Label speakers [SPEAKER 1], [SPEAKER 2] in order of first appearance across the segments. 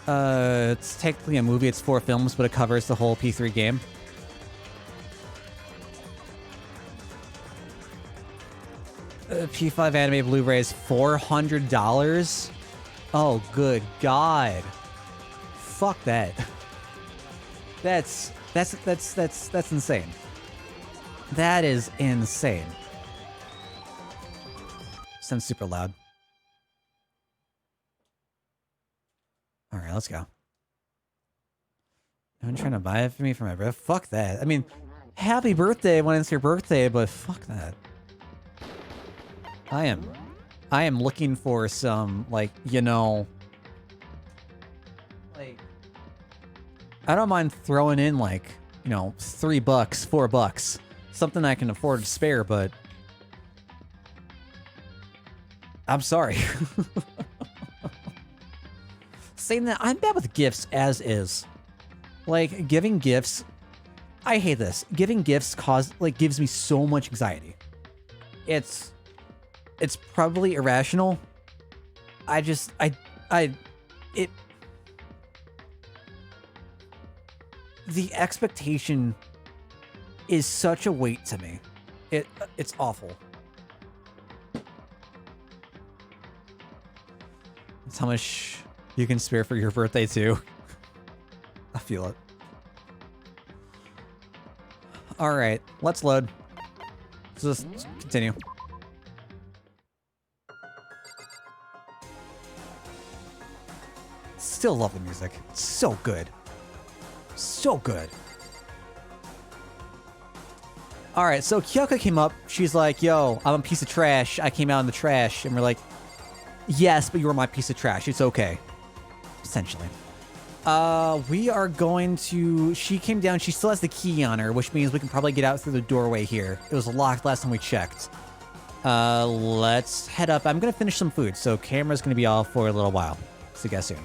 [SPEAKER 1] It's technically a movie. It's 4 films, but it covers the whole P3 game. P5 anime Blu-ray is $400. Oh, good God! Fuck that. That's insane. That is insane. Sounds super loud. All right, let's go. I'm trying to buy it for me for my birthday. Fuck that. I mean, happy birthday when it's your birthday, but fuck that. I am looking for some, like, you know, like, I don't mind throwing in, like, you know, $3, $4, something I can afford to spare, but I'm sorry. Saying that, I'm bad with gifts as is. Like, giving gifts, I hate this. Giving gifts gives me so much anxiety. It's probably irrational. The expectation is such a weight to me. It's awful. That's how much you can spare for your birthday too. I feel it. All right, let's load. Let's just continue. Still love the music. It's so good. So good. Alright, so Kyoko came up. She's like, yo, I'm a piece of trash. I came out in the trash. And we're like, yes, but you were my piece of trash. It's okay. Essentially. We are going to... She came down. She still has the key on her, which means we can probably get out through the doorway here. It was locked last time we checked. Let's head up. I'm going to finish some food, so camera's going to be off for a little while. See you guys soon.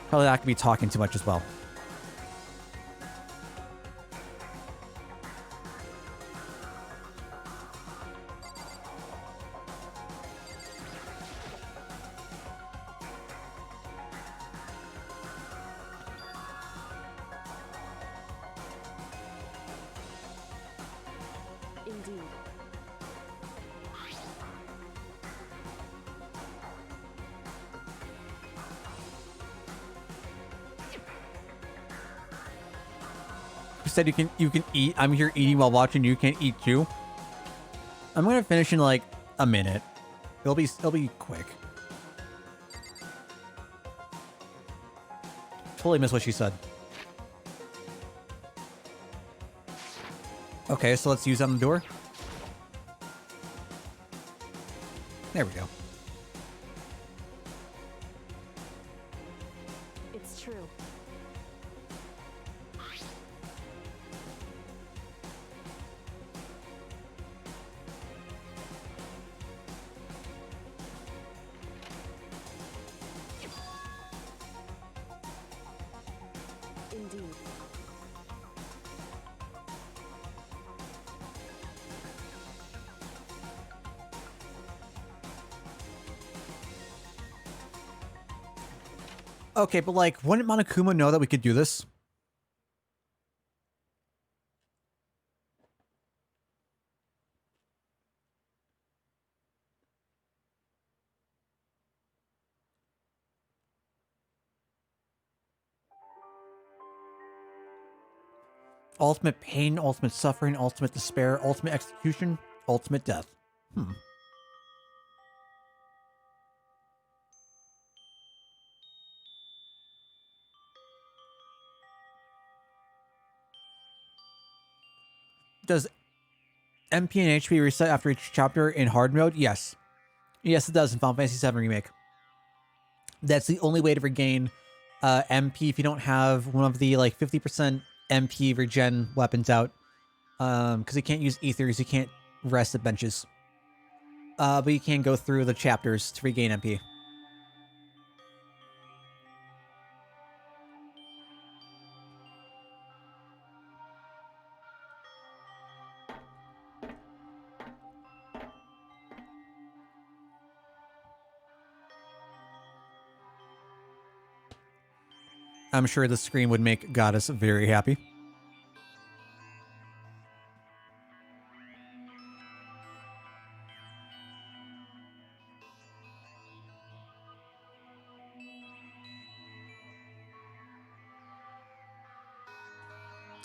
[SPEAKER 1] Probably not going to be talking too much as well.
[SPEAKER 2] Indeed.
[SPEAKER 1] You said you can eat. I'm here eating while watching. You can't eat too. I'm gonna finish in like a minute. It'll be quick. Totally missed what she said. Okay, so let's use on the door. There we go.
[SPEAKER 2] It's true. Indeed.
[SPEAKER 1] Okay, but like, wouldn't Monokuma know that we could do this? Ultimate pain, ultimate suffering, ultimate despair, ultimate execution, ultimate death. Does MP and HP reset after each chapter in hard mode? Yes. Yes, it does in Final Fantasy VII Remake. That's the only way to regain MP if you don't have one of the like 50% MP regen weapons out. Because you can't use ethers, you can't rest at benches. But you can go through the chapters to regain MP. I'm sure the scream would make Goddess very happy.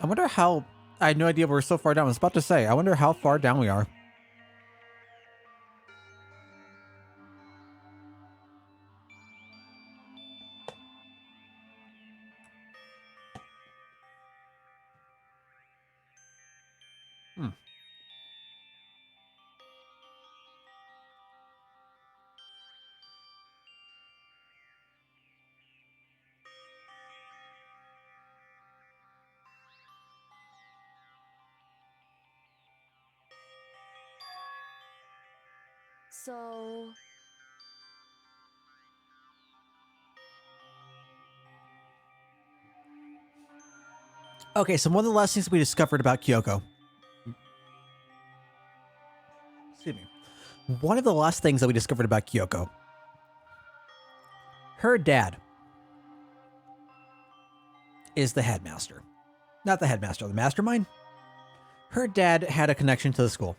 [SPEAKER 1] I wonder how... I had no idea we're so far down. I was about to say, I wonder how far down we are.
[SPEAKER 2] So...
[SPEAKER 1] Okay, so one of the last things we discovered about Kyoko. Excuse me. One of the last things that we discovered about Kyoko. Her dad is the headmaster. Not the headmaster, the mastermind. Her dad had a connection to the school.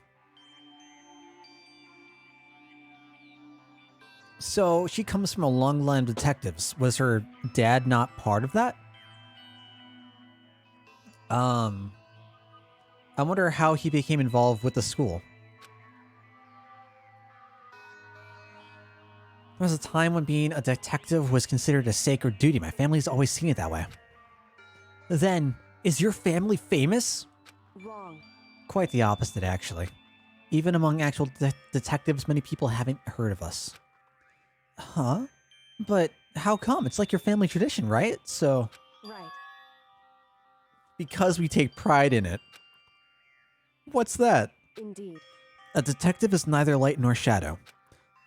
[SPEAKER 1] So she comes from a long line of detectives. Was her dad not part of that? I wonder how he became involved with the school. There was a time when being a detective was considered a sacred duty. My family's always seen it that way. Then, is your family famous?
[SPEAKER 2] Wrong.
[SPEAKER 1] Quite the opposite, actually. Even among actual detectives, many people haven't heard of us. Huh? But how come? It's like your family tradition, right? So...
[SPEAKER 2] Right.
[SPEAKER 1] Because we take pride in it. What's that?
[SPEAKER 2] Indeed.
[SPEAKER 1] A detective is neither light nor shadow.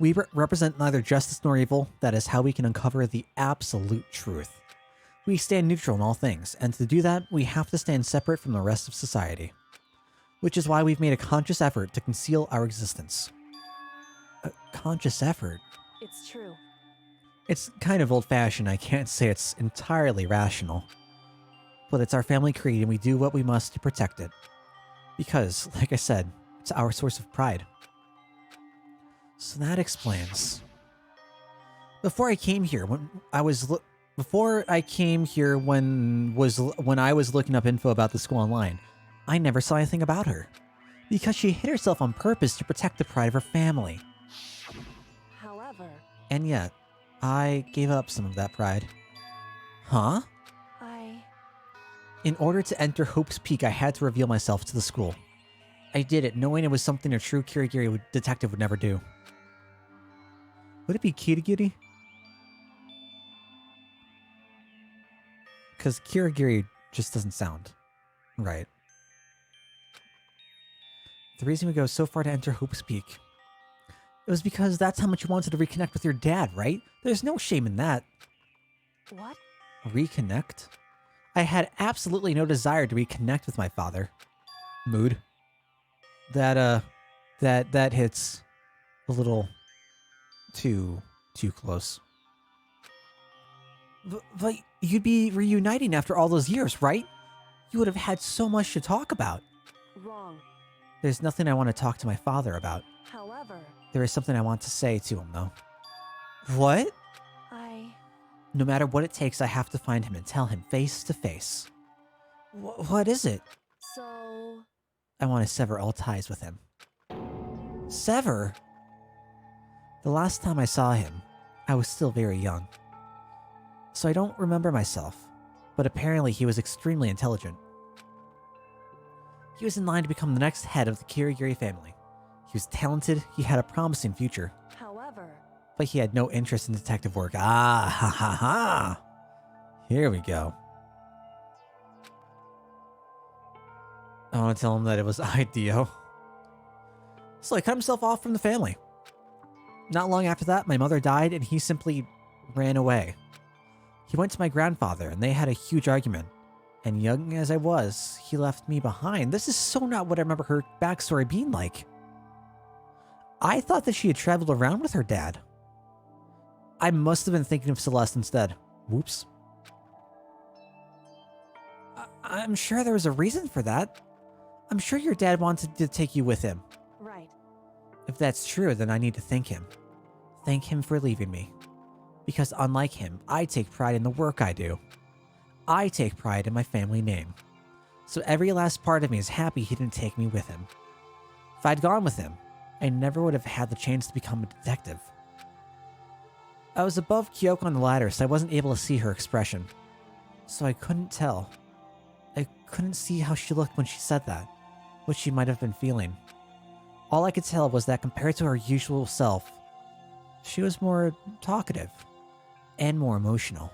[SPEAKER 1] We represent neither justice nor evil. That is how we can uncover the absolute truth. We stand neutral in all things, and to do that, we have to stand separate from the rest of society. Which is why we've made a conscious effort to conceal our existence. A conscious effort?
[SPEAKER 2] It's true.
[SPEAKER 1] It's kind of old-fashioned. I can't say it's entirely rational. But it's our family creed, and we do what we must to protect it. Because, like I said, it's our source of pride. So that explains. Before I came here, when I was looking up info about the school online, I never saw anything about her. Because she hid herself on purpose to protect the pride of her family.
[SPEAKER 2] However...
[SPEAKER 1] And yet, I gave up some of that pride. Huh? In order to enter Hope's Peak, I had to reveal myself to the school. I did it, knowing it was something a true Kirigiri detective would never do. Would it be Kirigiri? Because Kirigiri just doesn't sound right. The reason we go so far to enter Hope's Peak, it was because that's how much you wanted to reconnect with your dad, right? There's no shame in that.
[SPEAKER 2] What?
[SPEAKER 1] Reconnect? I had absolutely no desire to reconnect with my father. Mood. That hits a little too close. But you'd be reuniting after all those years, right? You would have had so much to talk about.
[SPEAKER 2] Wrong.
[SPEAKER 1] There's nothing I want to talk to my father about.
[SPEAKER 2] However...
[SPEAKER 1] There is something I want to say to him, though. What? No matter what it takes, I have to find him and tell him face to face. What is it?
[SPEAKER 2] So...
[SPEAKER 1] I want to sever all ties with him. Sever? The last time I saw him, I was still very young. So I don't remember myself, but apparently he was extremely intelligent. He was in line to become the next head of the Kirigiri family. He was talented, he had a promising future.
[SPEAKER 2] However...
[SPEAKER 1] But he had no interest in detective work. Ah, ha ha ha! Here we go. I want to tell him that it was IDEO. So he cut himself off from the family. Not long after that, my mother died and he simply ran away. He went to my grandfather and they had a huge argument. And young as I was, he left me behind. This is so not what I remember her backstory being like. I thought that she had traveled around with her dad. I must have been thinking of Celeste instead. Whoops. I'm sure there was a reason for that. I'm sure your dad wanted to take you with him.
[SPEAKER 2] Right.
[SPEAKER 1] If that's true, then I need to thank him. Thank him for leaving me. Because unlike him, I take pride in the work I do. I take pride in my family name. So every last part of me is happy he didn't take me with him. If I'd gone with him, I never would have had the chance to become a detective. I was above Kyoko on the ladder, so I wasn't able to see her expression. So I couldn't tell. I couldn't see how she looked when she said that, what she might have been feeling. All I could tell was that compared to her usual self, she was more talkative and more emotional.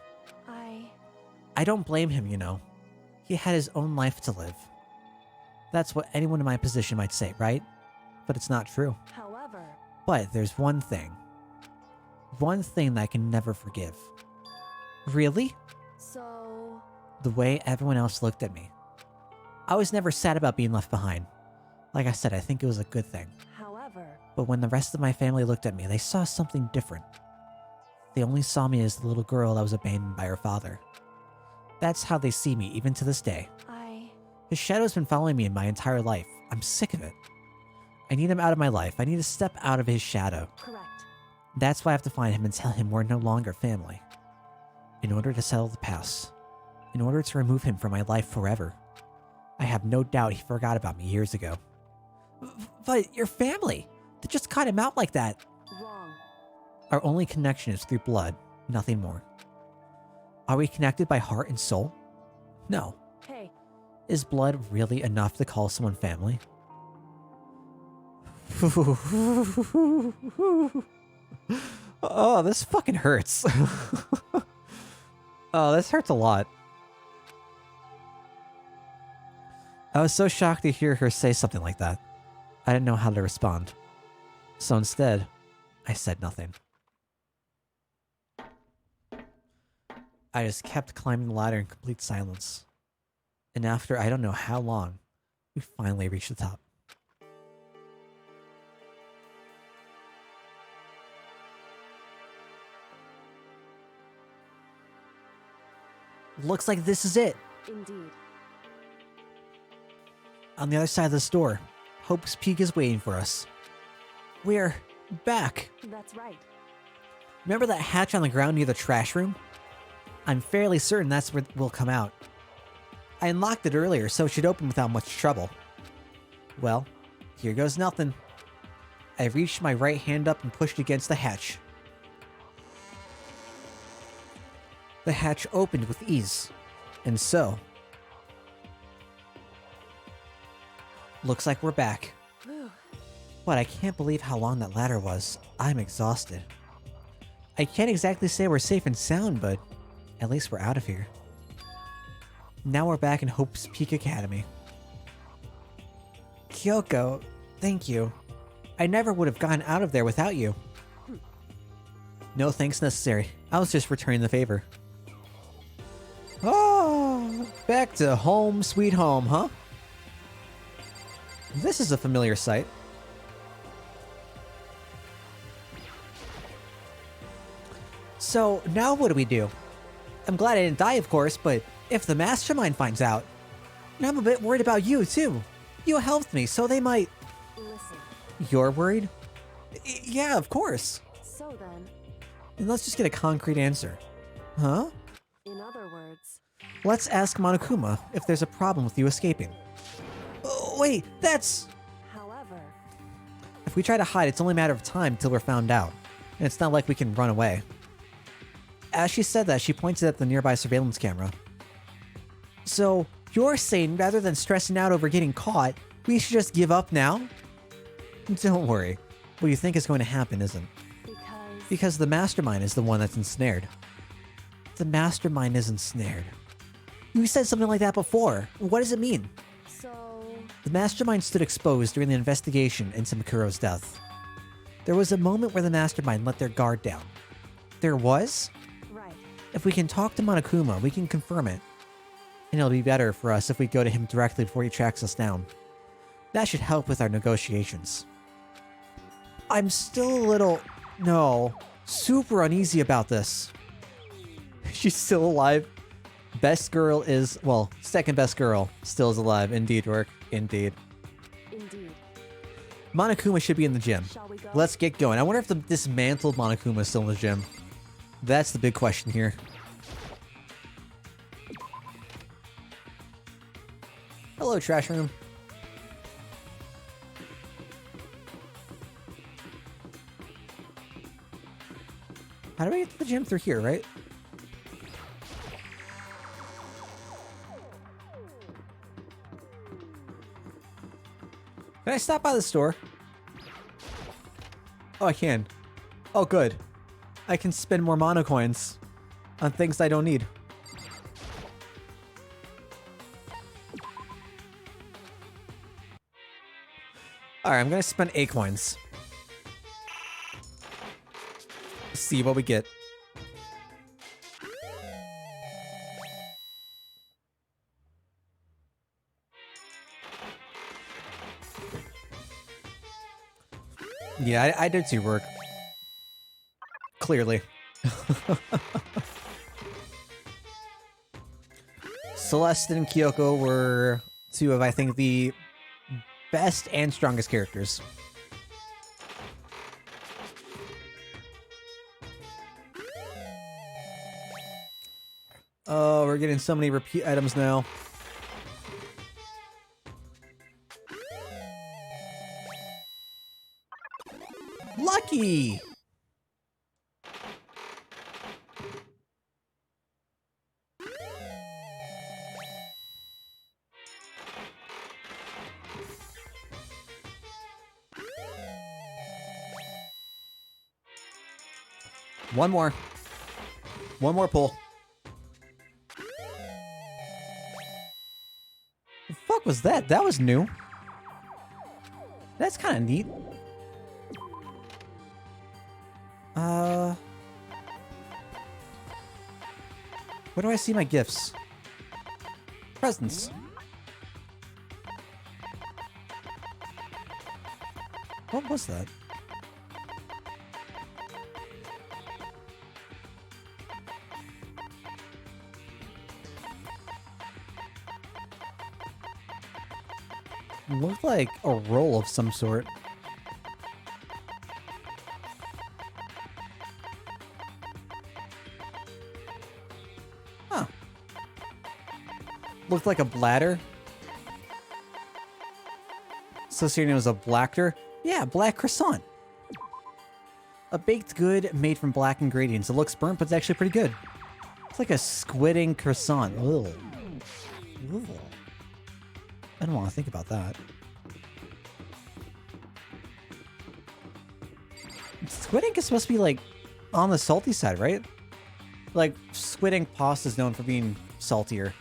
[SPEAKER 1] I don't blame him, you know. He had his own life to live. That's what anyone in my position might say, right? But it's not true.
[SPEAKER 2] However...
[SPEAKER 1] But there's one thing. One thing that I can never forgive. Really?
[SPEAKER 2] So...
[SPEAKER 1] The way everyone else looked at me. I was never sad about being left behind. Like I said, I think it was a good thing.
[SPEAKER 2] However...
[SPEAKER 1] But when the rest of my family looked at me, they saw something different. They only saw me as the little girl that was abandoned by her father. That's how they see me, even to this day. His shadow's been following me in my entire life. I'm sick of it. I need him out of my life. I need to step out of his shadow.
[SPEAKER 2] Correct.
[SPEAKER 1] That's why I have to find him and tell him we're no longer family. In order to settle the past. In order to remove him from my life forever. I have no doubt he forgot about me years ago. But your family! They just cut him out like that.
[SPEAKER 2] Wrong.
[SPEAKER 1] Our only connection is through blood, nothing more. Are we connected by heart and soul? No.
[SPEAKER 2] Hey.
[SPEAKER 1] Is blood really enough to call someone family? Oh, this fucking hurts. Oh, this hurts a lot. I was so shocked to hear her say something like that. I didn't know how to respond. So instead, I said nothing. I just kept climbing the ladder in complete silence. And after I don't know how long, we finally reached the top. Looks like this is it.
[SPEAKER 2] Indeed.
[SPEAKER 1] On the other side of this door, Hope's Peak is waiting for us. We're back.
[SPEAKER 2] That's right.
[SPEAKER 1] Remember that hatch on the ground near the trash room? I'm fairly certain that's where we'll come out. I unlocked it earlier, so it should open without much trouble. Well, here goes nothing. I reached my right hand up and pushed against the hatch. The hatch opened with ease, and so... Looks like we're back.
[SPEAKER 2] Whew.
[SPEAKER 1] But I can't believe how long that ladder was. I'm exhausted. I can't exactly say we're safe and sound, but at least we're out of here. Now we're back in Hope's Peak Academy. Kyoko, thank you. I never would have gotten out of there without you. No thanks necessary. I was just returning the favor. Oh, back to home sweet home, huh? This is a familiar sight. So, now what do we do? I'm glad I didn't die, of course, but if the mastermind finds out, I'm a bit worried about you, too. You helped me, so they might...
[SPEAKER 2] Listen.
[SPEAKER 1] You're worried? Yeah, of course.
[SPEAKER 2] So then...
[SPEAKER 1] And let's just get a concrete answer. Huh?
[SPEAKER 2] In other words...
[SPEAKER 1] Let's ask Monokuma if there's a problem with you escaping. Oh, wait, that's...
[SPEAKER 2] However...
[SPEAKER 1] If we try to hide, it's only a matter of time till we're found out. And it's not like we can run away. As she said that, she pointed at the nearby surveillance camera. So, you're saying rather than stressing out over getting caught, we should just give up now? Don't worry. What you think is going to happen isn't. Because the mastermind is the one that's ensnared. The mastermind is ensnared. You said something like that before. What does it mean?
[SPEAKER 2] So...
[SPEAKER 1] The mastermind stood exposed during the investigation into Makuro's death. There was a moment where the mastermind let their guard down. There was?
[SPEAKER 2] Right.
[SPEAKER 1] If we can talk to Monokuma, we can confirm it. And it'll be better for us if we go to him directly before he tracks us down. That should help with our negotiations. I'm still a little... No. Super uneasy about this. She's still alive. Best girl is, well, second best girl still is alive. Indeed, Rourke. Indeed.
[SPEAKER 2] Indeed.
[SPEAKER 1] Monokuma should be in the gym.
[SPEAKER 2] Shall we go?
[SPEAKER 1] Let's get going. I wonder if the dismantled Monokuma is still in the gym. That's the big question here. Hello, trash room. How do I get to the gym? Through here, right? Can I stop by the store? Oh, I can. Oh, good. I can spend more mono coins on things I don't need. Alright, I'm gonna spend 8 coins. See what we get. Yeah, I did see work. Clearly. Celeste and Kyoko were two of, I think, the best and strongest characters. Oh, we're getting so many repeat items now. Lucky! One more. One more pull. The fuck was that? That was new. That's kind of neat. Where do I see my gifts? Presents. What was that? Looked like a roll of some sort. Huh. Looked like a bladder. So your name was a blacker? Yeah, black croissant. A baked good made from black ingredients. It looks burnt, but it's actually pretty good. It's like a squidding croissant. Ugh. Ugh. I don't want to think about that. Squid ink is supposed to be like on the salty side, right? Like squid ink pasta is known for being saltier.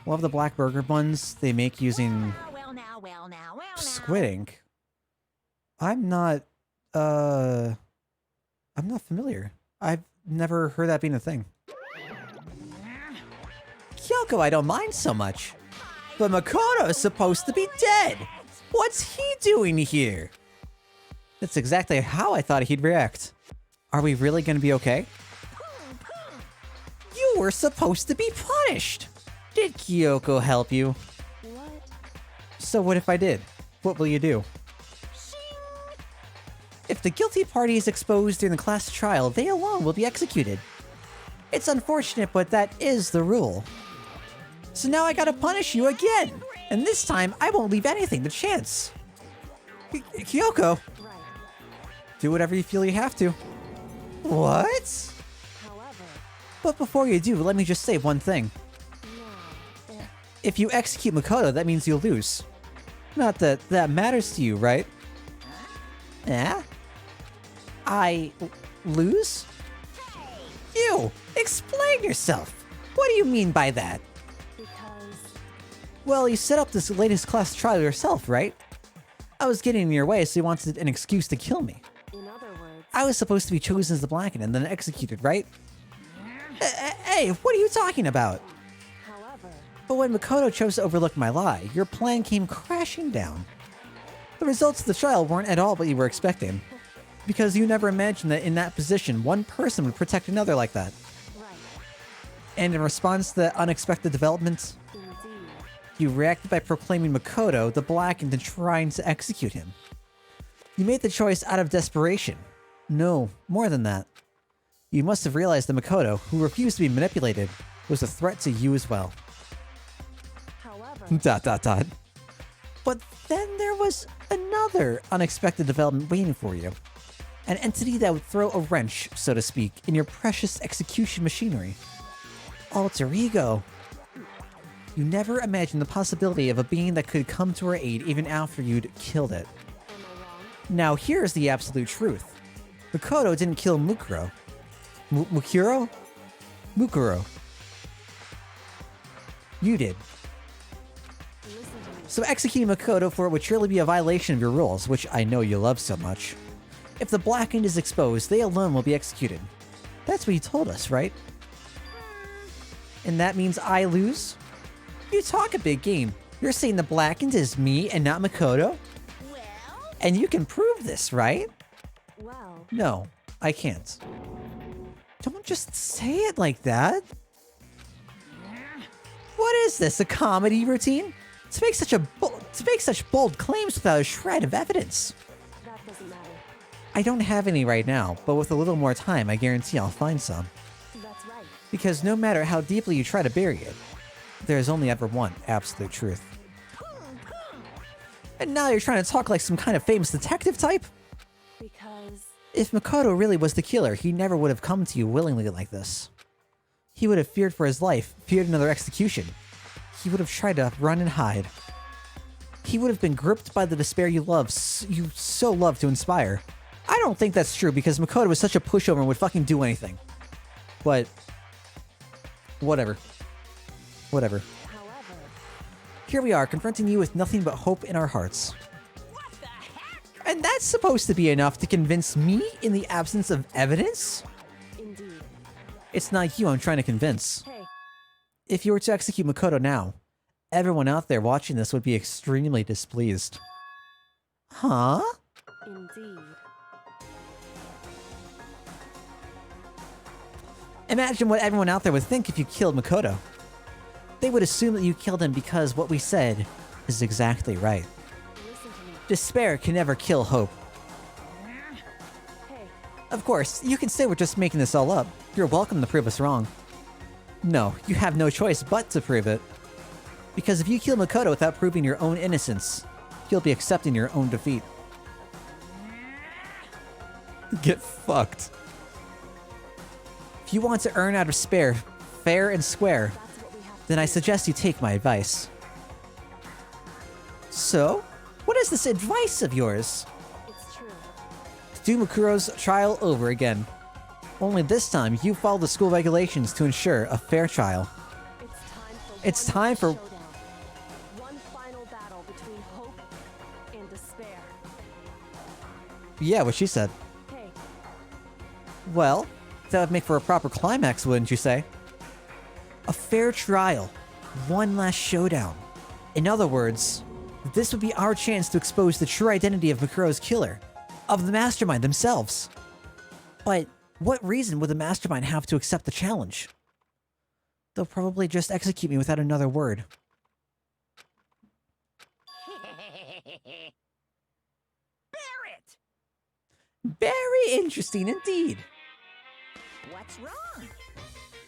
[SPEAKER 1] We'll have the black burger buns they make using squid ink. I'm not familiar. I've never heard that being a thing. Kyoko, I don't mind so much. But Makoto is supposed to be dead. What's he doing here? That's exactly how I thought he'd react. Are we really gonna be okay? You were supposed to be punished. Did Kyoko help you?
[SPEAKER 2] What?
[SPEAKER 1] So what if I did? What will you do? If the guilty party is exposed during the class trial, they alone will be executed. It's unfortunate, but that is the rule. So now I gotta punish you again! And this time, I won't leave anything to chance. Kyoko!
[SPEAKER 2] Right.
[SPEAKER 1] Do whatever you feel you have to. What?
[SPEAKER 2] However,
[SPEAKER 1] But before you do, let me just say one thing.
[SPEAKER 2] no.
[SPEAKER 1] If you execute Makoto, that means you'll lose. Not that that matters to you, right? Yeah? Lose? You! Explain yourself! What do you mean by that?
[SPEAKER 2] Because
[SPEAKER 1] Well, you set up this latest class trial yourself, right? I was getting in your way, so you wanted an excuse to kill me.
[SPEAKER 2] in other words,
[SPEAKER 1] I was supposed to be chosen as the Blackened and then executed, right? Hey, what are you talking about?
[SPEAKER 2] however,
[SPEAKER 1] But when Makoto chose to overlook my lie, your plan came crashing down. The results of the trial weren't at all what you were expecting. Because you never imagined that in that position, one person would protect another like that. And in response to that unexpected development,
[SPEAKER 2] Indeed.
[SPEAKER 1] you reacted by proclaiming Makoto the Blackened and trying to execute him. You made the choice out of desperation. No, more than that. You must have realized that Makoto, who refused to be manipulated, was a threat to you as well.
[SPEAKER 2] However, ...
[SPEAKER 1] But then there was another unexpected development waiting for you. An entity that would throw a wrench, so to speak, in your precious execution machinery. Alter Ego. You never imagined the possibility of a being that could come to our aid even after you'd killed it.
[SPEAKER 2] am I wrong?
[SPEAKER 1] Now here's the absolute truth. Makoto didn't kill Mukuro. Mukuro? Mukuro. You did.
[SPEAKER 2] Listen to me.
[SPEAKER 1] So executing Makoto for it would surely be a violation of your rules, which I know you love so much. If the Blackened is exposed, they alone will be executed. That's what you told us, right? And that means I lose? You talk a big game. You're saying the Blackened is me and not Makoto? And you can prove this, right?
[SPEAKER 2] Well,
[SPEAKER 1] No, I can't. Don't just say it like that. What is this, a comedy routine? To make such bold claims without a shred of evidence.
[SPEAKER 2] that doesn't matter.
[SPEAKER 1] I don't have any right now, but with a little more time, I guarantee I'll find some.
[SPEAKER 2] That's right.
[SPEAKER 1] Because no matter how deeply you try to bury it, there is only ever one absolute truth. And now you're trying to talk like some kind of famous detective type?
[SPEAKER 2] Because
[SPEAKER 1] If Makoto really was the killer, he never would have come to you willingly like this. He would have feared for his life, feared another execution. He would have tried to run and hide. He would have been gripped by the despair you so love to inspire. I don't think that's true because Makoto was such a pushover and would fucking do anything. But whatever. Whatever.
[SPEAKER 2] however,
[SPEAKER 1] Here we are, confronting you with nothing but hope in our hearts. And that's supposed to be enough to convince me in the absence of evidence?
[SPEAKER 2] indeed.
[SPEAKER 1] It's not you I'm trying to convince.
[SPEAKER 2] Hey,
[SPEAKER 1] If you were to execute Makoto now, everyone out there watching this would be extremely displeased. Huh?
[SPEAKER 2] indeed.
[SPEAKER 1] Imagine what everyone out there would think if you killed Makoto. They would assume that you killed him because what we said is exactly right.
[SPEAKER 2] Listen to me.
[SPEAKER 1] Despair can never kill hope.
[SPEAKER 2] Hey,
[SPEAKER 1] Of course, you can say we're just making this all up. You're welcome to prove us wrong. No, you have no choice but to prove it. Because if you kill Makoto without proving your own innocence, you'll be accepting your own defeat. Get fucked. If you want to earn out of spare, fair and square,
[SPEAKER 2] that's what we have to
[SPEAKER 1] then I
[SPEAKER 2] do.
[SPEAKER 1] suggest you take my advice. So, what is this advice of yours?
[SPEAKER 2] It's true.
[SPEAKER 1] To do Makuro's trial over again. Only this time, you follow the school regulations to ensure a fair trial.
[SPEAKER 2] It's time for
[SPEAKER 1] It's time for-
[SPEAKER 2] one showdown. One final battle between hope and despair.
[SPEAKER 1] Yeah, what she said.
[SPEAKER 2] Hey,
[SPEAKER 1] Well, that would make for a proper climax, wouldn't you say? A fair trial. One last showdown. In other words, this would be our chance to expose the true identity of Makuro's killer. Of the mastermind themselves. But what reason would the mastermind have to accept the challenge? They'll probably just execute me without another word.
[SPEAKER 3] Barrett!
[SPEAKER 1] Very interesting indeed.
[SPEAKER 3] What's wrong?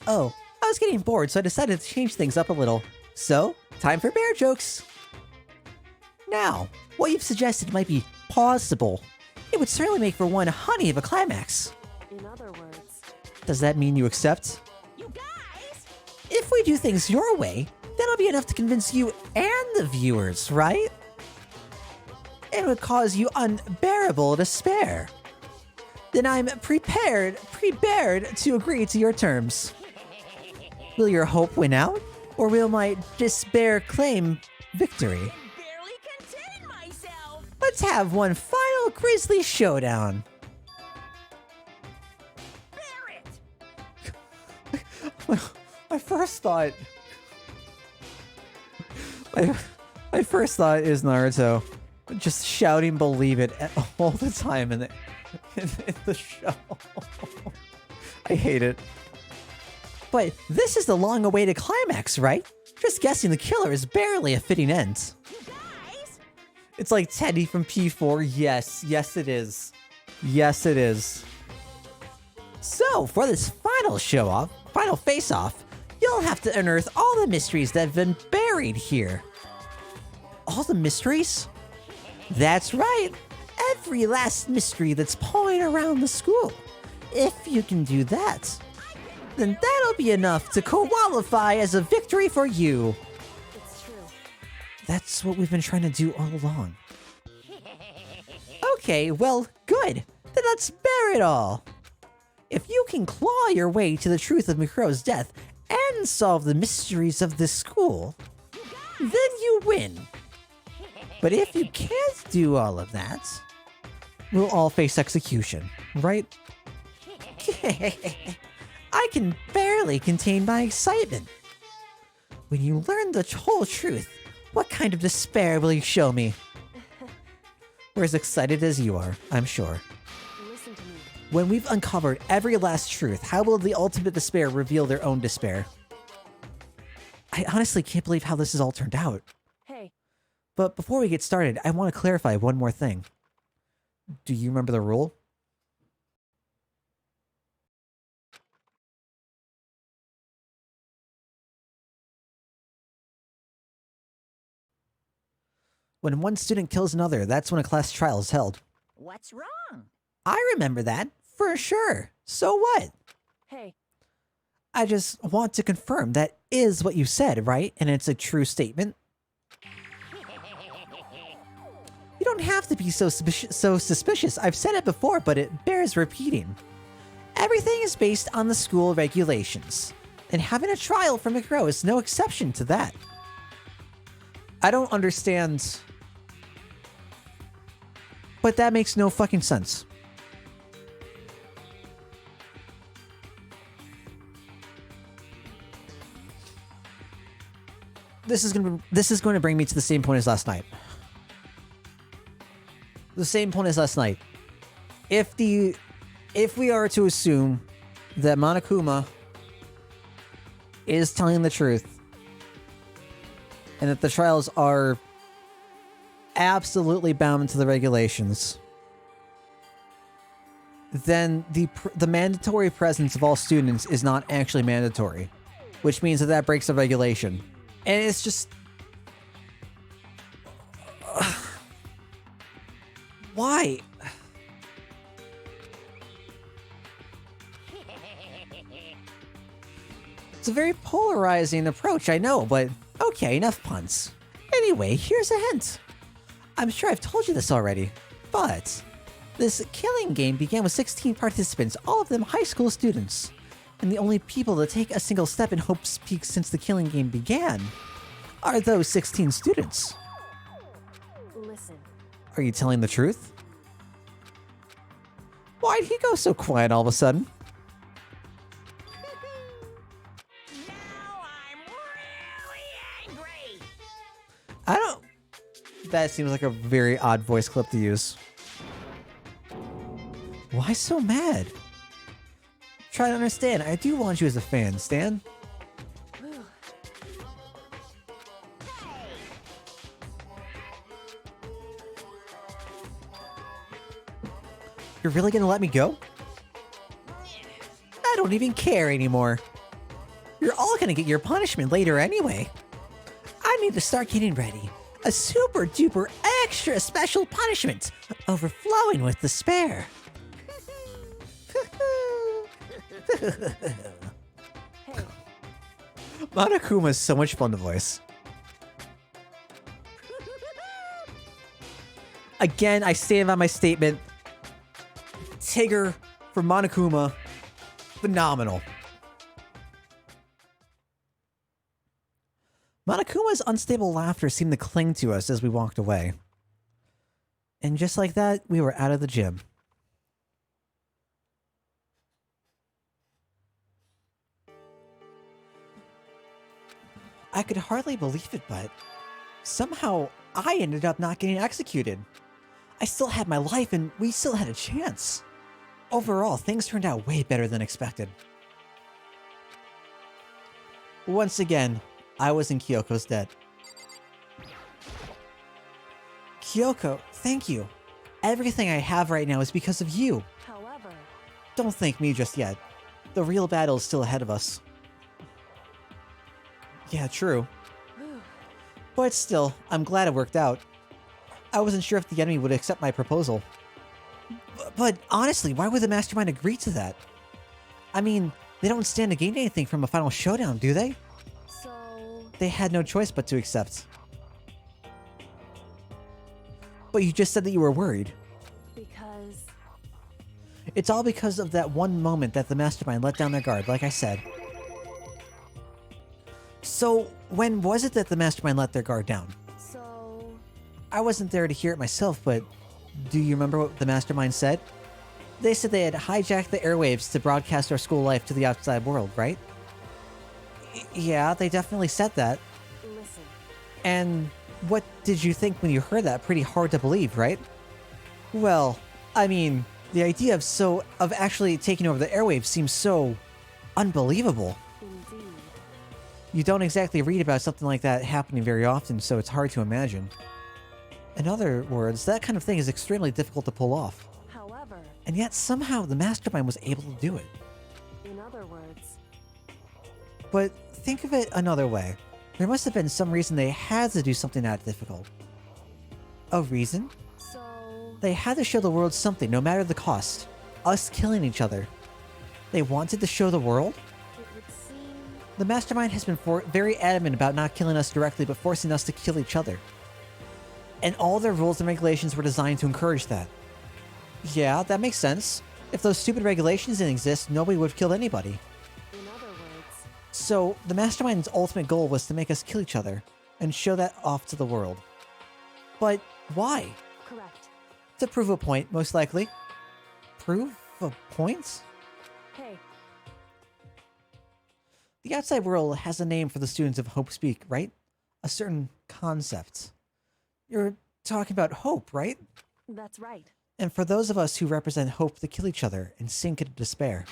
[SPEAKER 1] Oh, I was getting bored, so I decided to change things up a little. So, time for bear jokes. Now, what you've suggested might be possible. It would certainly make for one honey of a climax.
[SPEAKER 2] in other words,
[SPEAKER 1] Does that mean you accept?
[SPEAKER 3] You guys!
[SPEAKER 1] If we do things your way, that'll be enough to convince you and the viewers, right? It would cause you unbearable despair. Then I'm prepared to agree to your terms. Will your hope win out, or will my despair claim victory?
[SPEAKER 3] Barely contain myself!
[SPEAKER 1] Let's have one final grisly showdown.
[SPEAKER 3] Barrett!
[SPEAKER 1] My first thought... My first thought is Naruto just shouting "believe it" all the time in the show. I hate it. But this is the long-awaited climax, right? Just guessing the killer is barely a fitting end.
[SPEAKER 3] You guys?
[SPEAKER 1] It's like Teddy from P4. Yes, yes it is. Yes it is. So, for this final show-off, final face-off, you'll have to unearth all the mysteries that have been buried here. All the mysteries? That's right. Every last mystery that's pawing around the school. If you can do that, then that'll be enough to qualify as a victory for you.
[SPEAKER 2] It's true.
[SPEAKER 1] That's what we've been trying to do all along. Okay, well, good. Then let's bear it all. If you can claw your way to the truth of Mikuro's death and solve the mysteries of this school, then you win. But if you can't do all of that, we'll all face execution, right? I can barely contain my excitement. When you learn the whole truth, what kind of despair will you show me? We're as excited as you are, I'm sure.
[SPEAKER 2] Listen to me.
[SPEAKER 1] When we've uncovered every last truth, how will the ultimate despair reveal their own despair? I honestly can't believe how this has all turned out.
[SPEAKER 2] Hey,
[SPEAKER 1] But before we get started, I want to clarify one more thing. Do you remember the rule? When one student kills another, that's when a class trial is held.
[SPEAKER 3] What's wrong?
[SPEAKER 1] I remember that, for sure. So what?
[SPEAKER 2] hey,
[SPEAKER 1] I just want to confirm that is what you said, right? And it's a true statement. You don't have to be so suspicious. I've said it before, but it bears repeating. Everything is based on the school regulations, and having a trial for Mikuro is no exception to that. I don't understand, but that makes no fucking sense. This is going to bring me to the same point as last night. The same point as last night. If we are to assume that Monokuma is telling the truth and that the trials are absolutely bound to the regulations, then the mandatory presence of all students is not actually mandatory, which means that breaks the regulation. And it's just... why? It's a very polarizing approach, I know, but okay, enough puns. Anyway, here's a hint. I'm sure I've told you this already, but this killing game began with 16 participants, all of them high school students. And the only people to take a single step in Hope's Peak since the killing game began are those 16 students.
[SPEAKER 2] listen.
[SPEAKER 1] Are you telling the truth? Why'd he go so quiet all of a sudden?
[SPEAKER 3] Now I'm really angry.
[SPEAKER 1] I don't... That seems like a very odd voice clip to use. Why so mad? Try to understand. I do want you as a fan, Stan. You're really gonna let me go? I don't even care anymore. You're all gonna get your punishment later anyway. I need to start getting ready. A super duper extra special punishment, overflowing with despair.
[SPEAKER 2] Hey,
[SPEAKER 1] Monokuma is so much fun to voice. Again, I stand by my statement. Tigger from Monokuma, phenomenal. Monokuma's unstable laughter seemed to cling to us as we walked away. And just like that, we were out of the gym. I could hardly believe it, but somehow I ended up not getting executed. I still had my life and we still had a chance. Overall, things turned out way better than expected. Once again, I was in Kyoko's debt. Kyoko, thank you. Everything I have right now is because of you.
[SPEAKER 2] However,
[SPEAKER 1] Don't thank me just yet. The real battle is still ahead of us. Yeah, true. But still, I'm glad it worked out. I wasn't sure if the enemy would accept my proposal. But honestly, why would the mastermind agree to that? I mean, they don't stand to gain anything from a final showdown, do they?
[SPEAKER 2] so
[SPEAKER 1] They had no choice but to accept. But you just said that you were worried.
[SPEAKER 2] because
[SPEAKER 1] It's all because of that one moment that the mastermind let down their guard, like I said. So, when was it that the mastermind let their guard down?
[SPEAKER 2] so
[SPEAKER 1] I wasn't there to hear it myself, but do you remember what the mastermind said? They said they had hijacked the airwaves to broadcast our school life to the outside world, right? Yeah, they definitely said that.
[SPEAKER 2] listen.
[SPEAKER 1] And what did you think when you heard that? Pretty hard to believe, right? Well, I mean, the idea of actually taking over the airwaves seems so unbelievable.
[SPEAKER 2] Indeed.
[SPEAKER 1] You don't exactly read about something like that happening very often, so it's hard to imagine. In other words, that kind of thing is extremely difficult to pull off.
[SPEAKER 2] However,
[SPEAKER 1] And yet somehow the mastermind was able to do it.
[SPEAKER 2] in other words,
[SPEAKER 1] But think of it another way. There must have been some reason they had to do something that difficult. A reason?
[SPEAKER 2] so
[SPEAKER 1] They had to show the world something, no matter the cost. Us killing each other. They wanted to show the world?
[SPEAKER 2] it would seem
[SPEAKER 1] The mastermind has been very adamant about not killing us directly, but forcing us to kill each other. And all their rules and regulations were designed to encourage that. Yeah, that makes sense. If those stupid regulations didn't exist, nobody would have killed anybody.
[SPEAKER 2] in other words,
[SPEAKER 1] So, the mastermind's ultimate goal was to make us kill each other, and show that off to the world. But why?
[SPEAKER 2] correct.
[SPEAKER 1] To prove a point, most likely. Prove a point?
[SPEAKER 2] Hey,
[SPEAKER 1] The outside world has a name for the students of Hope speak, right? A certain concept. You're talking about hope, right?
[SPEAKER 2] that's right.
[SPEAKER 1] And for those of us who represent hope to kill each other and sink into despair.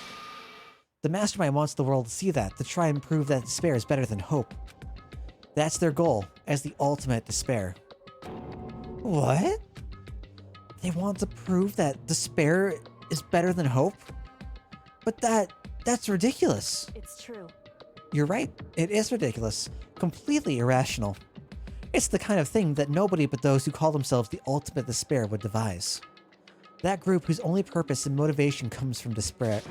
[SPEAKER 1] The mastermind wants the world to see that, to try and prove that despair is better than hope. That's their goal, as the ultimate despair. What? They want to prove that despair is better than hope? But that's ridiculous.
[SPEAKER 2] It's true.
[SPEAKER 1] You're right, it is ridiculous. Completely irrational. It's the kind of thing that nobody but those who call themselves the ultimate despair would devise. That group whose only purpose and motivation comes from despair.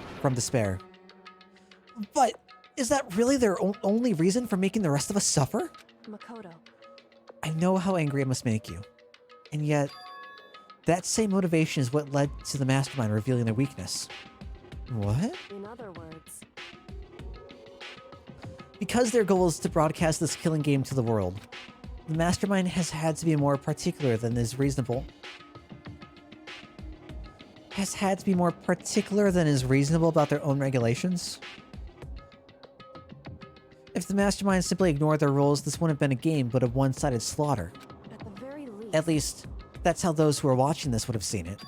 [SPEAKER 1] But is that really their only reason for making the rest of us suffer?
[SPEAKER 2] Makoto,
[SPEAKER 1] I know how angry it must make you. And yet, that same motivation is what led to the mastermind revealing their weakness. What?
[SPEAKER 2] in other words,
[SPEAKER 1] Because their goal is to broadcast this killing game to the world, the mastermind has had to be more particular than is reasonable. Has had to be more particular than is reasonable about their own regulations? If the mastermind simply ignored their rules, this wouldn't have been a game, but a one-sided slaughter.
[SPEAKER 2] at the very least,
[SPEAKER 1] At least, that's how those who are watching this would have seen it.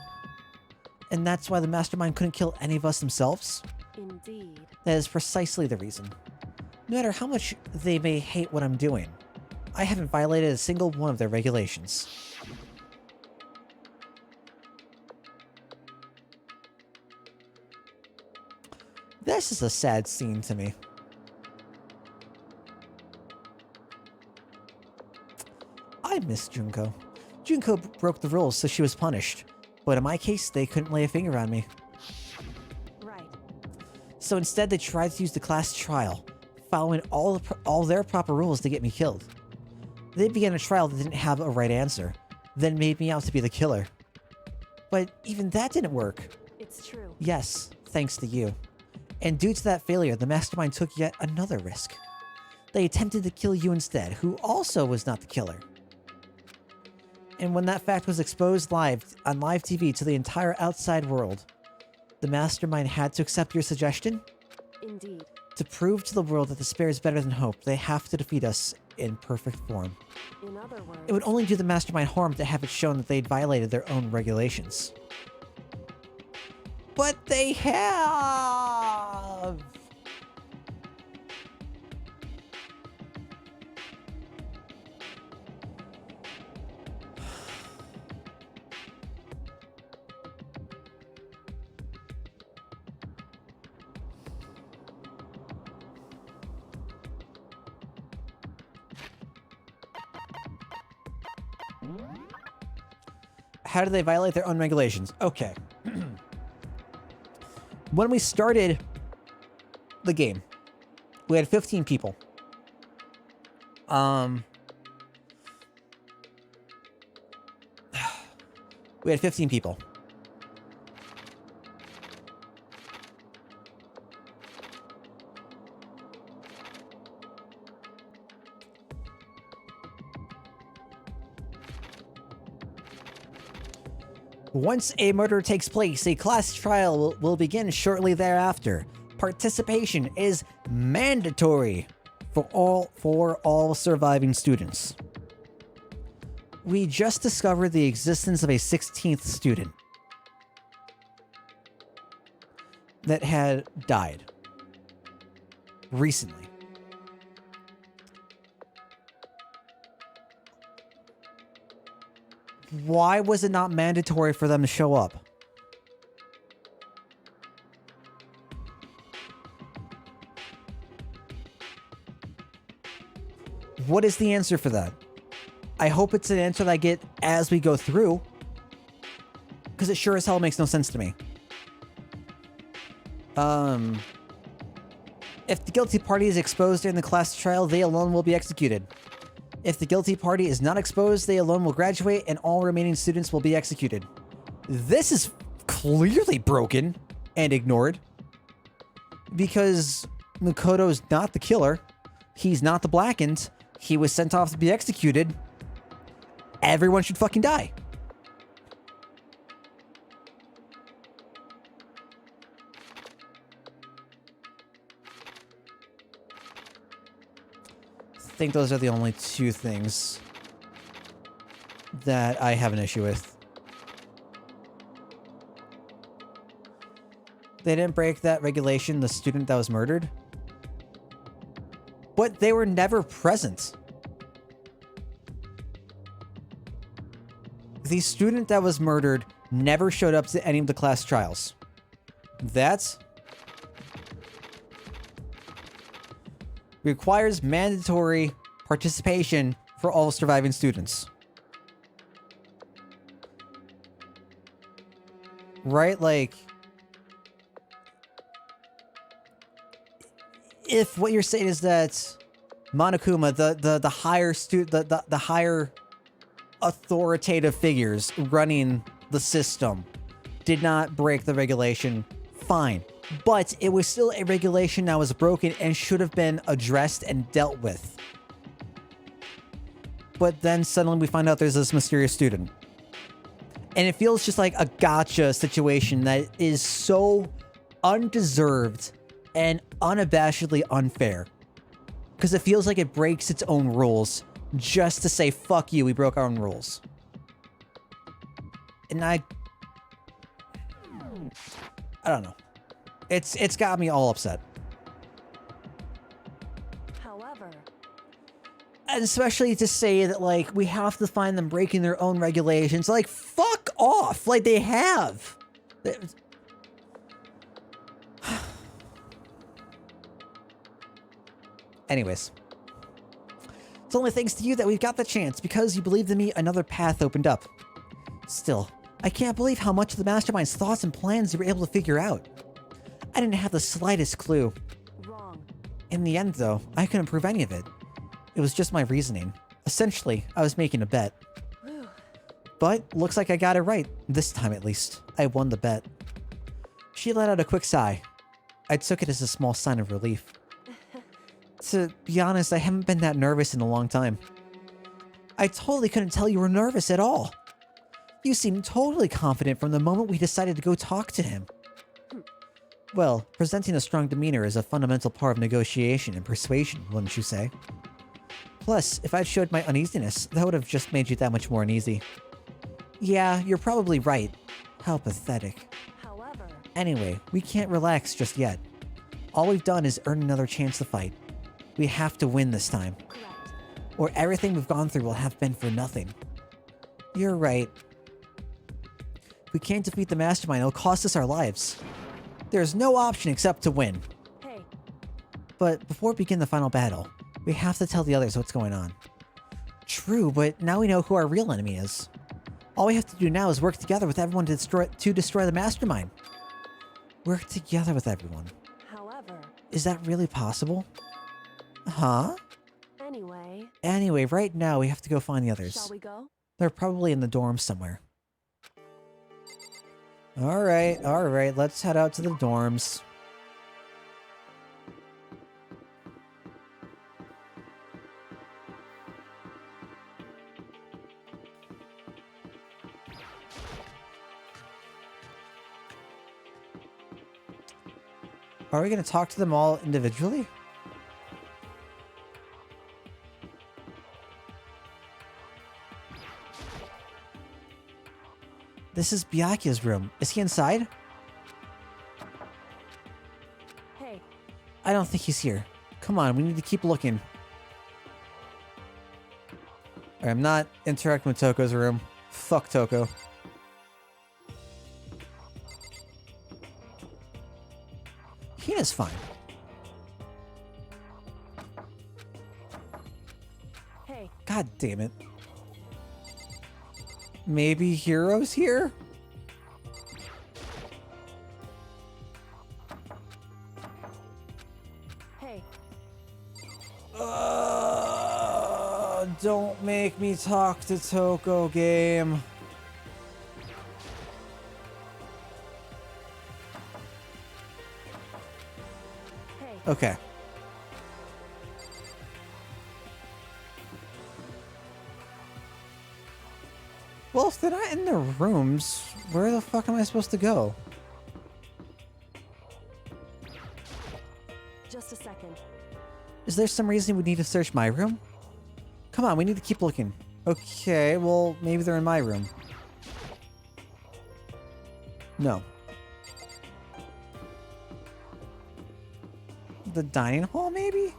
[SPEAKER 1] And that's why the mastermind couldn't kill any of us themselves?
[SPEAKER 2] indeed.
[SPEAKER 1] That is precisely the reason. No matter how much they may hate what I'm doing, I haven't violated a single one of their regulations. This is a sad scene to me. I miss Junko. Junko broke the rules, so she was punished. But in my case, they couldn't lay a finger on me.
[SPEAKER 2] Right.
[SPEAKER 1] So instead, they tried to use the class trial, following all their proper rules to get me killed. They began a trial that didn't have a right answer, then made me out to be the killer. But even that didn't work.
[SPEAKER 2] It's true.
[SPEAKER 1] Yes, thanks to you. And due to that failure, the mastermind took yet another risk. They attempted to kill you instead, who also was not the killer. And when that fact was exposed on live TV to the entire outside world, the mastermind had to accept your suggestion?
[SPEAKER 2] Indeed.
[SPEAKER 1] To prove to the world that despair is better than hope, they have to defeat us in perfect form.
[SPEAKER 2] In other words,
[SPEAKER 1] It would only do the mastermind harm to have it shown that they'd violated their own regulations. But they have! How do they violate their own regulations? Okay. When we started the game, we had 15 people. We had 15 people. Once a murder takes place, a class trial will begin shortly thereafter. Participation is mandatory for all surviving students. We just discovered the existence of a 16th student that had died recently. Why was it not mandatory for them to show up? What is the answer for that? I hope it's an answer that I get as we go through, because it sure as hell makes no sense to me. If the guilty party is exposed during the class trial, they alone will be executed. If the guilty party is not exposed, they alone will graduate and all remaining students will be executed. This is clearly broken and ignored because Makoto's not the killer. He's not the Blackened. He was sent off to be executed. Everyone should fucking die. I think those are the only two things that I have an issue with. They didn't break that regulation, the student that was murdered. But they were never present. The student that was murdered never showed up to any of the class trials. That requires mandatory participation for all surviving students. Right? Like, if what you're saying is that Monokuma, the higher the higher authoritative figures running the system did not break the regulation, fine. But it was still a regulation that was broken and should have been addressed and dealt with. But then suddenly we find out there's this mysterious student. And it feels just like a gotcha situation that is so undeserved and unabashedly unfair. Because it feels like it breaks its own rules just to say, fuck you, we broke our own rules. And I don't know. It's got me all upset.
[SPEAKER 2] However,
[SPEAKER 1] And especially to say that, like, we have to find them breaking their own regulations. Like, fuck off! Like, they have! Anyways. It's only thanks to you that we've got the chance. Because you believed in me, another path opened up. Still, I can't believe how much of the Mastermind's thoughts and plans you were able to figure out. I didn't have the slightest clue.
[SPEAKER 2] wrong.
[SPEAKER 1] In the end, though, I couldn't prove any of it. It was just my reasoning. Essentially, I was making a bet.
[SPEAKER 2] Whew.
[SPEAKER 1] But looks like I got it right. This time, at least. I won the bet. She let out a quick sigh. I took it as a small sign of relief. To be honest, I haven't been that nervous in a long time. I totally couldn't tell you were nervous at all. You seemed totally confident from the moment we decided to go talk to him. Well, presenting a strong demeanor is a fundamental part of negotiation and persuasion, wouldn't you say? Plus, if I'd showed my uneasiness, that would have just made you that much more uneasy. Yeah, you're probably right. How pathetic.
[SPEAKER 2] However,
[SPEAKER 1] Anyway, we can't relax just yet. All we've done is earn another chance to fight. We have to win this time,
[SPEAKER 2] correct.
[SPEAKER 1] or everything we've gone through will have been for nothing. You're right. If we can't defeat the Mastermind, it'll cost us our lives. There's no option except to win.
[SPEAKER 2] Hey,
[SPEAKER 1] But before we begin the final battle, we have to tell the others what's going on. True, but now we know who our real enemy is. All we have to do now is work together with everyone to destroy the mastermind. Work together with everyone.
[SPEAKER 2] However,
[SPEAKER 1] Is that really possible? Huh?
[SPEAKER 2] anyway,
[SPEAKER 1] Right now we have to go find the others.
[SPEAKER 2] shall we go?
[SPEAKER 1] They're probably in the dorms somewhere. Alright, let's head out to the dorms. Are we gonna talk to them all individually? This is Byakuya's room. Is he inside?
[SPEAKER 2] Hey,
[SPEAKER 1] I don't think he's here. Come on, we need to keep looking. Alright, I'm not interacting with Toko's room. Fuck Toko. Hina's fine.
[SPEAKER 2] hey,
[SPEAKER 1] God damn it. Maybe Hiro's here?
[SPEAKER 2] hey,
[SPEAKER 1] Don't make me talk to Toko, game.
[SPEAKER 2] hey.
[SPEAKER 1] Okay. Well, if they're not in their rooms, where the fuck am I supposed to go?
[SPEAKER 2] Just a second.
[SPEAKER 1] Is there some reason we need to search my room? Come on, we need to keep looking. Okay, well, maybe they're in my room. No. The dining hall, maybe?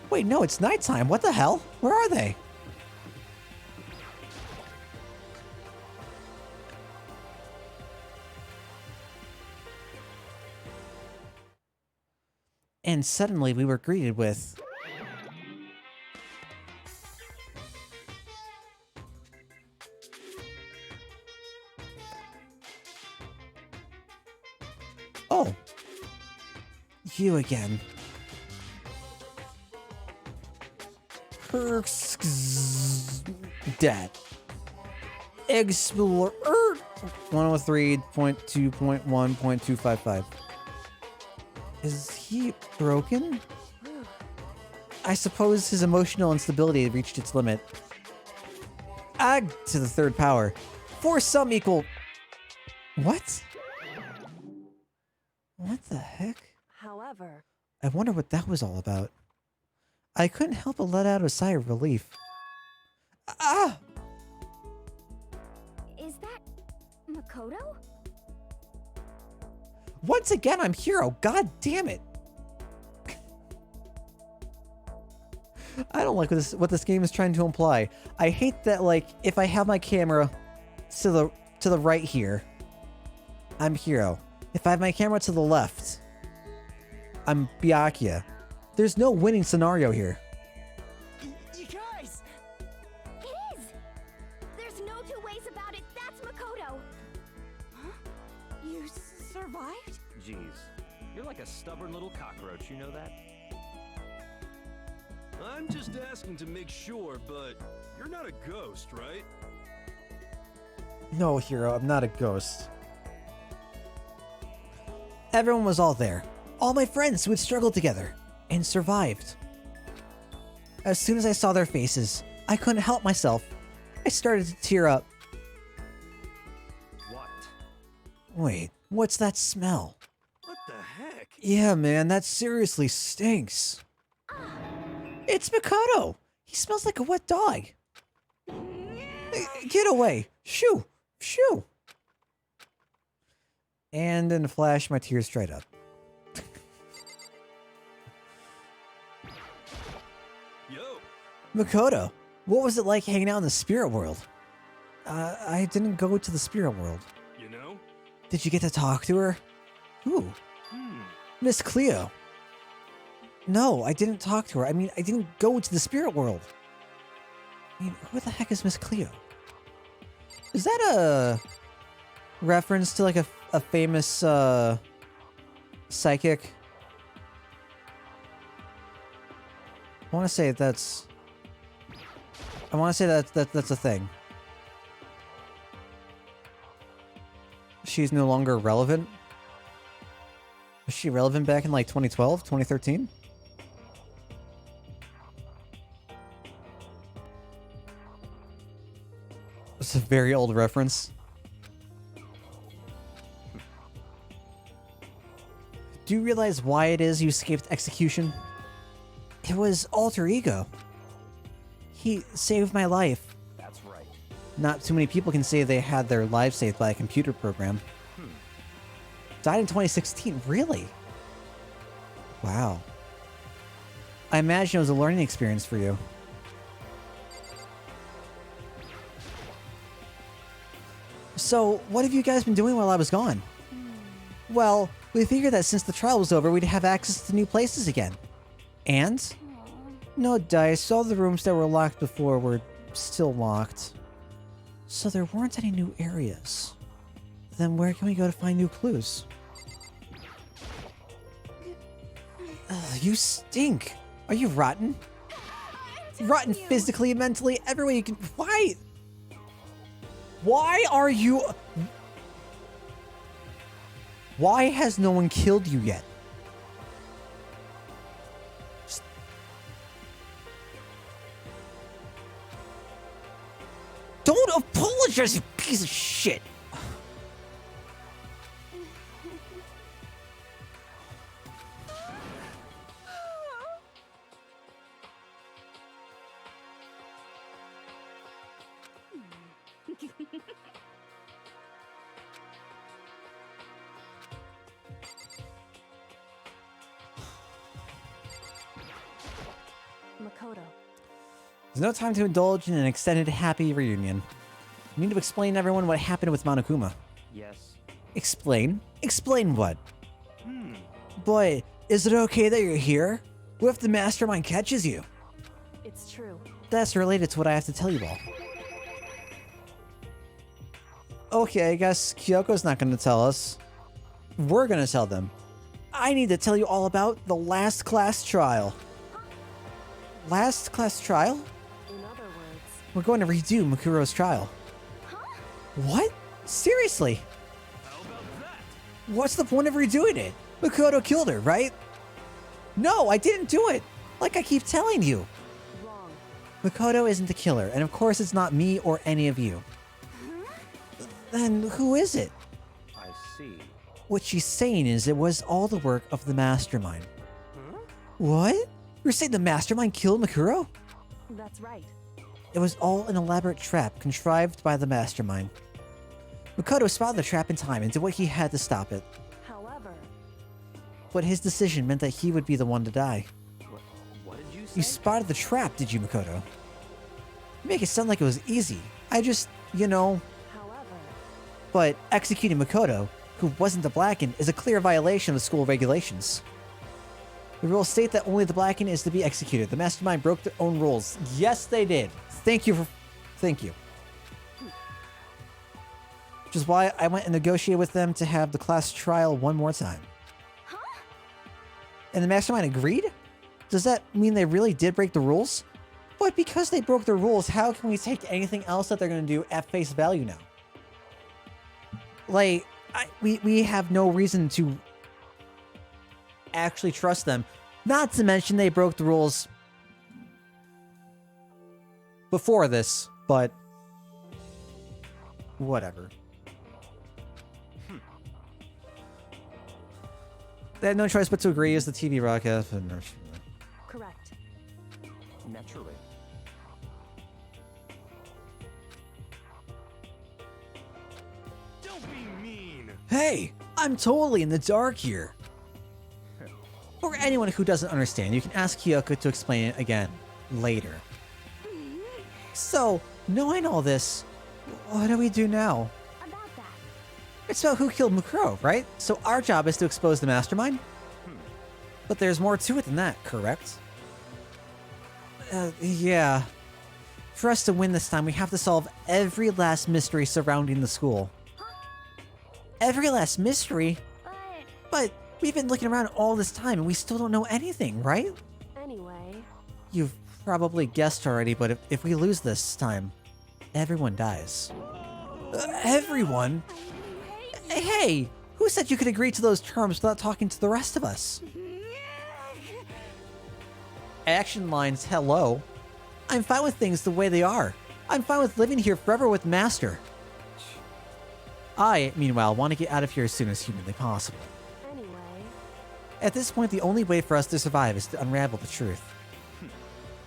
[SPEAKER 1] Wait, no, it's nighttime. What the hell? Where are they? And suddenly we were greeted with... Oh. You again. Dad. Explore 103.2.1.255. Is he broken? I suppose his emotional instability had reached its limit. Ag to the third power. For some equal... What? What the heck?
[SPEAKER 2] However,
[SPEAKER 1] I wonder what that was all about. I couldn't help but let out a sigh of relief. Ah!
[SPEAKER 4] Is that Makoto?
[SPEAKER 1] Once again, I'm Hero. God damn it. I don't like what this game is trying to imply. I hate that, like, if I have my camera to the right here, I'm Hero. If I have my camera to the left, I'm Byakuya. There's no winning scenario here.
[SPEAKER 3] You guys!
[SPEAKER 4] It is! There's no two ways about it. That's Makoto.
[SPEAKER 3] Huh? You survived?
[SPEAKER 5] Jeez, you're like a stubborn little cockroach, you know that?
[SPEAKER 6] I'm just asking to make sure, but you're not a ghost, right?
[SPEAKER 1] No, Hero, I'm not a ghost. Everyone was all there. All my friends who had struggled together and survived. As soon as I saw their faces, I couldn't help myself. I started to tear up.
[SPEAKER 5] What?
[SPEAKER 1] Wait, what's that smell?
[SPEAKER 6] What the heck?
[SPEAKER 1] Yeah, man, that seriously stinks. It's Makoto! He smells like a wet dog. Get away! Shoo! Shoo! And in a flash, my tears dried up.
[SPEAKER 6] Yo,
[SPEAKER 1] Makoto, what was it like hanging out in the spirit world? I didn't go to the spirit world.
[SPEAKER 6] you know?
[SPEAKER 1] Did you get to talk to her? Who?
[SPEAKER 6] Hmm.
[SPEAKER 1] Miss Cleo. No, I didn't talk to her. I mean, I didn't go into the spirit world. I mean, who the heck is Miss Cleo? Is that a reference to like a famous psychic? I want to say that's a thing. She's no longer relevant. Was she relevant back in like 2012, 2013? It's a very old reference. Do you realize why it is you escaped execution? It was alter ego. He saved my life.
[SPEAKER 5] That's right.
[SPEAKER 1] Not too many people can say they had their lives saved by a computer program. Died in 2016, really? Wow. I imagine it was a learning experience for you. So, what have you guys been doing while I was gone? Well, we figured that since the trial was over, we'd have access to new places again. And? No dice, all the rooms that were locked before were still locked. So there weren't any new areas. Then where can we go to find new clues? Ugh, you stink. Are you rotten? Rotten physically, mentally, every way you can. Why? Why are you? Why has no one killed you yet? Don't apologize, you piece of shit!
[SPEAKER 2] Makoto.
[SPEAKER 1] There's no time to indulge in an extended happy reunion. You need to explain to everyone what happened with Monokuma.
[SPEAKER 5] Yes.
[SPEAKER 1] Explain? Explain what? Boy, is it okay that you're here? What if the mastermind catches you?
[SPEAKER 2] It's true.
[SPEAKER 1] That's related to what I have to tell you all. Okay, I guess Kyoko's not going to tell us. We're going to tell them. I need to tell you all about the last class trial. Last class trial?
[SPEAKER 2] In other words,
[SPEAKER 1] We're going to redo Makuro's trial. What? Seriously?
[SPEAKER 6] How about that?
[SPEAKER 1] What's the point of redoing it? Makoto killed her, right? No, I didn't do it. Like I keep telling you.
[SPEAKER 2] wrong.
[SPEAKER 1] Makoto isn't the killer, and of course it's not me or any of you. Then who is it?
[SPEAKER 5] I see.
[SPEAKER 1] What she's saying is it was all the work of the mastermind. What? You're saying the mastermind killed Makuro?
[SPEAKER 2] That's right.
[SPEAKER 1] It was all an elaborate trap contrived by the mastermind. Makoto spotted the trap in time and did what he had to stop it.
[SPEAKER 2] However,
[SPEAKER 1] But his decision meant that he would be the one to die.
[SPEAKER 5] What did you say?
[SPEAKER 1] You spotted the trap, did you, Makoto? You make it sound like it was easy. I just,
[SPEAKER 2] however,
[SPEAKER 1] But executing Makoto, who wasn't the Blackened, is a clear violation of the school regulations. The rules state that only the Blackened is to be executed. The mastermind broke their own rules. Yes, they did. Thank you. Which is why I went and negotiated with them to have the class trial one more time. And the mastermind agreed? Does that mean they really did break the rules? But because they broke the rules, how can we take anything else that they're going to do at face value now? Like, we have no reason to actually trust them. Not to mention they broke the rules before this, but whatever. They had no choice but to agree as the TV broadcast.
[SPEAKER 2] correct.
[SPEAKER 5] Naturally.
[SPEAKER 6] Don't be mean.
[SPEAKER 1] Hey, I'm totally in the dark here. For anyone who doesn't understand, you can ask Kyoko to explain it again later. So, knowing all this, what do we do now?
[SPEAKER 4] About that.
[SPEAKER 1] It's about who killed Mukuro, right? So our job is to expose the mastermind? But there's more to it than that, correct? Yeah. For us to win this time, we have to solve every last mystery surrounding the school. Every last mystery? But we've been looking around all this time and we still don't know anything, right?
[SPEAKER 2] Anyway,
[SPEAKER 1] You've probably guessed already, but if we lose this time, everyone dies. Everyone? Hey, who said you could agree to those terms without talking to the rest of us? Action lines, hello. I'm fine with things the way they are. I'm fine with living here forever with Master. I, meanwhile, want to get out of here as soon as humanly possible.
[SPEAKER 2] anyway,
[SPEAKER 1] At this point, the only way for us to survive is to unravel the truth.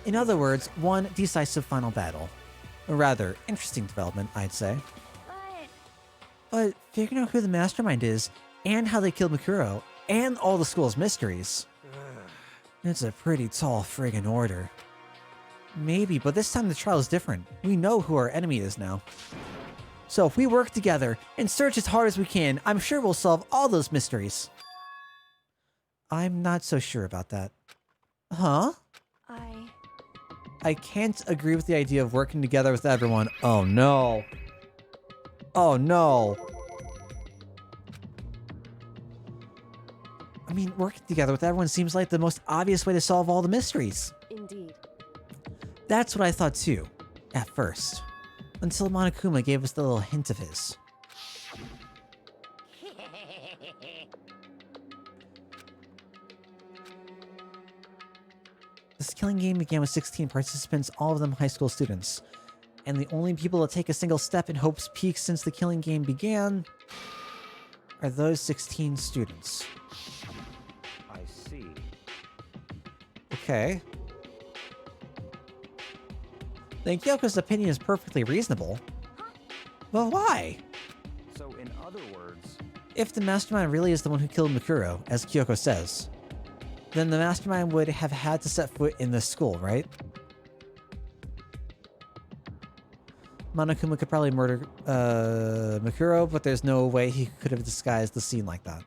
[SPEAKER 1] In other words, one decisive final battle. A rather interesting development, I'd say. But figuring out who the mastermind is, and how they killed Mikuro, and all the school's mysteries, it's a pretty tall friggin' order. Maybe, but this time the trial is different. We know who our enemy is now. So if we work together and search as hard as we can, I'm sure we'll solve all those mysteries. I'm not so sure about that. Huh? I can't agree with the idea of working together with everyone. Oh no. Oh no. I mean, working together with everyone seems like the most obvious way to solve all the mysteries.
[SPEAKER 2] indeed.
[SPEAKER 1] That's what I thought too, at first. Until Monokuma gave us the little hint of his. This killing game began with 16 participants, all of them high school students. And the only people to take a single step in Hope's Peak since the killing game began are those 16 students.
[SPEAKER 5] I see.
[SPEAKER 1] Okay. Then Kyoko's opinion is perfectly reasonable. But why?
[SPEAKER 5] So, in other words,
[SPEAKER 1] If the mastermind really is the one who killed Mikuro, as Kyoko says, then the mastermind would have had to set foot in this school, right? Monokuma could probably murder Mikuro, but there's no way he could have disguised the scene like that.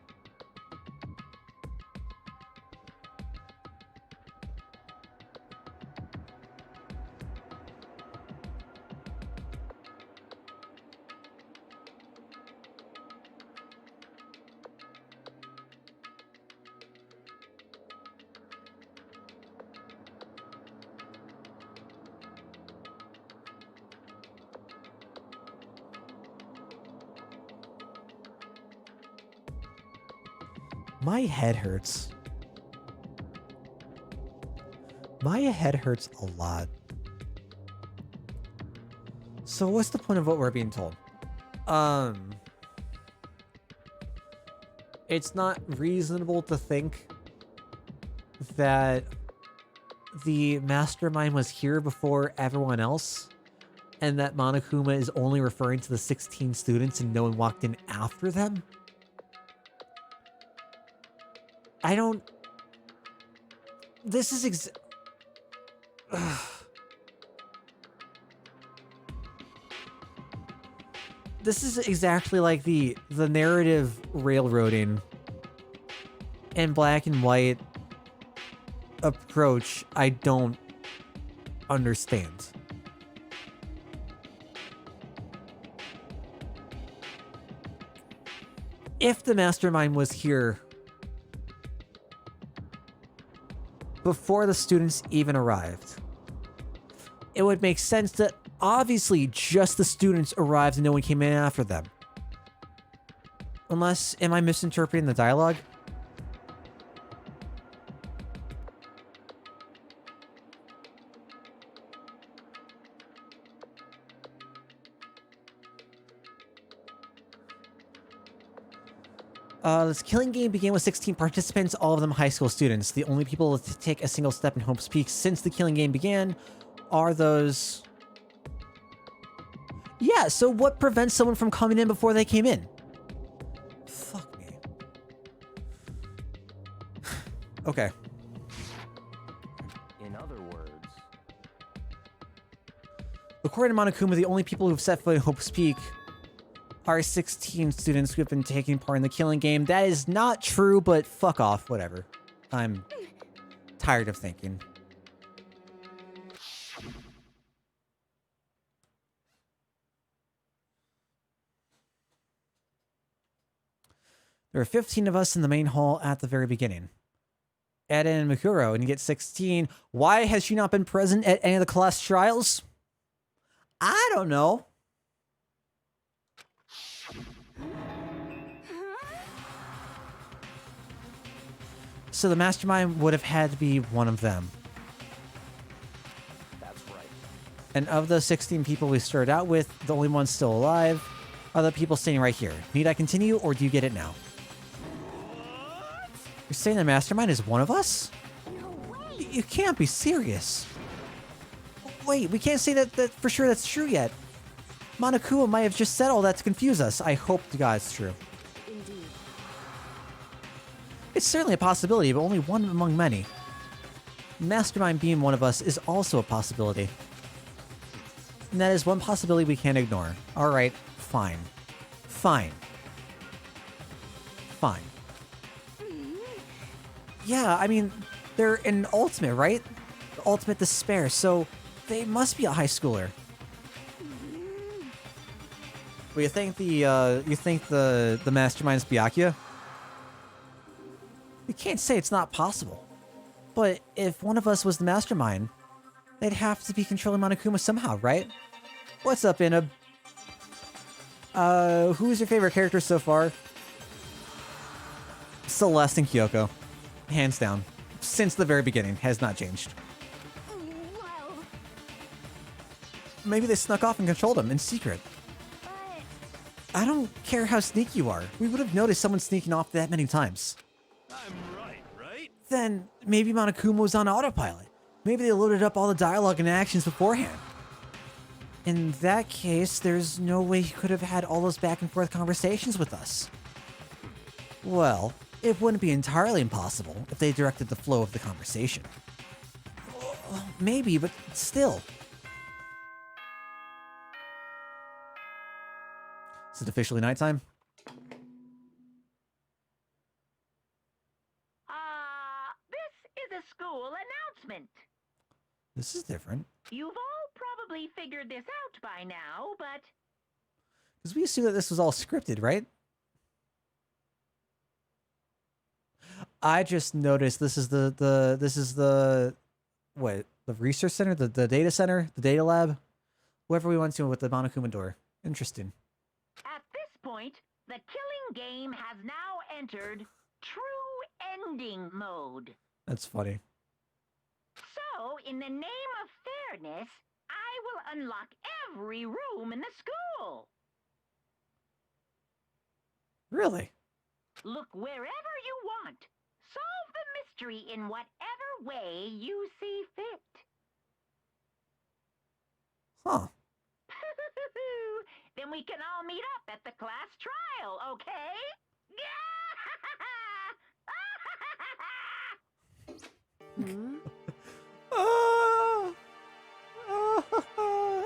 [SPEAKER 1] My head hurts. My head hurts a lot. So what's the point of what we're being told? It's not reasonable to think that the mastermind was here before everyone else, and that Monokuma is only referring to the 16 students and no one walked in after them? I don't... This is This is exactly like the narrative railroading and black and white approach I don't understand. If the mastermind was here before the students even arrived, it would make sense that obviously just the students arrived and no one came in after them. Unless, am I misinterpreting the dialogue? This killing game began with 16 participants, all of them high school students. The only people to take a single step in Hope's Peak since the killing game began are those... Yeah, so what prevents someone from coming in before they came in? Fuck me. Okay.
[SPEAKER 5] in other words,
[SPEAKER 1] According to Monokuma, the only people who've set foot in Hope's Peak are 16 students who have been taking part in the killing game. That is not true, but fuck off, whatever. I'm tired of thinking. There are 15 of us in the main hall at the very beginning. Add in Mikuro and you get 16. Why has she not been present at any of the class trials? I don't know. So the mastermind would have had to be one of them.
[SPEAKER 5] That's right.
[SPEAKER 1] And of the 16 people we started out with, the only ones still alive are the people standing right here. Need I continue, or do you get it now? You're saying the mastermind is one of us?
[SPEAKER 4] No way!
[SPEAKER 1] You can't be serious. Wait, we can't say that for sure that's true yet. Monokuma might have just said all that to confuse us. I hope to God it's true.
[SPEAKER 2] Indeed.
[SPEAKER 1] It's certainly a possibility, but only one among many. Mastermind being one of us is also a possibility. And that is one possibility we can't ignore. Alright, fine. Fine. Fine. Yeah, I mean, they're an ultimate, right? The ultimate despair, so they must be a high schooler. Well, you think the mastermind's Byakuya? You can't say it's not possible. But if one of us was the mastermind, they'd have to be controlling Monokuma somehow, right? What's up, Inab? Who's your favorite character so far? Celeste and Kyoko. Hands down. Since the very beginning. Has not changed.
[SPEAKER 4] Well,
[SPEAKER 1] Maybe they snuck off and controlled him in secret.
[SPEAKER 4] but
[SPEAKER 1] I don't care how sneaky you are. We would have noticed someone sneaking off that many times.
[SPEAKER 6] I'm right?
[SPEAKER 1] Then maybe Monokuma was on autopilot. Maybe they loaded up all the dialogue and actions beforehand. In that case, there's no way he could have had all those back and forth conversations with us. Well, it wouldn't be entirely impossible if they directed the flow of the conversation. Maybe, but still. Is it officially nighttime?
[SPEAKER 7] This is a school announcement.
[SPEAKER 1] This is different.
[SPEAKER 7] You've all probably figured this out by now, but
[SPEAKER 1] Because we assumed that this was all scripted, right? I just noticed this is the what, the research center, the data center, the data lab, wherever we went to with the Monokuma door. Interesting.
[SPEAKER 7] at this point, the killing game has now entered true ending mode.
[SPEAKER 1] That's funny.
[SPEAKER 7] So, in the name of fairness, I will unlock every room in the school.
[SPEAKER 1] Really?
[SPEAKER 7] Look wherever you want. Solve the mystery in whatever way you see fit.
[SPEAKER 1] Huh.
[SPEAKER 7] Then we can all meet up at the class trial, okay?
[SPEAKER 2] Hmm?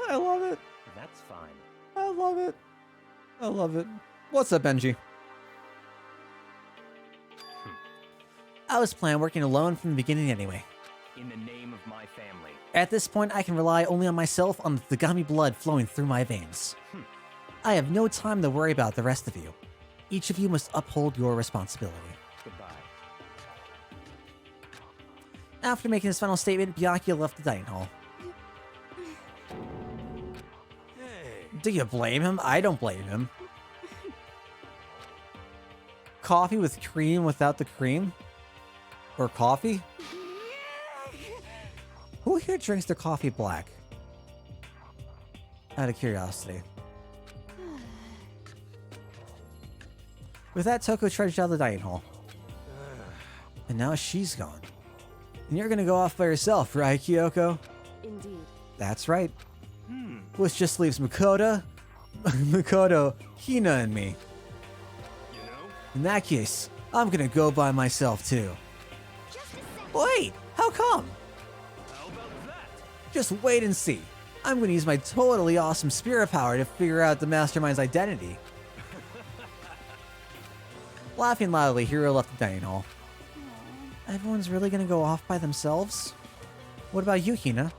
[SPEAKER 1] I love it.
[SPEAKER 5] That's fine.
[SPEAKER 1] I love it. I love it. What's up, Benji? I was planning on working alone from the beginning anyway.
[SPEAKER 5] In the name of my family.
[SPEAKER 1] At this point, I can rely only on myself on the Tagami blood flowing through my veins. I have no time to worry about the rest of you. Each of you must uphold your responsibility.
[SPEAKER 5] Goodbye.
[SPEAKER 1] After making his final statement, Byakuya left the dining hall.
[SPEAKER 6] Hey.
[SPEAKER 1] Do you blame him? I don't blame him. Coffee with cream without the cream? Or coffee? Who here drinks their coffee black? Out of curiosity. With that, Toko trudged out of the dining hall. And now she's gone. And you're gonna go off by yourself, right, Kyoko?
[SPEAKER 2] Indeed.
[SPEAKER 1] That's right. Which just leaves Makoto, Hina, and me.
[SPEAKER 6] You know?
[SPEAKER 1] In that case, I'm gonna go by myself too.
[SPEAKER 4] just a sec.
[SPEAKER 1] Wait, how come?
[SPEAKER 6] How about that?
[SPEAKER 1] Just wait and see. I'm gonna use my totally awesome spirit power to figure out the mastermind's identity. Laughing loudly, Hiro left the dining hall. Everyone's really gonna go off by themselves? What about you, Hina?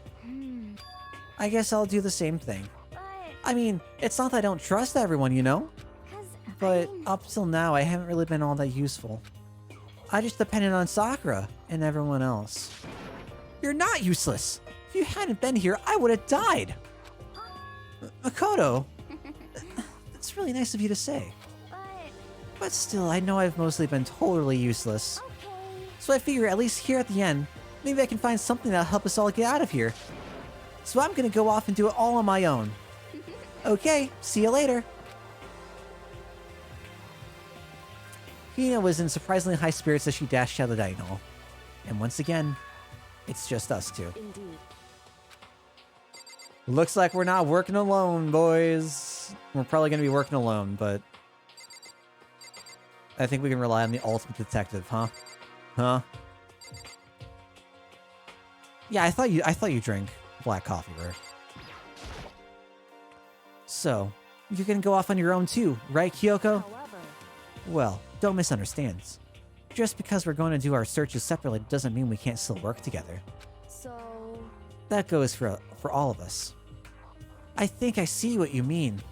[SPEAKER 1] I guess I'll do the same thing.
[SPEAKER 4] But,
[SPEAKER 1] I mean, it's not that I don't trust everyone, you know?
[SPEAKER 4] 'cause,
[SPEAKER 1] But
[SPEAKER 4] I mean,
[SPEAKER 1] up till now, I haven't really been all that useful. I just depended on Sakura and everyone else. You're not useless! If you hadn't been here, I would have died! Makoto! That's really nice of you to say.
[SPEAKER 4] but,
[SPEAKER 1] But still, I know I've mostly been totally useless.
[SPEAKER 4] okay.
[SPEAKER 1] So I figure at least here at the end, maybe I can find something that'll help us all get out of here. So I'm gonna go off and do it all on my own. Okay, see you later. Hina was in surprisingly high spirits as she dashed out of the dining hall. And once again, it's just us two.
[SPEAKER 2] Indeed.
[SPEAKER 1] Looks like we're not working alone, boys. We're probably gonna be working alone, but I think we can rely on the ultimate detective, huh? Huh? Yeah, I thought you drank black coffee, right? So, you're gonna go off on your own too, right, Kyoko?
[SPEAKER 2] However,
[SPEAKER 1] Well, don't misunderstand. Just because we're going to do our searches separately doesn't mean we can't still work together.
[SPEAKER 2] so
[SPEAKER 1] That goes for all of us. I think I see what you mean.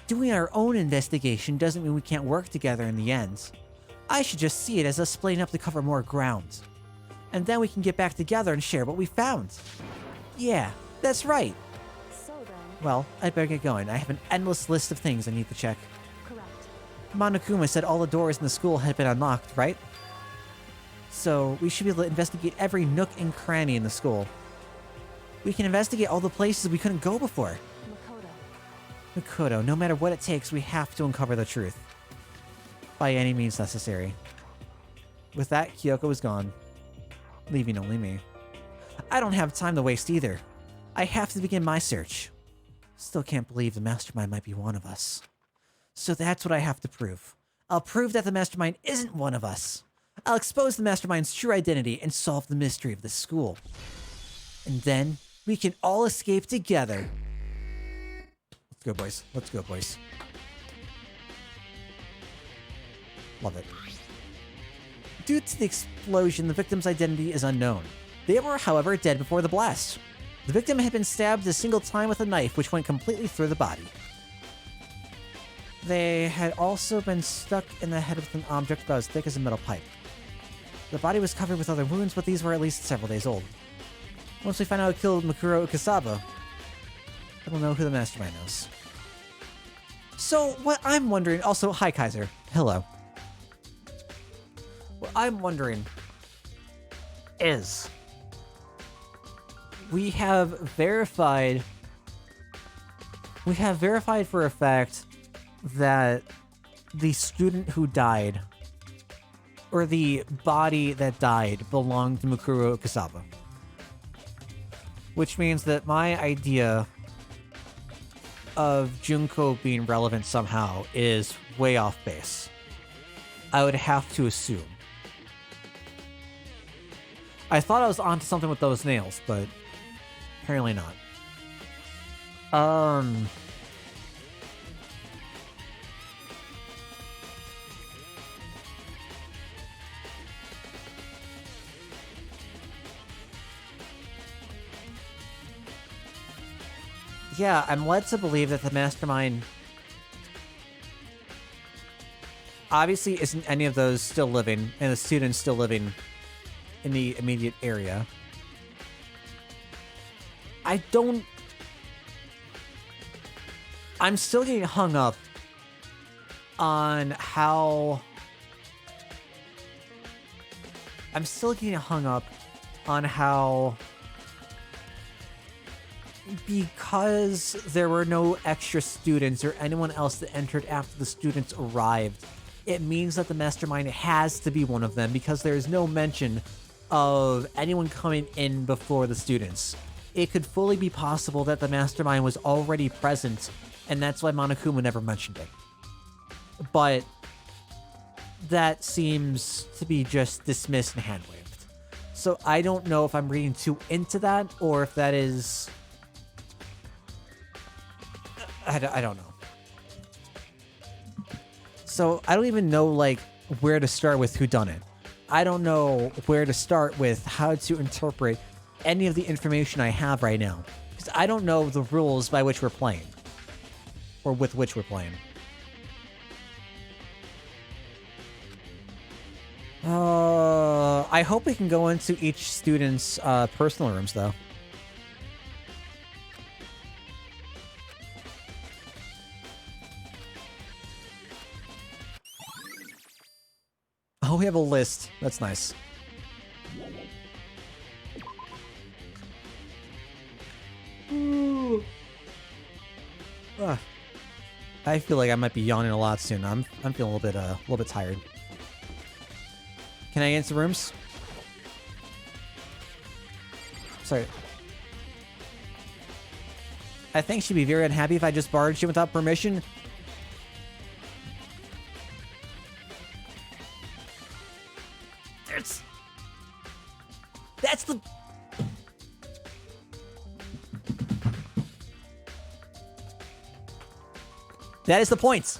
[SPEAKER 1] Doing our own investigation doesn't mean we can't work together in the end. I should just see it as us splitting up to cover more ground. And then we can get back together and share what we found. Yeah, that's right.
[SPEAKER 2] so then,
[SPEAKER 1] Well, I'd better get going. I have an endless list of things I need to check.
[SPEAKER 2] correct.
[SPEAKER 1] Monokuma said all the doors in the school had been unlocked, right? So, we should be able to investigate every nook and cranny in the school. We can investigate all the places we couldn't go before.
[SPEAKER 2] Makoto.
[SPEAKER 1] Makoto, no matter what it takes, we have to uncover the truth. By any means necessary. With that, Kyoko was gone, leaving only me. I don't have time to waste either. I have to begin my search. Still can't believe the mastermind might be one of us. So that's what I have to prove. I'll prove that the mastermind isn't one of us. I'll expose the mastermind's true identity and solve the mystery of the school. And then we can all escape together. Let's go, boys. Let's go, boys. Love it. Due to the explosion, the victim's identity is unknown. They were, however, dead before the blast. The victim had been stabbed a single time with a knife, which went completely through the body. They had also been stuck in the head with an object about as thick as a metal pipe. The body was covered with other wounds, but these were at least several days old. Once we find out who killed Mikuro Ukasaba, we'll know who the mastermind is. So, what I'm wondering... Also, hi, Kaiser. Hello. What I'm wondering is... We have verified for a fact that the student who died, or the body that died, belonged to Mikuro Ukasaba. Which means that my idea of Junko being relevant somehow is way off base. I would have to assume. I thought I was onto something with those nails, but apparently not. Yeah, I'm led to believe that the mastermind obviously isn't any of those still living, and the students still living in the immediate area. I'm still getting hung up on how... Because there were no extra students or anyone else that entered after the students arrived, it means that the mastermind has to be one of them because there is no mention of anyone coming in before the students. It could fully be possible that the mastermind was already present, and that's why Monokuma never mentioned it. But that seems to be just dismissed and hand-waved. So I don't know if I'm reading too into that, or if that is... I don't know. So I don't even know, like, where to start with whodunit. I don't know where to start with how to interpret any of the information I have right now. Because I don't know the rules by which we're playing. Or with which we're playing. I hope we can go into each student's personal rooms, though. Oh, we have a list. That's nice. I feel like I might be yawning a lot soon. I'm feeling a little bit tired. Can I get into rooms? Sorry. I think she'd be very unhappy if I just barged in without permission. That's the... That is the point.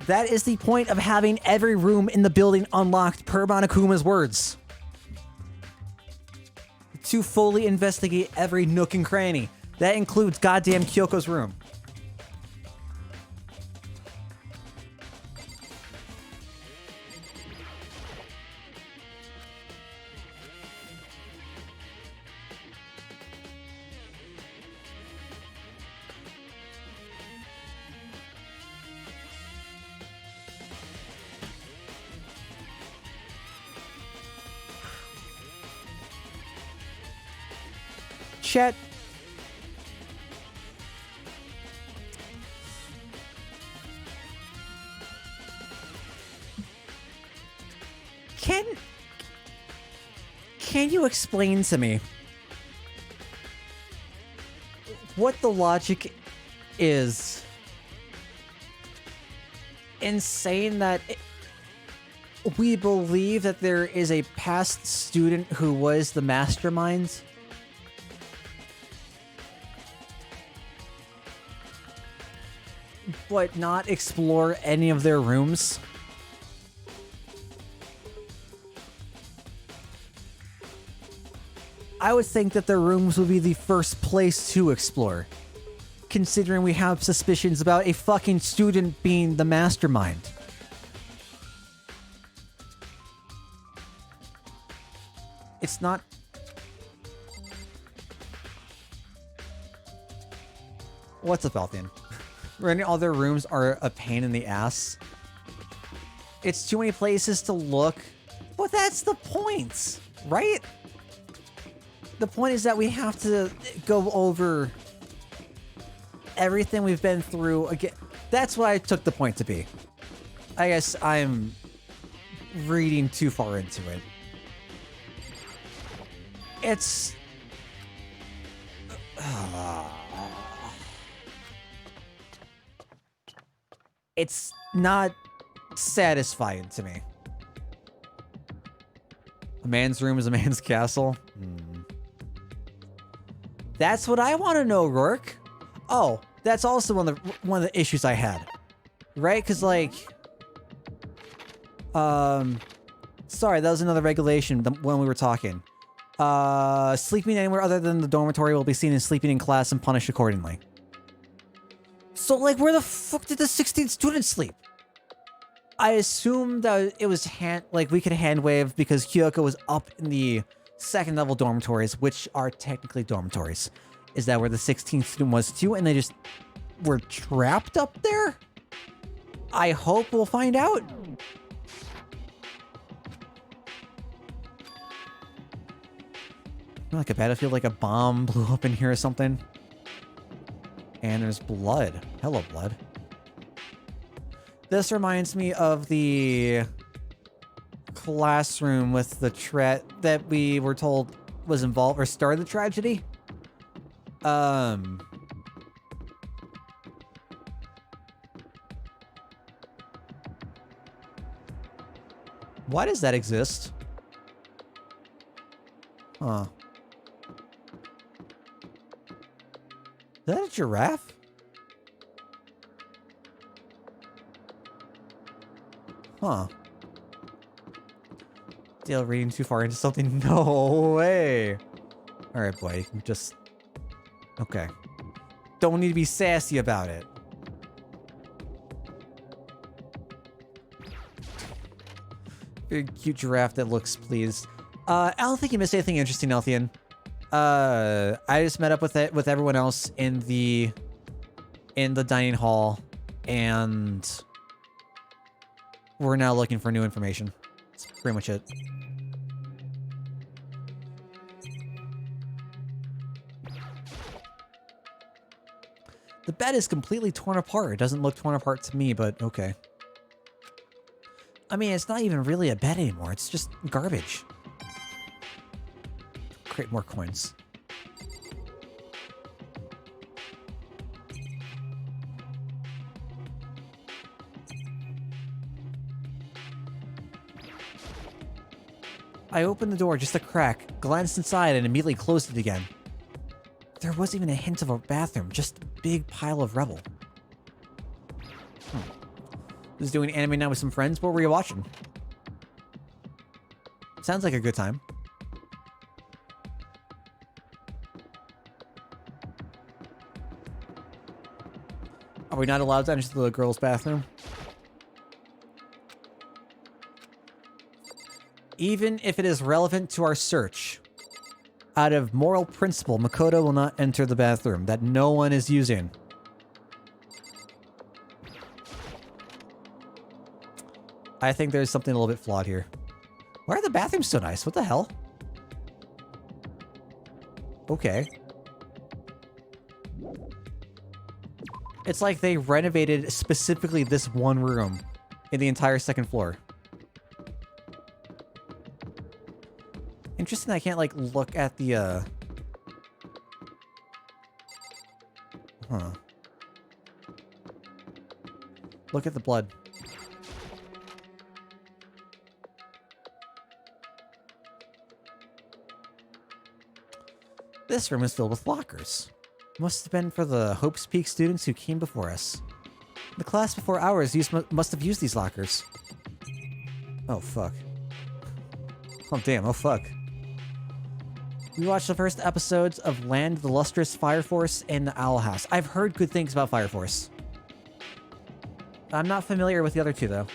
[SPEAKER 1] That is the point of having every room in the building unlocked per Monokuma's words. To fully investigate every nook and cranny. That includes goddamn Kyoko's room. Chat. Can you explain to me what the logic is in saying that we believe that there is a past student who was the mastermind? But not explore any of their rooms? I would think that their rooms would be the first place to explore, considering we have suspicions about a fucking student being the mastermind. It's not... What's up, Althien? Running all their rooms are a pain in the ass. It's too many places to look. But that's the point, right? The point is that we have to go over everything we've been through again. That's what I took the point to be. I guess I'm reading too far into it. It's... It's not satisfying to me. A man's room is a man's castle. That's what I want to know, Rourke. Oh, that's also one of the issues I had. Right? Because, like... Sorry, that was another regulation when we were talking. Sleeping anywhere other than the dormitory will be seen as sleeping in class and punished accordingly. So, like, where the fuck did the 16th student sleep? I assumed that it was we could hand wave because Kyoko was up in the second level dormitories, which are technically dormitories. Is that where the 16th student was too, and they just were trapped up there? I hope we'll find out. Like a battlefield, like a bomb blew up in here or something. And there's blood. Hello, blood. This reminds me of the classroom with the that we were told was involved or started the tragedy. Why does that exist? Huh. Is that a giraffe? Huh. Still reading too far into something? No way. All right, boy. Just... Okay. Don't need to be sassy about it. Very cute giraffe that looks pleased. I don't think you missed anything interesting, Elthian. I just met up with everyone else in the dining hall, and we're now looking for new information. That's pretty much it. The bed is completely torn apart. It doesn't look torn apart to me, but okay. I mean, it's not even really a bed anymore. It's just garbage. Create more coins. I opened the door just a crack, glanced inside, and immediately closed it again. There wasn't even a hint of a bathroom, just a big pile of rubble. Was doing anime now with some friends. What were you watching? Sounds like a good time. Are we not allowed to enter the girls' bathroom? Even if it is relevant to our search, out of moral principle, Makoto will not enter the bathroom that no one is using. I think there's something a little bit flawed here. Why are the bathrooms so nice? What the hell? Okay. It's like they renovated specifically this one room in the entire second floor. Interesting I can't, like, look at the, Huh. Look at the blood. This room is filled with lockers. Must have been for the Hope's Peak students who came before us. The class before ours must have used these lockers. Oh, fuck. Oh, damn. Oh, fuck. We watched the first episodes of Land, the Lustrous, Fire Force, and the Owl House. I've heard good things about Fire Force. I'm not familiar with the other two, though.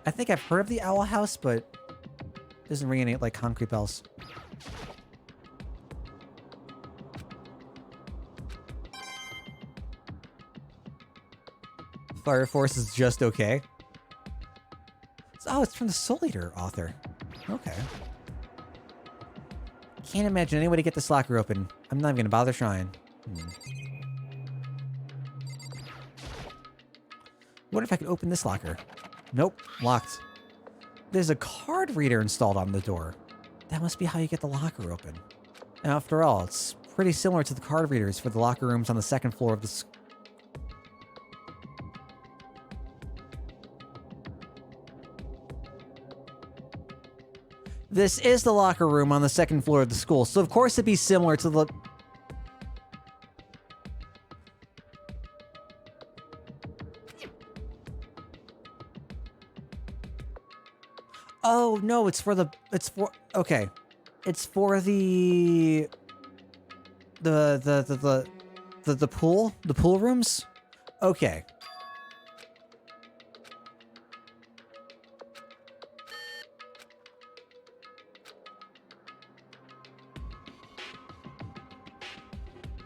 [SPEAKER 1] I think I've heard of the Owl House, but it doesn't ring any, like, concrete bells. Fire Force is just okay. Oh, it's from the Soul Eater author. Okay. Can't imagine any way to get this locker open. I'm not even gonna bother trying. What if I could open this locker? Nope, locked. There's a card reader installed on the door. That must be how you get the locker open. And after all, it's pretty similar to the card readers for the locker rooms on the second floor of the This is the locker room on the second floor of the school, so of course it'd be similar to the... Oh, no, it's for the... It's for... Okay. It's for the pool? The pool rooms? Okay.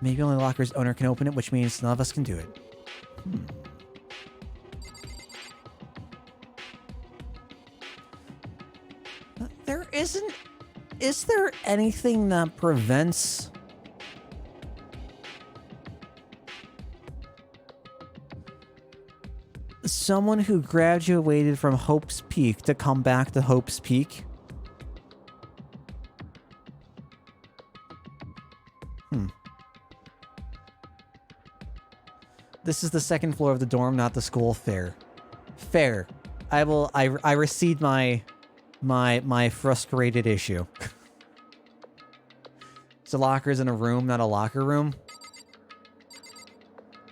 [SPEAKER 1] Maybe only the locker's owner can open it, which means none of us can do it. There isn't... Is there anything that prevents... someone who graduated from Hope's Peak to come back to Hope's Peak? This is the second floor of the dorm, not the school. Fair. Fair. I recede my frustrated issue. So lockers in a room, not a locker room?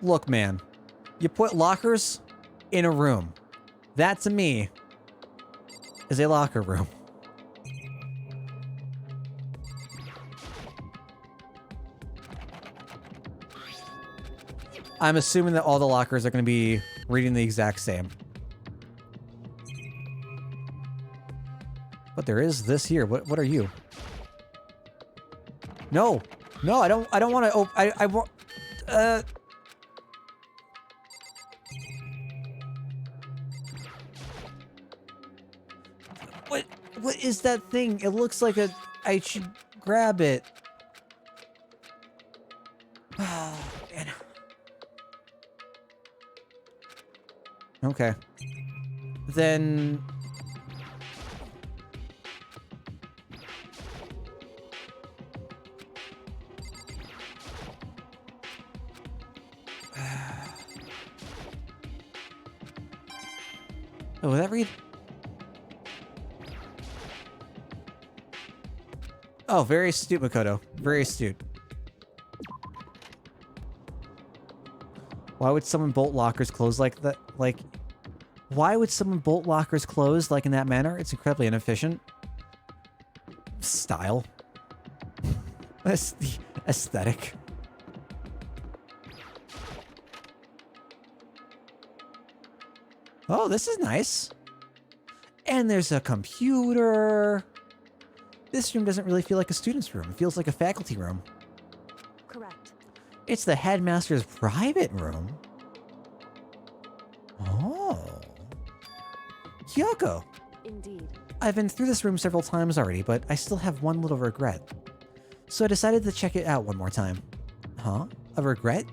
[SPEAKER 1] Look, man. You put lockers in a room. That, to me, is a locker room. I'm assuming that all the lockers are going to be reading the exact same. But there is this here. What are you? No. No, I don't want to I want What is that thing? It looks like I should grab it. Oh, man. Okay. Then... Oh, will that read? Oh, very astute, Makoto. Very astute. Why would someone bolt lockers close like that? Like, why would someone bolt lockers close like in that manner? It's incredibly inefficient. Style. That's the aesthetic. Oh, this is nice. And there's a computer. This room doesn't really feel like a student's room. It feels like a faculty room.
[SPEAKER 2] Correct.
[SPEAKER 1] It's the headmaster's private room. Oh. Kyoko.
[SPEAKER 2] Indeed.
[SPEAKER 1] I've been through this room several times already, but I still have one little regret. So I decided to check it out one more time. Huh? A regret?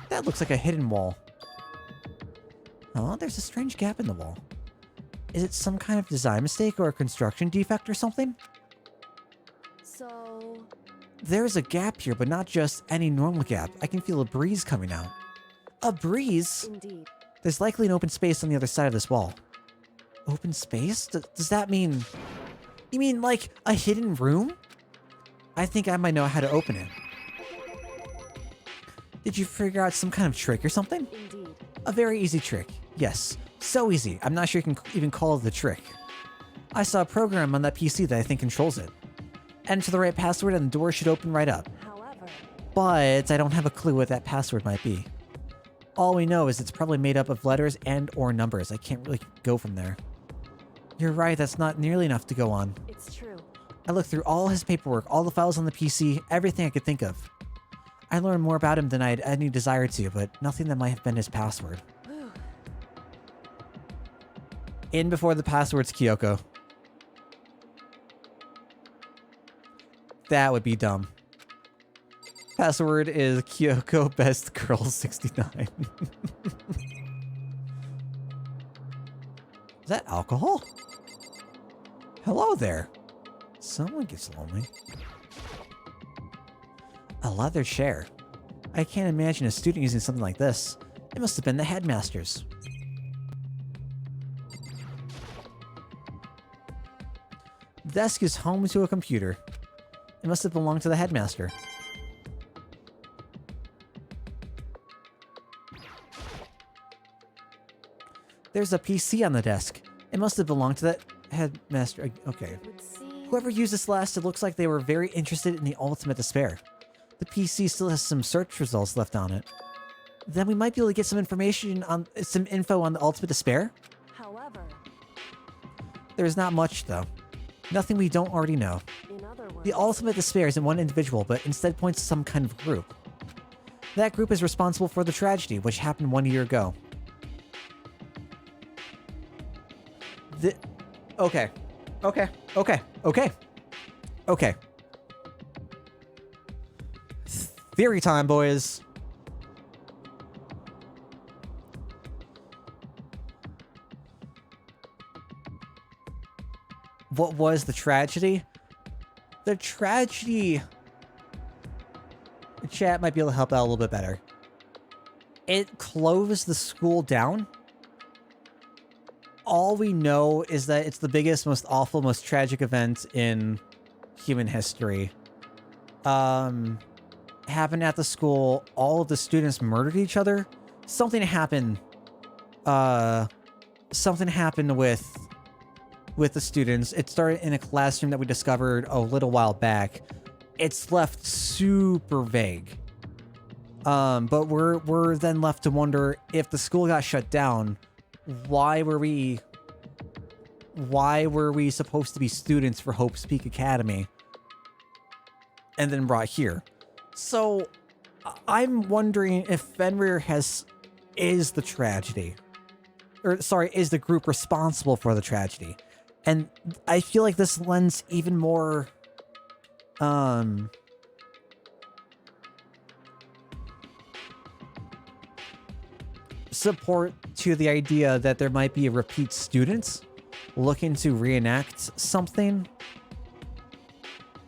[SPEAKER 1] That looks like a hidden wall. Oh, there's a strange gap in the wall. Is it some kind of design mistake or a construction defect or something?
[SPEAKER 2] So...
[SPEAKER 1] There's a gap here, but not just any normal gap. I can feel a breeze coming out. A breeze?
[SPEAKER 2] Indeed.
[SPEAKER 1] There's likely an open space on the other side of this wall. Open space? Does that mean... You mean like a hidden room? I think I might know how to open it. Did you figure out some kind of trick or something?
[SPEAKER 2] Indeed.
[SPEAKER 1] A very easy trick. Yes. So easy. I'm not sure you can even call it the trick. I saw a program on that PC that I think controls it. Enter the right password and the door should open right up.
[SPEAKER 2] However...
[SPEAKER 1] But I don't have a clue what that password might be. All we know is it's probably made up of letters and or numbers. I can't really go from there. You're right, that's not nearly enough to go on.
[SPEAKER 2] It's true.
[SPEAKER 1] I looked through all his paperwork, all the files on the PC, everything I could think of. I learned more about him than I had any desire to, but nothing that might have been his password. In before the password's Kyoko. That would be dumb. Password is Kyoko Best Girl 69. Is that alcohol? Hello there. Someone gets lonely. A leather chair. I can't imagine a student using something like this. It must have been the headmaster's. The desk is home to a computer. It must have belonged to the headmaster. There's a PC on the desk. It must have belonged to that headmaster. Okay.
[SPEAKER 2] It would seem...
[SPEAKER 1] Whoever used this last, it looks like they were very interested in the ultimate despair. The PC still has some search results left on it. Then we might be able to get some information on some info on the ultimate despair.
[SPEAKER 2] However...
[SPEAKER 1] There's not much though. Nothing we don't already know.
[SPEAKER 2] In other words...
[SPEAKER 1] The ultimate despair isn't one individual, but instead points to some kind of group. That group is responsible for the tragedy, which happened 1 year ago. Okay. Okay. Okay. Okay. Okay. Theory time, boys. What was the tragedy? The tragedy... The chat might be able to help out a little bit better. It closed the school down. All we know is that it's the biggest, most awful, most tragic event in human history. Happened at the school. All of the students murdered each other. Something happened. Something happened with the students. It started in a classroom that we discovered a little while back. it's left super vague. But we're then left to wonder if the school got shut down, why were we supposed to be students for Hope's Peak Academy and then brought here? So I'm wondering if Fenrir is the tragedy. Or sorry, is the group responsible for the tragedy. And I feel like this lends even more support to the idea that there might be a repeat student looking to reenact something.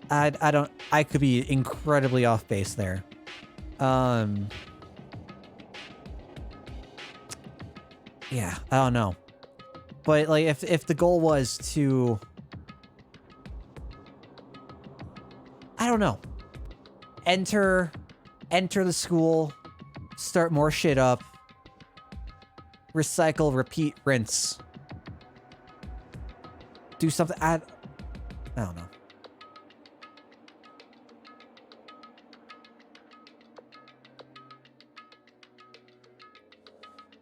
[SPEAKER 1] I could be incredibly off base there. Yeah, I don't know. But like if the goal was to, I don't know, enter the school, start more shit up, recycle, repeat, rinse. Do something. I don't know.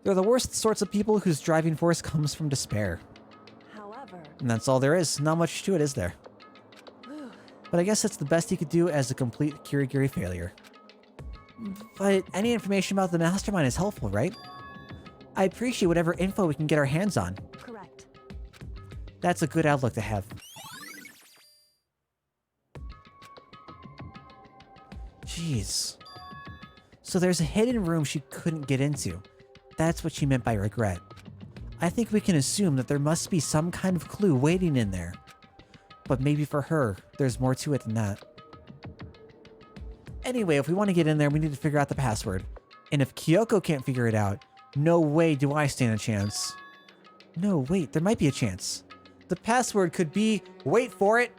[SPEAKER 1] They're the worst sorts of people whose driving force comes from despair.
[SPEAKER 2] However,
[SPEAKER 1] And that's all there is. Not much to it, is there? But I guess that's the best he could do as a complete Kirigiri failure. But any information about the mastermind is helpful, right? I appreciate whatever info we can get our hands on.
[SPEAKER 2] correct.
[SPEAKER 1] That's a good outlook to have. Jeez. So there's a hidden room she couldn't get into. That's what she meant by regret. I think we can assume that there must be some kind of clue waiting in there. But maybe for her, there's more to it than that. Anyway, if we want to get in there, we need to figure out the password. And if Kyoko can't figure it out, no way do I stand a chance. No, wait, there might be a chance. The password could be, wait for it.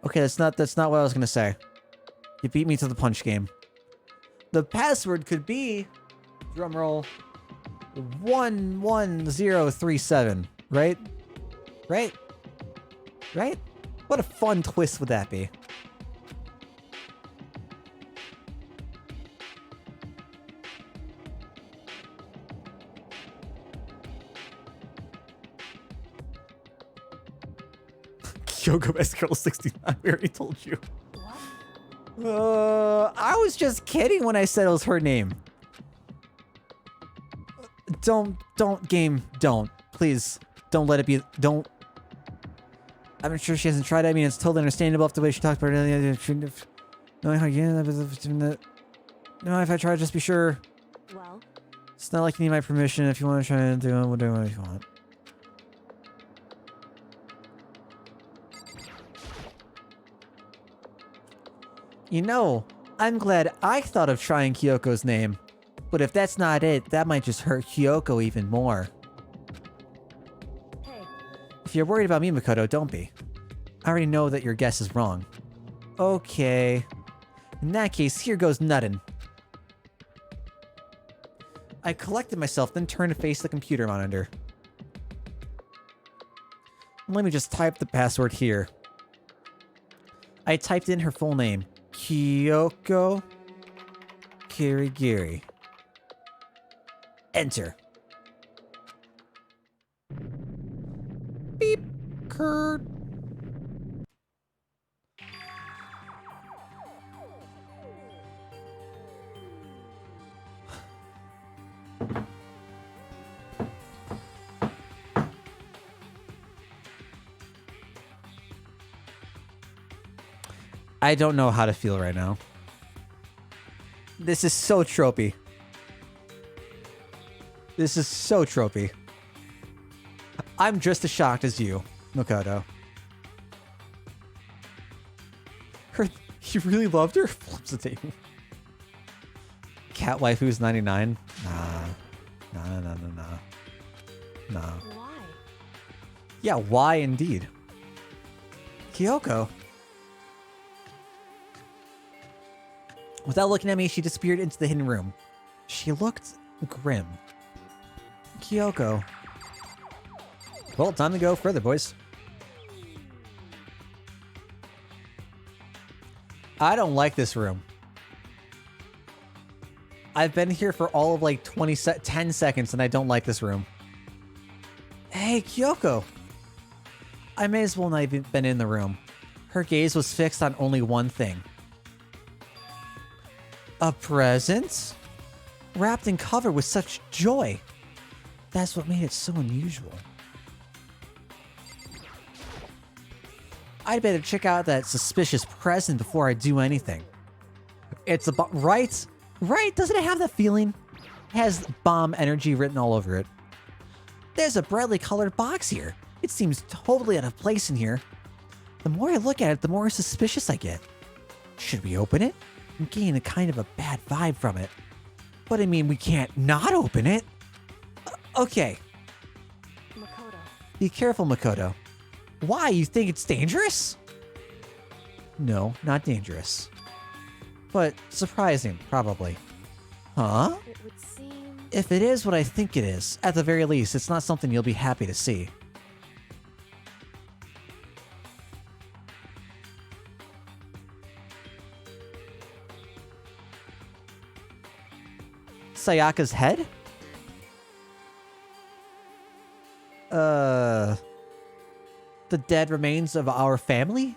[SPEAKER 1] Okay, that's not what I was gonna say. You beat me to the punch game. The password could be, drumroll, 11037, right? Right? Right? What a fun twist would that be? Kyoko Best Girl 69, we already told you. I was just kidding when I said it was her name. Don't, game, don't. Please, don't let it be, don't. I'm sure she hasn't tried it. I mean, it's totally understandable after the way she talked about it. Knowing how no, if I try, just be sure.
[SPEAKER 2] Well,
[SPEAKER 1] It's not like you need my permission. If you want to try and do it, we'll do what you want. You know, I'm glad I thought of trying Kyoko's name. But if that's not it, that might just hurt Kyoko even more.
[SPEAKER 2] hey,
[SPEAKER 1] If you're worried about me, Makoto, don't be. I already know that your guess is wrong. Okay. In that case, here goes nuttin'. I collected myself, then turned to face the computer monitor. Let me just type the password here. I typed in her full name. Kyoko Kirigiri. Enter. Beep. Kurt. I don't know how to feel right now. This is so tropey. This is so tropey. I'm just as shocked as you, Makoto. He really loved her? Flips the table. Cat waifu's 99? Nah.
[SPEAKER 2] why?
[SPEAKER 1] Yeah, why indeed? Kyoko. Without looking at me, she disappeared into the hidden room. She looked grim. Kyoko. Well, time to go further, boys. I don't like this room. I've been here for all of like 10 seconds and I don't like this room. Hey, Kyoko. I may as well not even been in the room. Her gaze was fixed on only one thing. A present? Wrapped and covered with such joy. That's what made it so unusual. I'd better check out that suspicious present before I do anything. It's a bomb, right? Right? Doesn't it have that feeling? It has bomb energy written all over it. There's a brightly colored box here. It seems totally out of place in here. The more I look at it, the more suspicious I get. Should we open it? I'm getting a kind of a bad vibe from it. But I mean, we can't not open it. Okay.
[SPEAKER 2] Makoto.
[SPEAKER 1] Be careful, Makoto. Why? You think it's dangerous? No, not dangerous. But surprising, probably. Huh?
[SPEAKER 2] It would seem...
[SPEAKER 1] If it is what I think it is, at the very least, it's not something you'll be happy to see. Sayaka's head? The dead remains of our family?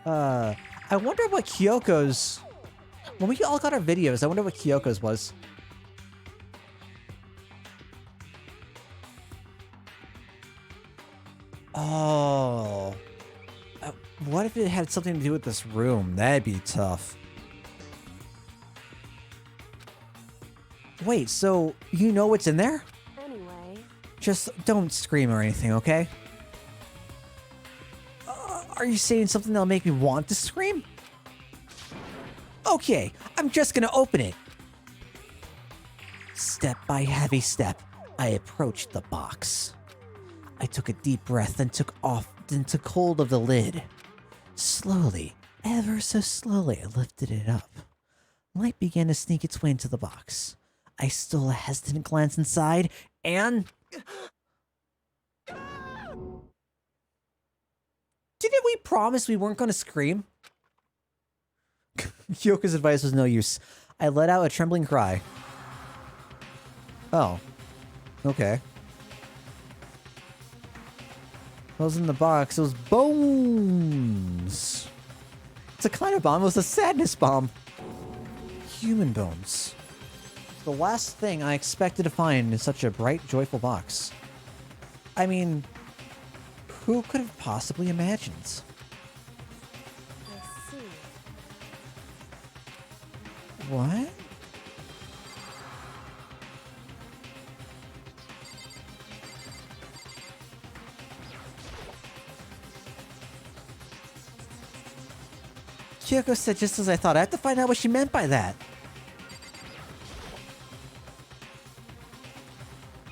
[SPEAKER 1] I wonder what Kyoko's... When we all got our videos, I wonder what Kyoko's was. Oh. What if it had something to do with this room? That'd be tough. Wait, so you know what's in there?
[SPEAKER 2] Anyway...
[SPEAKER 1] Just don't scream or anything, okay? Are you saying something that'll make me want to scream? Okay, I'm just gonna open it. Step by heavy step, I approached the box. I took a deep breath, then took hold of the lid. Slowly, ever so slowly, I lifted it up. Light began to sneak its way into the box. I stole a hesitant glance inside, and... Didn't we promise we weren't going to scream? Kyoko's advice was no use. I let out a trembling cry. Oh. Okay. What was in the box? It was bones. It's a kind of bomb. It was a sadness bomb. Human bones. The last thing I expected to find in such a bright, joyful box. I mean, who could have possibly imagined?
[SPEAKER 2] I see.
[SPEAKER 1] What? Kyoko said just as I thought. I have to find out what she meant by that.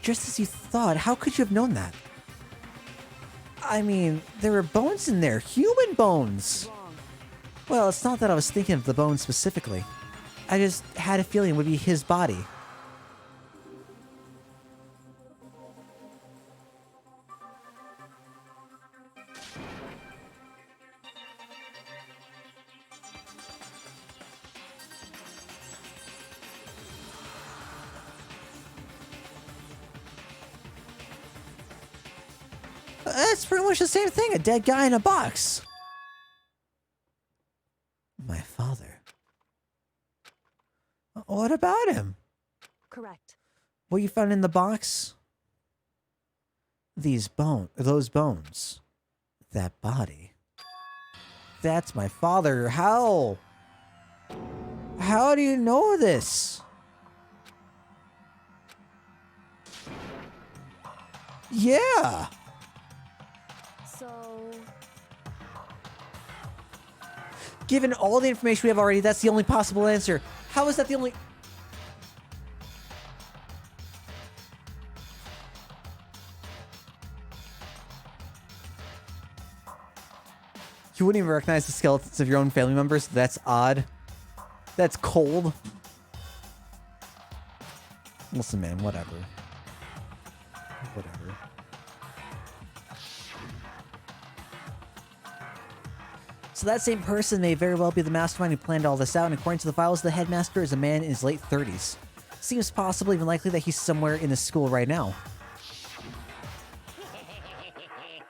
[SPEAKER 1] Just as you thought? How could you have known that? I mean, there were bones in there. Human bones!
[SPEAKER 2] Wrong.
[SPEAKER 1] Well, it's not that I was thinking of the bones specifically. I just had a feeling it would be his body. That's pretty much the same thing, a dead guy in a box. My father. What about him?
[SPEAKER 2] Correct.
[SPEAKER 1] What you found in the box? Those bones. That body. That's my father. How? How do you know this? Yeah.
[SPEAKER 2] So...
[SPEAKER 1] Given all the information we have already, that's the only possible answer. How is that the only... You wouldn't even recognize the skeletons of your own family members? That's odd. That's cold. Listen, man, whatever. So that same person may very well be the mastermind who planned all this out, and according to the files, the headmaster is a man in his late 30s. Seems possible, even likely, that he's somewhere in the school right now.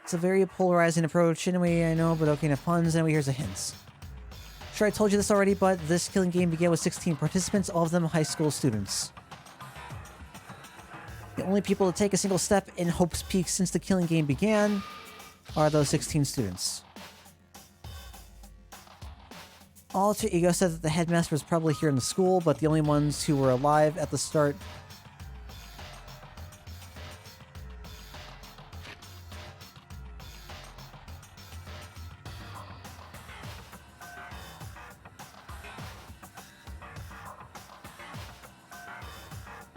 [SPEAKER 1] It's a very polarizing approach, anyway, I know, but okay, enough puns, anyway, here's a hint. Sure, I told you this already, but this killing game began with 16 participants, all of them high school students. The only people to take a single step in Hope's Peak since the killing game began are those 16 students. Alter Ego said that the headmaster was probably here in the school, but the only ones who were alive at the start...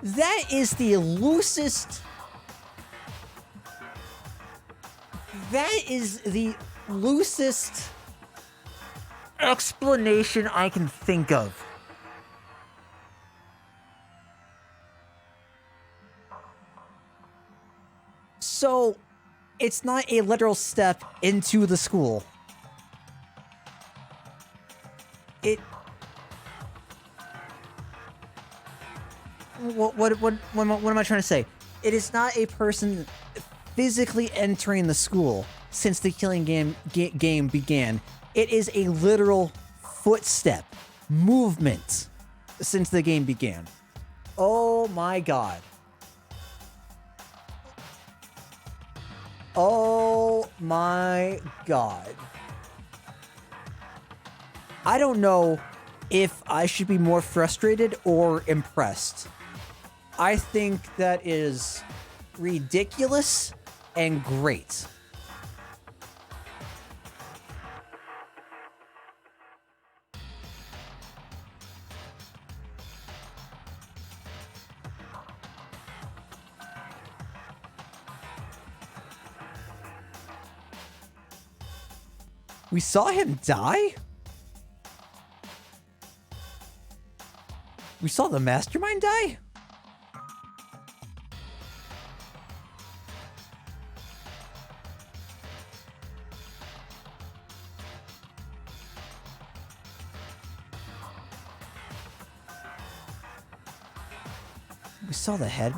[SPEAKER 1] That is the loosest... That is the loosest explanation I can think of. So, it's not a literal step into the school. What am I trying to say? It is not a person physically entering the school since the killing game began. It is a literal footstep movement since the game began. Oh my god. Oh my god. I don't know if I should be more frustrated or impressed. I think that is ridiculous and great. We saw him die? We saw the mastermind die? We saw the head...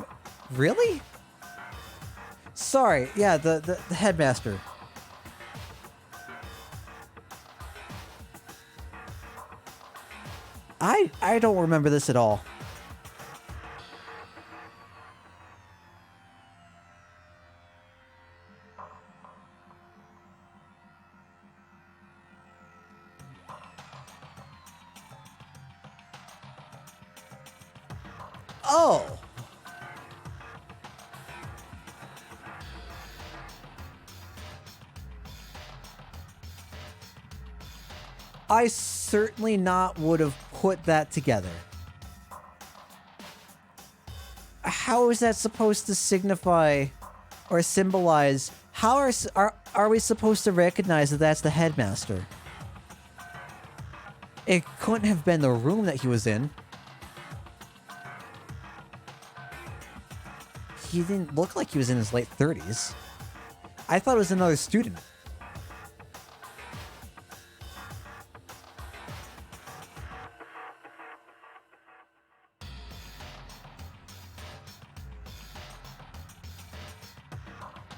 [SPEAKER 1] Really? Sorry, yeah, the headmaster. I don't remember this at all. Oh! I certainly not would have put that together. How is that supposed to signify or symbolize? How are we supposed to recognize that that's the headmaster? It couldn't have been the room that he was in. He didn't look like he was in his late 30s. I thought it was another student.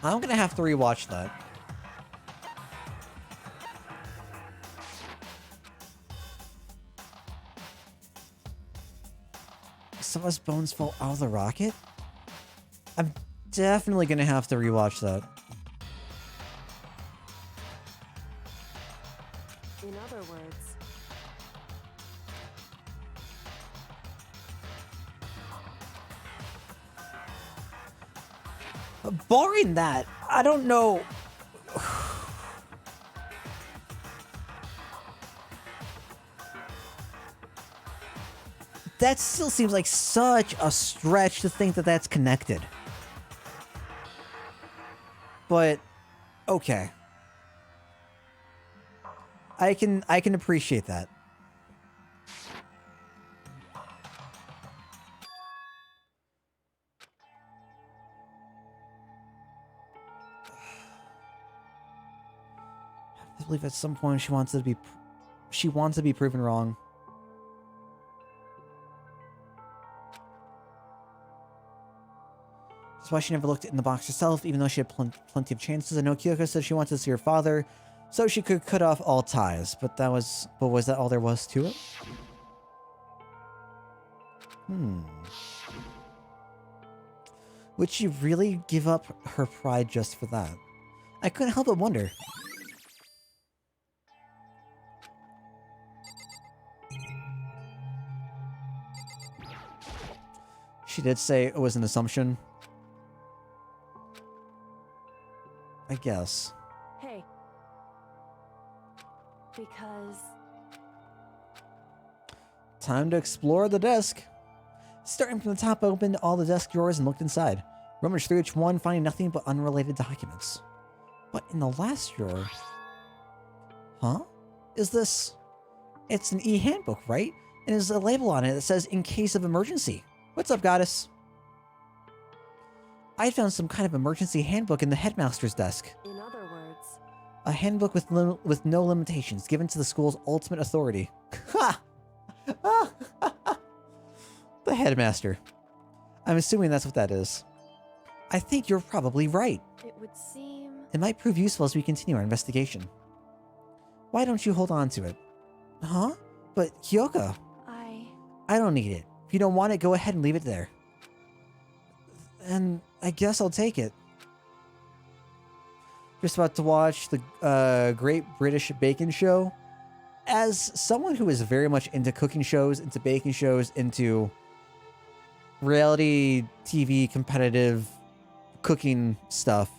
[SPEAKER 1] I'm gonna have to rewatch that. Some of his bones fall out of the rocket? I'm definitely gonna have to rewatch that.
[SPEAKER 2] In other words,
[SPEAKER 1] But barring that, I don't know. That still seems like such a stretch to think that that's connected. But okay. I can appreciate that. believe at some point she wants to be proven wrong. That's why she never looked in the box herself, even though she had plenty of chances. I know Kyoko said she wanted to see her father, so she could cut off all ties. But was that all there was to it? Would she really give up her pride just for that? I couldn't help but wonder. She did say it was an assumption. I guess.
[SPEAKER 2] Hey. Because...
[SPEAKER 1] Time to explore the desk. Starting from the top, I opened all the desk drawers and looked inside. Rummaged through each one, finding nothing but unrelated documents. But in the last drawer... Huh? Is this... It's an e-handbook, right? And there's a label on it that says, in case of emergency. What's up, goddess? I found some kind of emergency handbook in the headmaster's desk.
[SPEAKER 2] In other words...
[SPEAKER 1] A handbook with no limitations, given to the school's ultimate authority. Ha! The headmaster. I'm assuming that's what that is. I think you're probably right.
[SPEAKER 2] It would seem...
[SPEAKER 1] It might prove useful as we continue our investigation. Why don't you hold on to it? Huh? But Kyoko... I don't need it. If you don't want it, go ahead and leave it there. And I guess I'll take it. Just about to watch the Great British Baking Show. As someone who is very much into cooking shows, into baking shows, into reality TV competitive cooking stuff,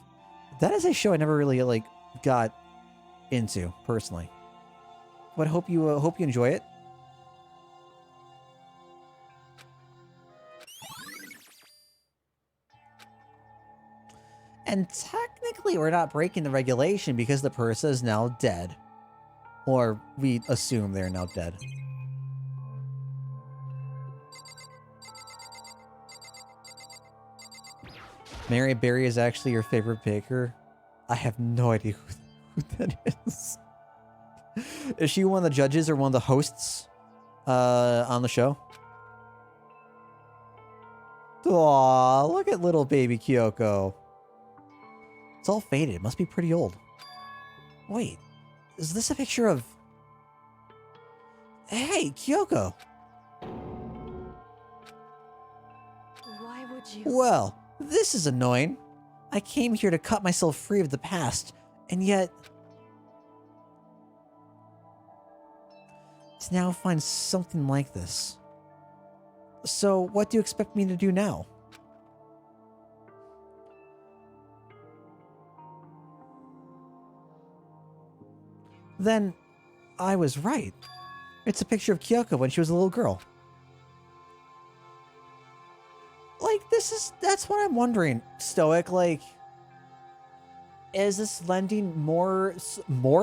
[SPEAKER 1] that is a show I never really got into personally. But hope you enjoy it. And technically, we're not breaking the regulation because the person is now dead. Or we assume they're now dead. Mary Berry is actually your favorite baker? I have no idea who that is. Is she one of the judges or one of the hosts on the show? Aw, look at little baby Kyoko. It's all faded. It must be pretty old. Wait, is this a picture of... Hey, Kyoko!
[SPEAKER 2] Why would you...
[SPEAKER 1] Well, this is annoying. I came here to cut myself free of the past, and yet... to now find something like this. So, what do you expect me to do now? Then, I was right. It's a picture of Kyoko when she was a little girl. That's what I'm wondering, Stoic, is this lending more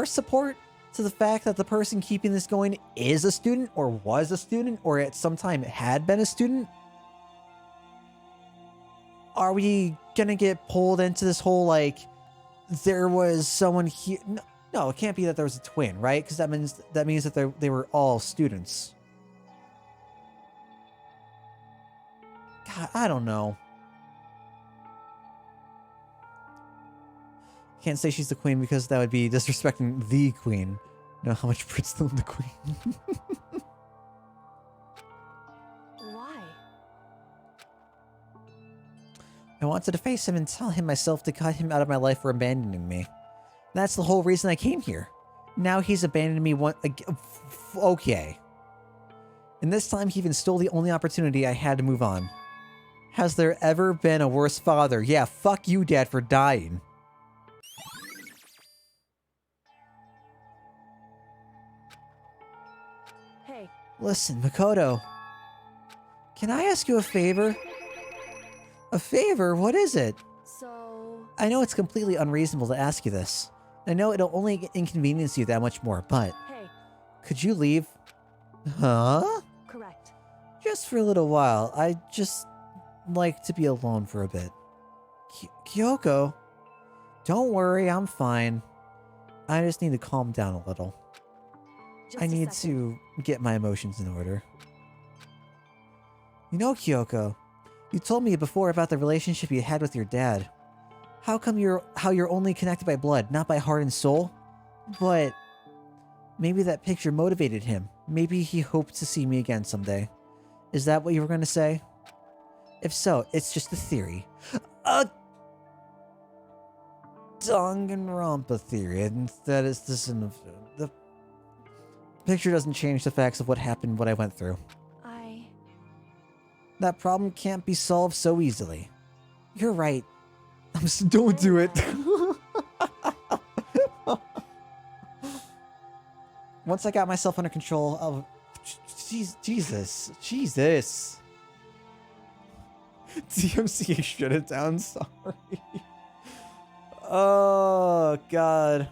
[SPEAKER 1] support to the fact that the person keeping this going is a student, or was a student, or at some time had been a student? Are we gonna get pulled into this whole, there was someone here... No, it can't be that there was a twin, right? Because that means that they were all students. God, I don't know. Can't say she's the queen because that would be disrespecting the queen. You know how much Brit's love the queen.
[SPEAKER 2] Why?
[SPEAKER 1] I wanted to face him and tell him myself to cut him out of my life for abandoning me. That's the whole reason I came here. Now he's abandoned me okay. And this time he even stole the only opportunity I had to move on. Has there ever been a worse father? Yeah, fuck you, Dad, for dying.
[SPEAKER 2] Hey.
[SPEAKER 1] Listen, Makoto. Can I ask you a favor? A favor? What is it?
[SPEAKER 2] So...
[SPEAKER 1] I know it's completely unreasonable to ask you this. I know it'll only inconvenience you that much more, but...
[SPEAKER 2] Hey.
[SPEAKER 1] Could you leave? Huh?
[SPEAKER 2] Correct.
[SPEAKER 1] Just for a little while. I just like to be alone for a bit. Kyoko? Don't worry, I'm fine. I just need to calm down a little.
[SPEAKER 2] Just
[SPEAKER 1] I
[SPEAKER 2] a
[SPEAKER 1] need
[SPEAKER 2] second.
[SPEAKER 1] to get my emotions in order. You know, Kyoko, you told me before about the relationship you had with your dad. How you're only connected by blood, not by heart and soul? But maybe that picture motivated him. Maybe he hoped to see me again someday. Is that what you were going to say? If so, it's just a theory. A Danganronpa theory. And that is this. The picture doesn't change the facts of what happened, what I went through. That problem can't be solved so easily. You're right. Don't do it. Once I got myself under control of... Jesus. DMCA shut it down, sorry. Oh, God.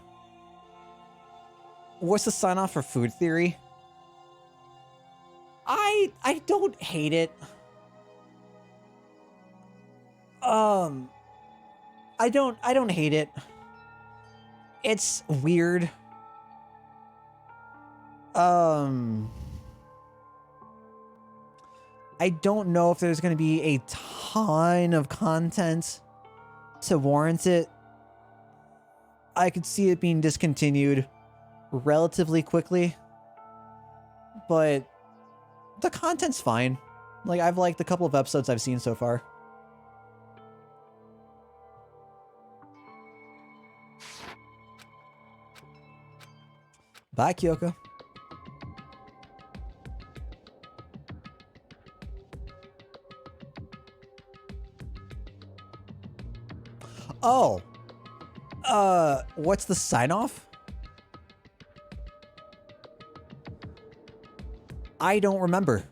[SPEAKER 1] What's the sign off for food theory? I don't hate it. I don't hate it. It's weird. I don't know if there's going to be a ton of content to warrant it. I could see it being discontinued relatively quickly, but the content's fine. Like, I've liked the couple of episodes I've seen so far. Bye, Kyoko. Oh. What's the sign-off? I don't remember.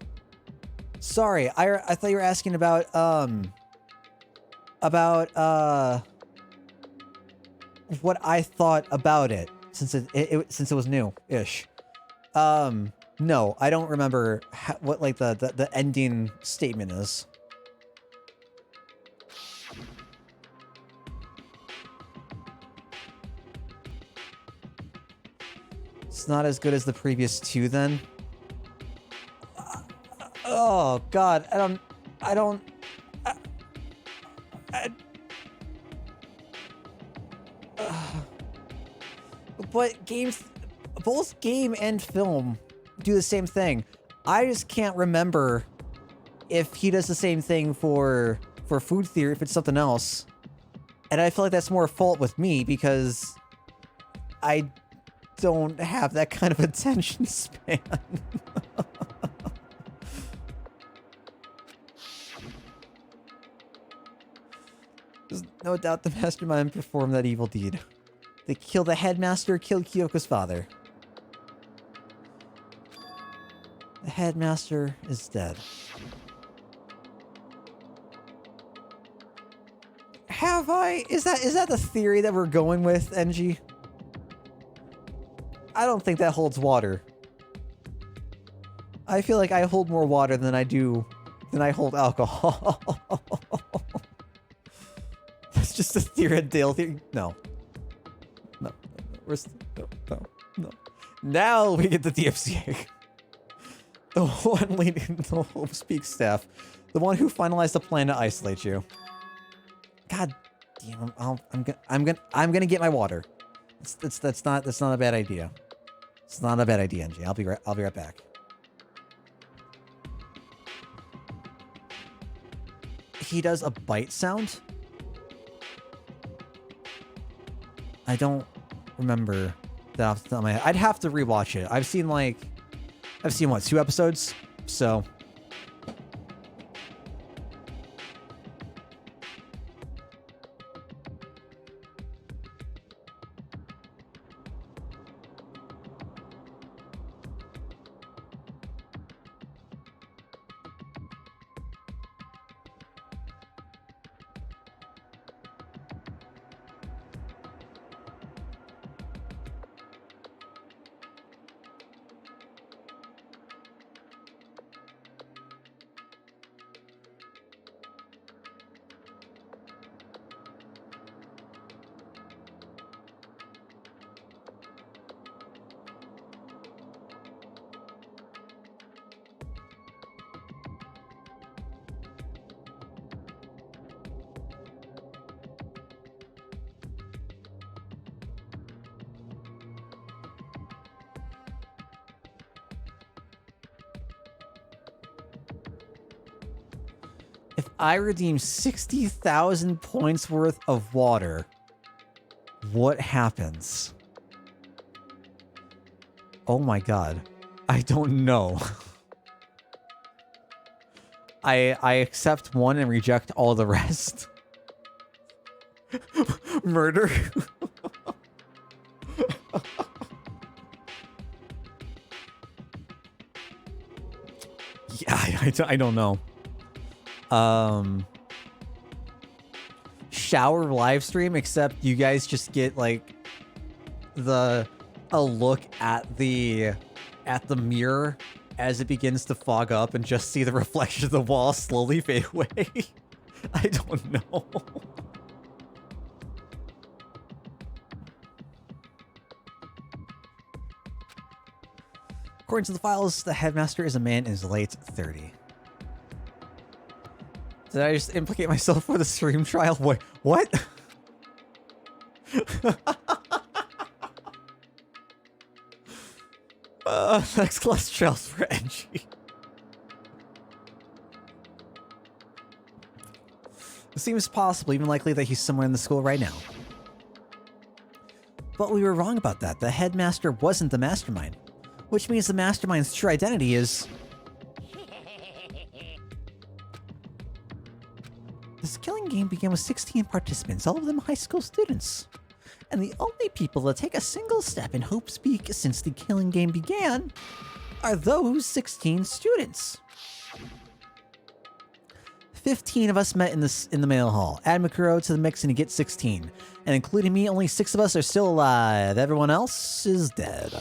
[SPEAKER 1] Sorry, I thought you were asking about what I thought about it since it was new-ish. No, I don't remember what like the ending statement is. It's not as good as the previous two, then. Oh God, I don't. But games, both game and film, do the same thing. I just can't remember if he does the same thing for food theory, if it's something else. And I feel like that's more a fault with me because I don't have that kind of attention span. There's no doubt the mastermind performed that evil deed. They killed the headmaster, killed Kyoko's father. The headmaster is dead. Have I? Is that the theory that we're going with, NG? I don't think that holds water. I feel like I hold more water than I hold alcohol. That's just a Dale theory. No. No. No. Now we get the DFCA. The one leading the whole Speak staff. The one who finalized the plan to isolate you. God damn, I'm gonna get my water. That's not a bad idea. It's not a bad idea, NG. I'll be right back. He does a bite sound? I don't remember that off the top of my head. I'd have to rewatch it. I've seen what, 2 episodes? So If I redeem 60,000 points worth of water, what happens? Oh my god. I don't know. I accept one and reject all the rest. Murder. Yeah, I don't know. Shower live stream, except you guys just get like a look at the mirror as it begins to fog up and just see the reflection of the wall slowly fade away. I don't know. According to the files, the headmaster is a man in his late 30s. Did I just implicate myself for the stream trial? Wait, what? Next class trials for NG. It seems possible, even likely, that he's somewhere in the school right now. But we were wrong about that. The headmaster wasn't the mastermind. Which means the mastermind's true identity is... This killing game began with 16 participants, all of them high school students. And the only people to take a single step in Hope's Peak since the killing game began are those 16 students. 15 of us met in the mail hall. Add Mikuro to the mix and you get 16. And including me, only 6 of us are still alive. Everyone else is dead.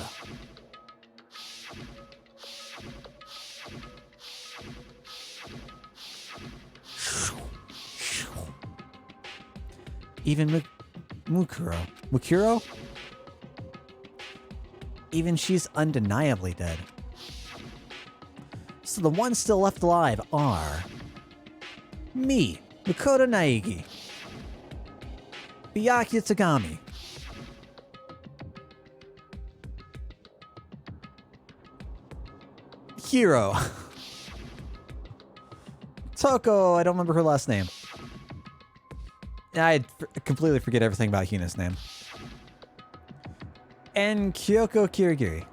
[SPEAKER 1] Even Mukuro? Even she's undeniably dead. So the ones still left alive are... me, Makoto Naegi, Byakuya Tagami, Hiro, Toko, I don't remember her last name. I completely forget everything about Hina's name. And Kyoko Kirigiri.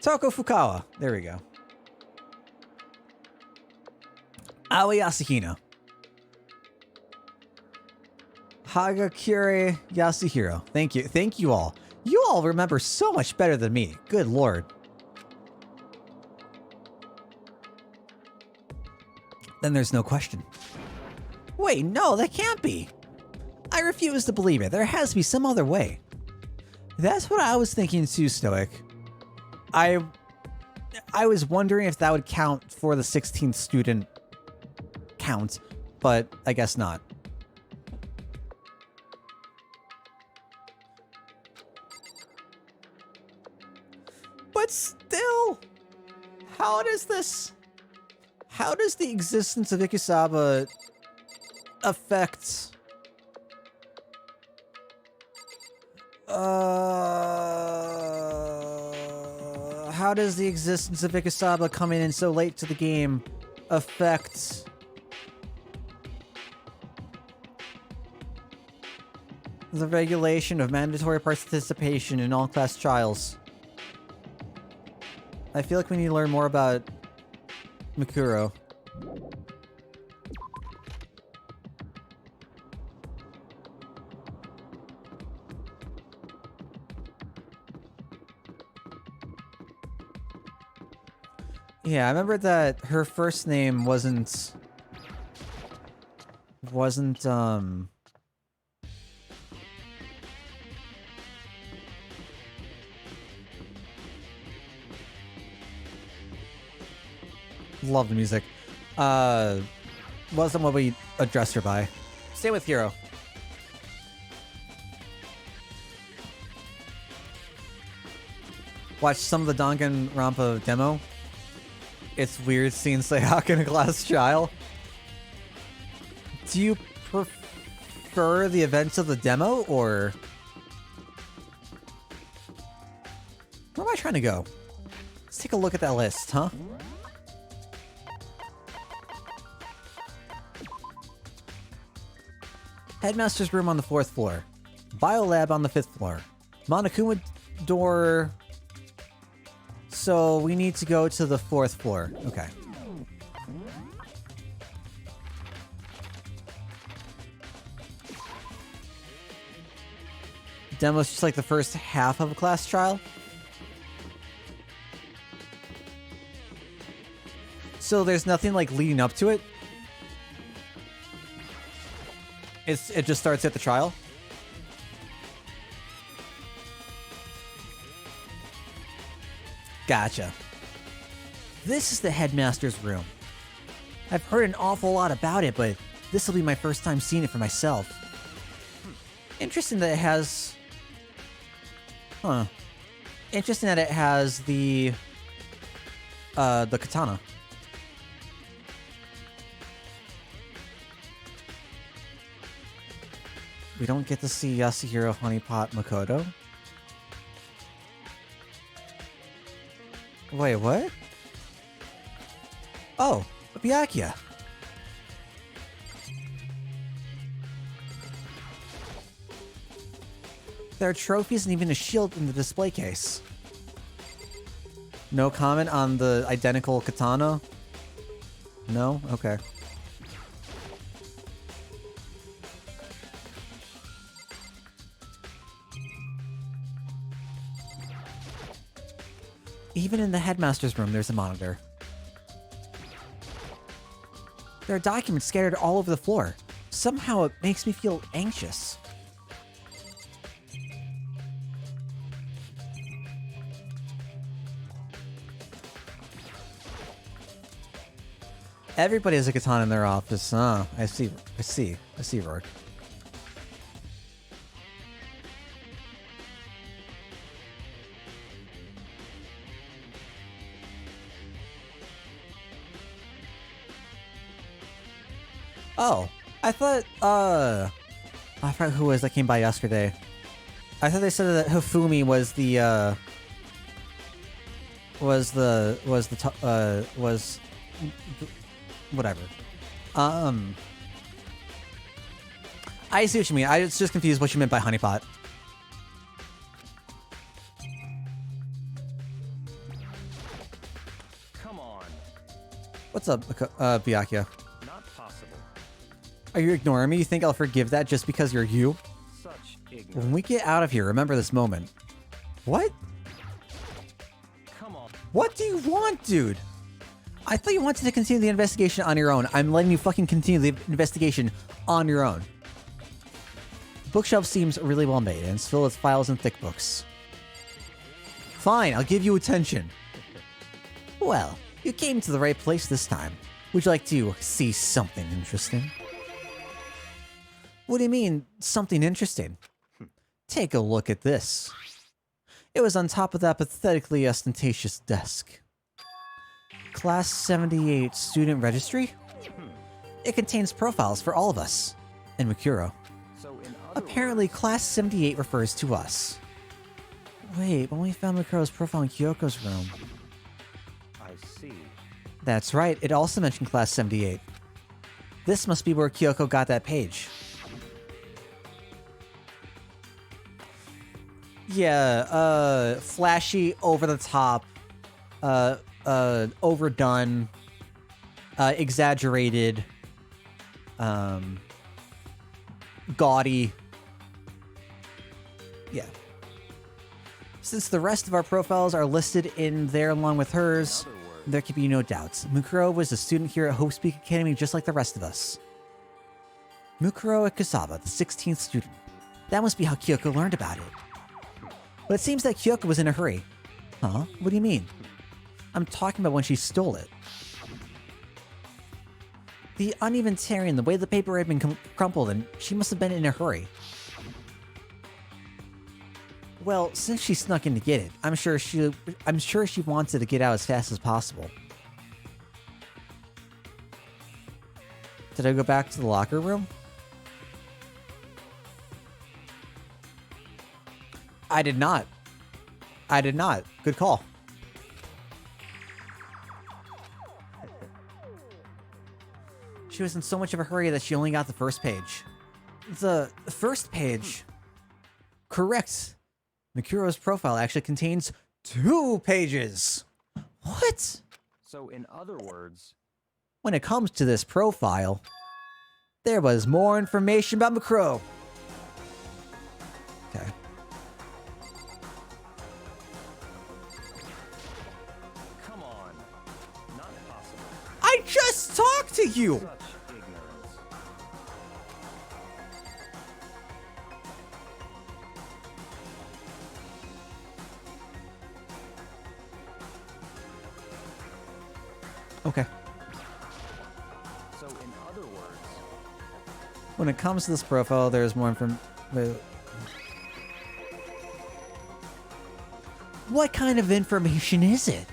[SPEAKER 1] Toko Fukawa. There we go. Aoi Asahino. Hagakure Yasuhiro. Thank you. Thank you all. You all remember so much better than me. Good lord. Then there's no question. Wait, no, that can't be. I refuse to believe it. There has to be some other way. That's what I was thinking too, Stoic. I was wondering if that would count for the 16th student count, but I guess not. But still, how does the existence of Ikusaba affect... how does the existence of Ikusaba coming in so late to the game affect... the regulation of mandatory participation in all class trials? I feel like we need to learn more about Mikuro. Yeah, I remember that her first name wasn't love the music. Wasn't what we addressed her by. Stay with Hiro. Watch some of the Danganronpa demo. It's weird seeing Sayaka in a glass trial. Do you prefer the events of the demo, or... where am I trying to go? Let's take a look at that list, huh? Headmaster's room on the 4th floor. Biolab on the 5th floor. Monokuma door. So we need to go to the 4th floor. Okay. Demo's just like the first half of a class trial. So there's nothing like leading up to it. It just starts at the trial. Gotcha. This is the headmaster's room. I've heard an awful lot about it, but this will be my first time seeing it for myself. Interesting that it has... Huh. Interesting that it has the katana. We don't get to see Yasuhiro Honeypot Makoto. Wait, what? Oh, Byakuya. There are trophies and even a shield in the display case. No comment on the identical katana? No? Okay. Even in the headmaster's room, there's a monitor. There are documents scattered all over the floor. Somehow it makes me feel anxious. Everybody has a katana in their office. I see, Rourke. Oh, I thought who was that came by yesterday. I thought they said that Hifumi was whatever. I see what you mean. I was just confused what you meant by honeypot.
[SPEAKER 5] Come on.
[SPEAKER 1] What's up, Byakuya?
[SPEAKER 5] Not possible.
[SPEAKER 1] Are you ignoring me? You think I'll forgive that just because you're you?
[SPEAKER 5] Such ignorance.
[SPEAKER 1] When we get out of here, remember this moment. What?
[SPEAKER 5] Come on.
[SPEAKER 1] What do you want, dude? I thought you wanted to continue the investigation on your own. I'm letting you fucking continue the investigation on your own. Bookshelf seems really well made, and it's filled with files and thick books. Fine, I'll give you attention. Well, you came to the right place this time. Would you like to see something interesting? What do you mean, something interesting? Take a look at this. It was on top of that pathetically ostentatious desk. Class 78 student registry? It contains profiles for all of us. And Mikuro.
[SPEAKER 5] So in other
[SPEAKER 1] Apparently, Class 78 refers to us. Wait, when we found Mikuro's profile in Kyoko's room.
[SPEAKER 5] I see.
[SPEAKER 1] That's right, it also mentioned Class 78. This must be where Kyoko got that page. Yeah, flashy, over the top, overdone, exaggerated, gaudy. Yeah. Since the rest of our profiles are listed in there along with hers, there can be no doubts. Mukuro was a student here at Hope Speak Academy just like the rest of us. Mukuro Ikusawa, the 16th student. That must be how Kyoko learned about it. But it seems that Kyoko was in a hurry. Huh? What do you mean? I'm talking about when she stole it. The uneven tearing, the way the paper had been crumpled, and she must have been in a hurry. Well, since she snuck in to get it, I'm sure she wanted to get out as fast as possible. Did I go back to the locker room? I did not. I did not. Good call. She was in so much of a hurry that she only got the first page. The first page. Correct. Makuro's profile actually contains 2 pages. What?
[SPEAKER 5] So, in other words,
[SPEAKER 1] When it comes to this profile, there was more information about Makuro. Okay.
[SPEAKER 5] come on. Not possible.
[SPEAKER 1] I just talked to you!
[SPEAKER 5] Such ignorance.
[SPEAKER 1] Okay.
[SPEAKER 5] So, in other words,
[SPEAKER 1] When it comes to this profile, there's more information. What kind of information is it?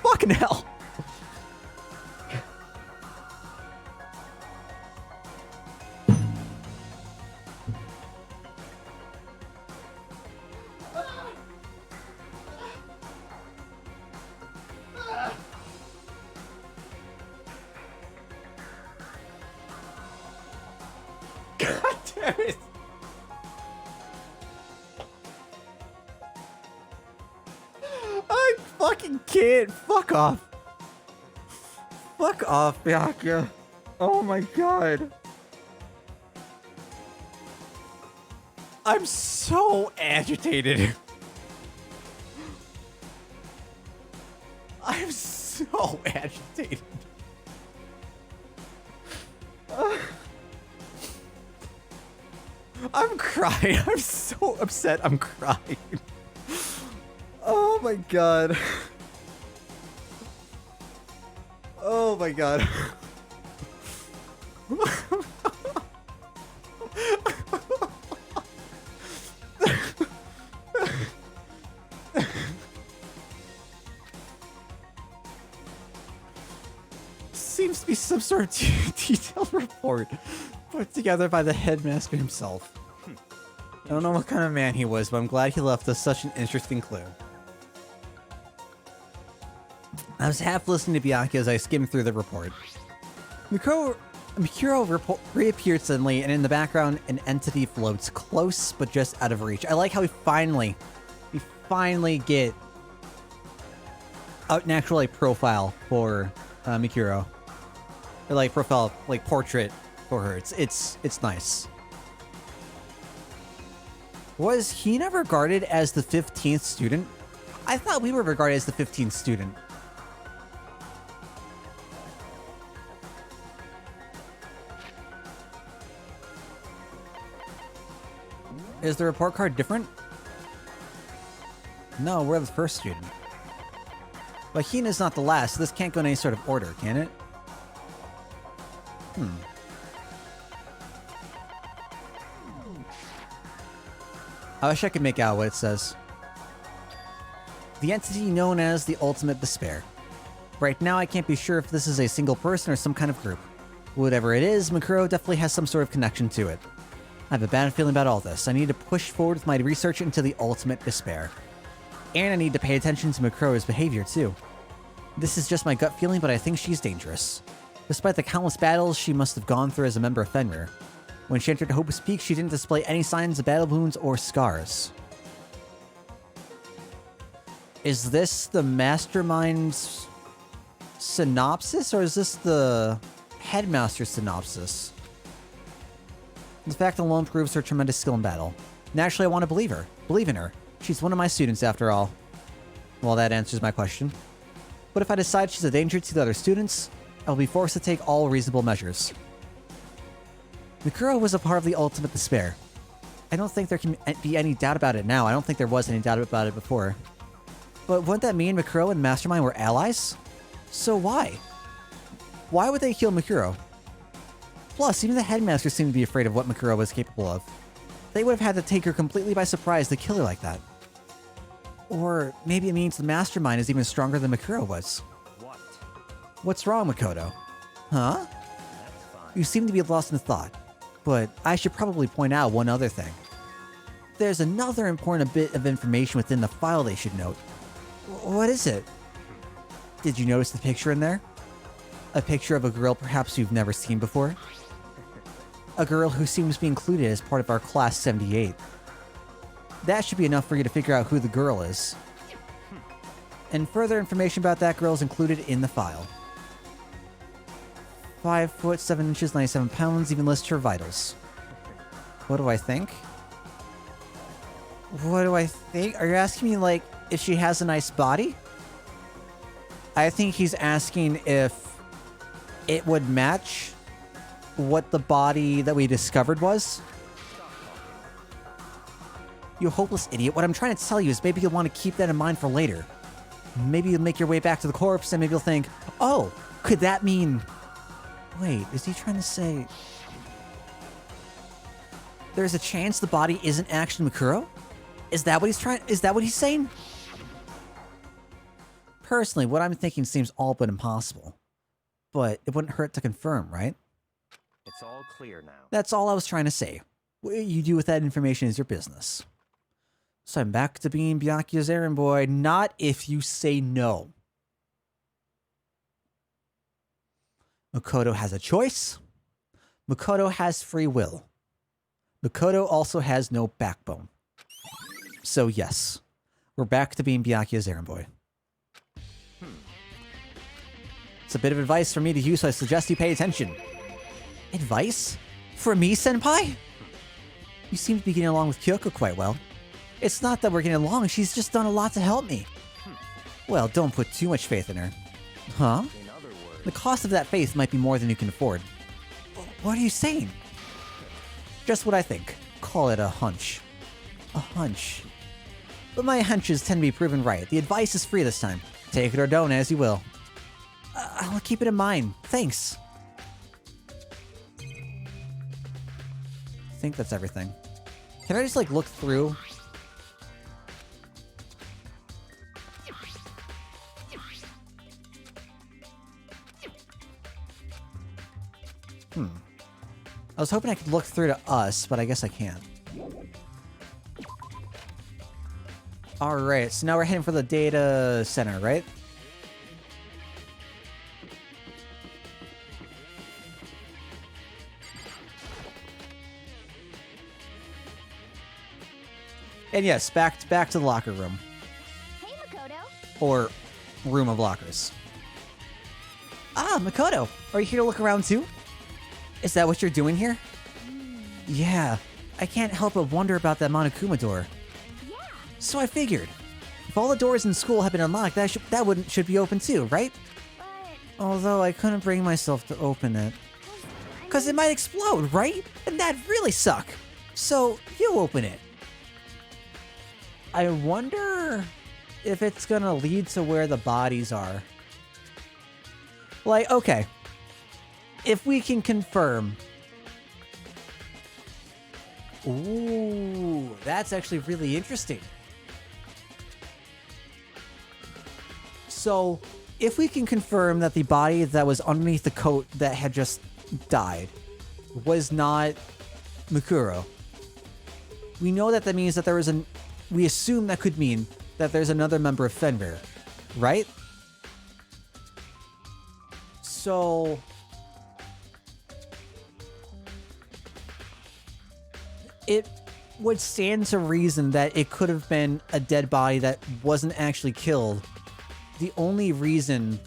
[SPEAKER 1] Fucking hell. God damn it. I fucking can't. Fuck off. Fuck off, Byakuya. Oh my god. I'm so agitated. I'm so agitated. I'm crying. I'm so upset. I'm crying. Oh my god. Oh my god. Seems to be some sort of detailed report put together by the headmaster himself. I don't know what kind of man he was, but I'm glad he left us such an interesting clue. I was half listening to Byakuya as I skimmed through the report. Mikuro reappeared suddenly, and in the background, an entity floats close but just out of reach. I like how we finally get an actual like profile for Mikuro, or like profile like portrait for her. It's nice. Was Hina regarded as the 15th student? I thought we were regarded as the 15th student. Is the report card different? No, we're the first student. But Hina's not the last, so this can't go in any sort of order, can it? I wish I could make out what it says. The entity known as the Ultimate Despair. Right now, I can't be sure if this is a single person or some kind of group. Whatever it is, Makuro definitely has some sort of connection to it. I have a bad feeling about all this. I need to push forward with my research into the Ultimate Despair. And I need to pay attention to Makuro's behavior, too. This is just my gut feeling, but I think she's dangerous. Despite the countless battles she must have gone through as a member of Fenrir, when she entered Hope's Peak, she didn't display any signs of battle wounds or scars. Is this the Mastermind's synopsis, or is this the Headmaster's synopsis? The fact alone proves her tremendous skill in battle. Naturally, I want to believe in her. She's one of my students, after all. Well, that answers my question. But if I decide she's a danger to the other students, I'll be forced to take all reasonable measures. Makuro was a part of the Ultimate Despair. I don't think there can be any doubt about it now. I don't think there was any doubt about it before. But wouldn't that mean Makuro and Mastermind were allies? So why? Why would they kill Makuro? Plus, even the Headmaster seemed to be afraid of what Makuro was capable of. They would have had to take her completely by surprise to kill her like that. Or maybe it means the Mastermind is even stronger than Makuro was.
[SPEAKER 5] what?
[SPEAKER 1] What's wrong, Makoto? Huh?
[SPEAKER 5] That's fine.
[SPEAKER 1] You seem to be lost in thought. But I should probably point out one other thing. there's another important bit of information within the file they should note. What is it? Did you notice the picture in there? A picture of a girl perhaps you've never seen before? A girl who seems to be included as part of our Class 78. That should be enough for you to figure out who the girl is. And further information about that girl is included in the file. 5 foot 7 inches, 97 pounds, even lists her vitals. What do I think? What do I think? Are you asking me, like, if she has a nice body? I think he's asking if it would match what the body that we discovered was. You hopeless idiot. What I'm trying to tell you is maybe you'll want to keep that in mind for later. Maybe you'll make your way back to the corpse and maybe you'll think, oh, could that mean... Wait, is he trying to say... There's a chance the body isn't actually Mikuro? Is that what he's saying? Personally, what I'm thinking seems all but impossible. But it wouldn't hurt to confirm, right?
[SPEAKER 5] It's all clear now.
[SPEAKER 1] That's all I was trying to say. What you do with that information is your business. So I'm back to being Byakuya's errand boy, not if you say no. Makoto has a choice. Makoto has free will. Makoto also has no backbone. So yes, we're back to being Byakuya's errand boy. It's a bit of advice for me to use, so I suggest you pay attention. Advice? For me, senpai? You seem to be getting along with Kyoko quite well. It's not that we're getting along, she's just done a lot to help me. Well, don't put too much faith in her. Huh?
[SPEAKER 5] In other words,
[SPEAKER 1] The cost of that faith might be more than you can afford. What are you saying? Just what I think. Call it a hunch. A hunch. But my hunches tend to be proven right. The advice is free this time. Take it or don't, as you will. I'll keep it in mind. Thanks. I think that's everything. Can I just, like, look through? I was hoping I could look through to us, but I guess I can't. Alright, so now we're heading for the data center, right? And yes, back to the locker room.
[SPEAKER 4] Hey, Makoto.
[SPEAKER 1] Or room of lockers. Ah, Makoto! Are you here to look around too? Is that what you're doing here? Yeah, I can't help but wonder about that Monokuma door.
[SPEAKER 4] Yeah.
[SPEAKER 1] So I figured, if all the doors in school have been unlocked, that should be open too, right?
[SPEAKER 4] But
[SPEAKER 1] Although I couldn't bring myself to open it. Cause it might explode, right? And that'd really suck. So, you open it. I wonder if it's gonna lead to where the bodies are. Like, okay. If we can confirm... Ooh, that's actually really interesting. So, if we can confirm that the body that was underneath the coat that had just died was not Mikuro, we know that means that there was we assume that could mean that there's another member of Fenrir, right? So... it would stand to reason that it could have been a dead body that wasn't actually killed. The only reason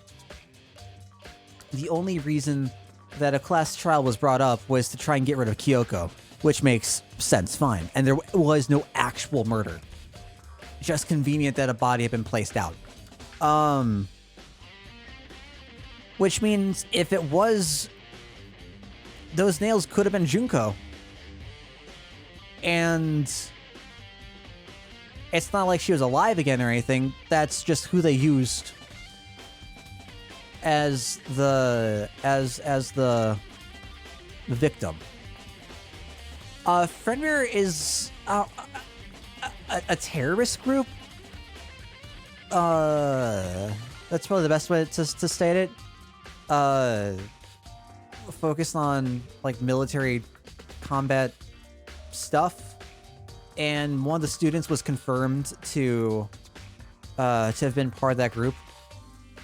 [SPEAKER 1] that a class trial was brought up was to try and get rid of Kyoko, which makes sense, fine. And there was no actual murder. Just convenient that a body had been placed out. Which means if it was... those nails could have been Junko. And it's not like she was alive again or anything. That's just who they used as the victim. Fenrir is a terrorist group. That's probably the best way to state it. Focused on like military combat stuff, and one of the students was confirmed to have been part of that group.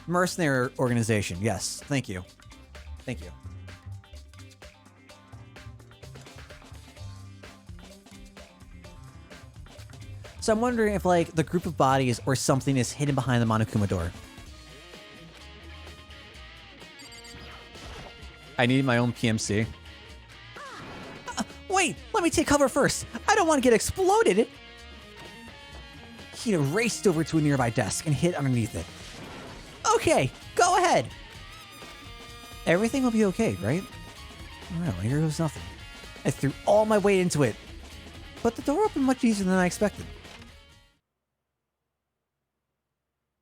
[SPEAKER 1] Mercenary organization. Yes. Thank you. Thank you. So I'm wondering if, like, the group of bodies or something is hidden behind the Monokuma door. I need my own PMC. Wait! Let me take cover first! I don't want to get exploded! He raced over to a nearby desk and hid underneath it. Okay, go ahead! Everything will be okay, right? Well, here goes nothing. I threw all my weight into it. But the door opened much easier than I expected.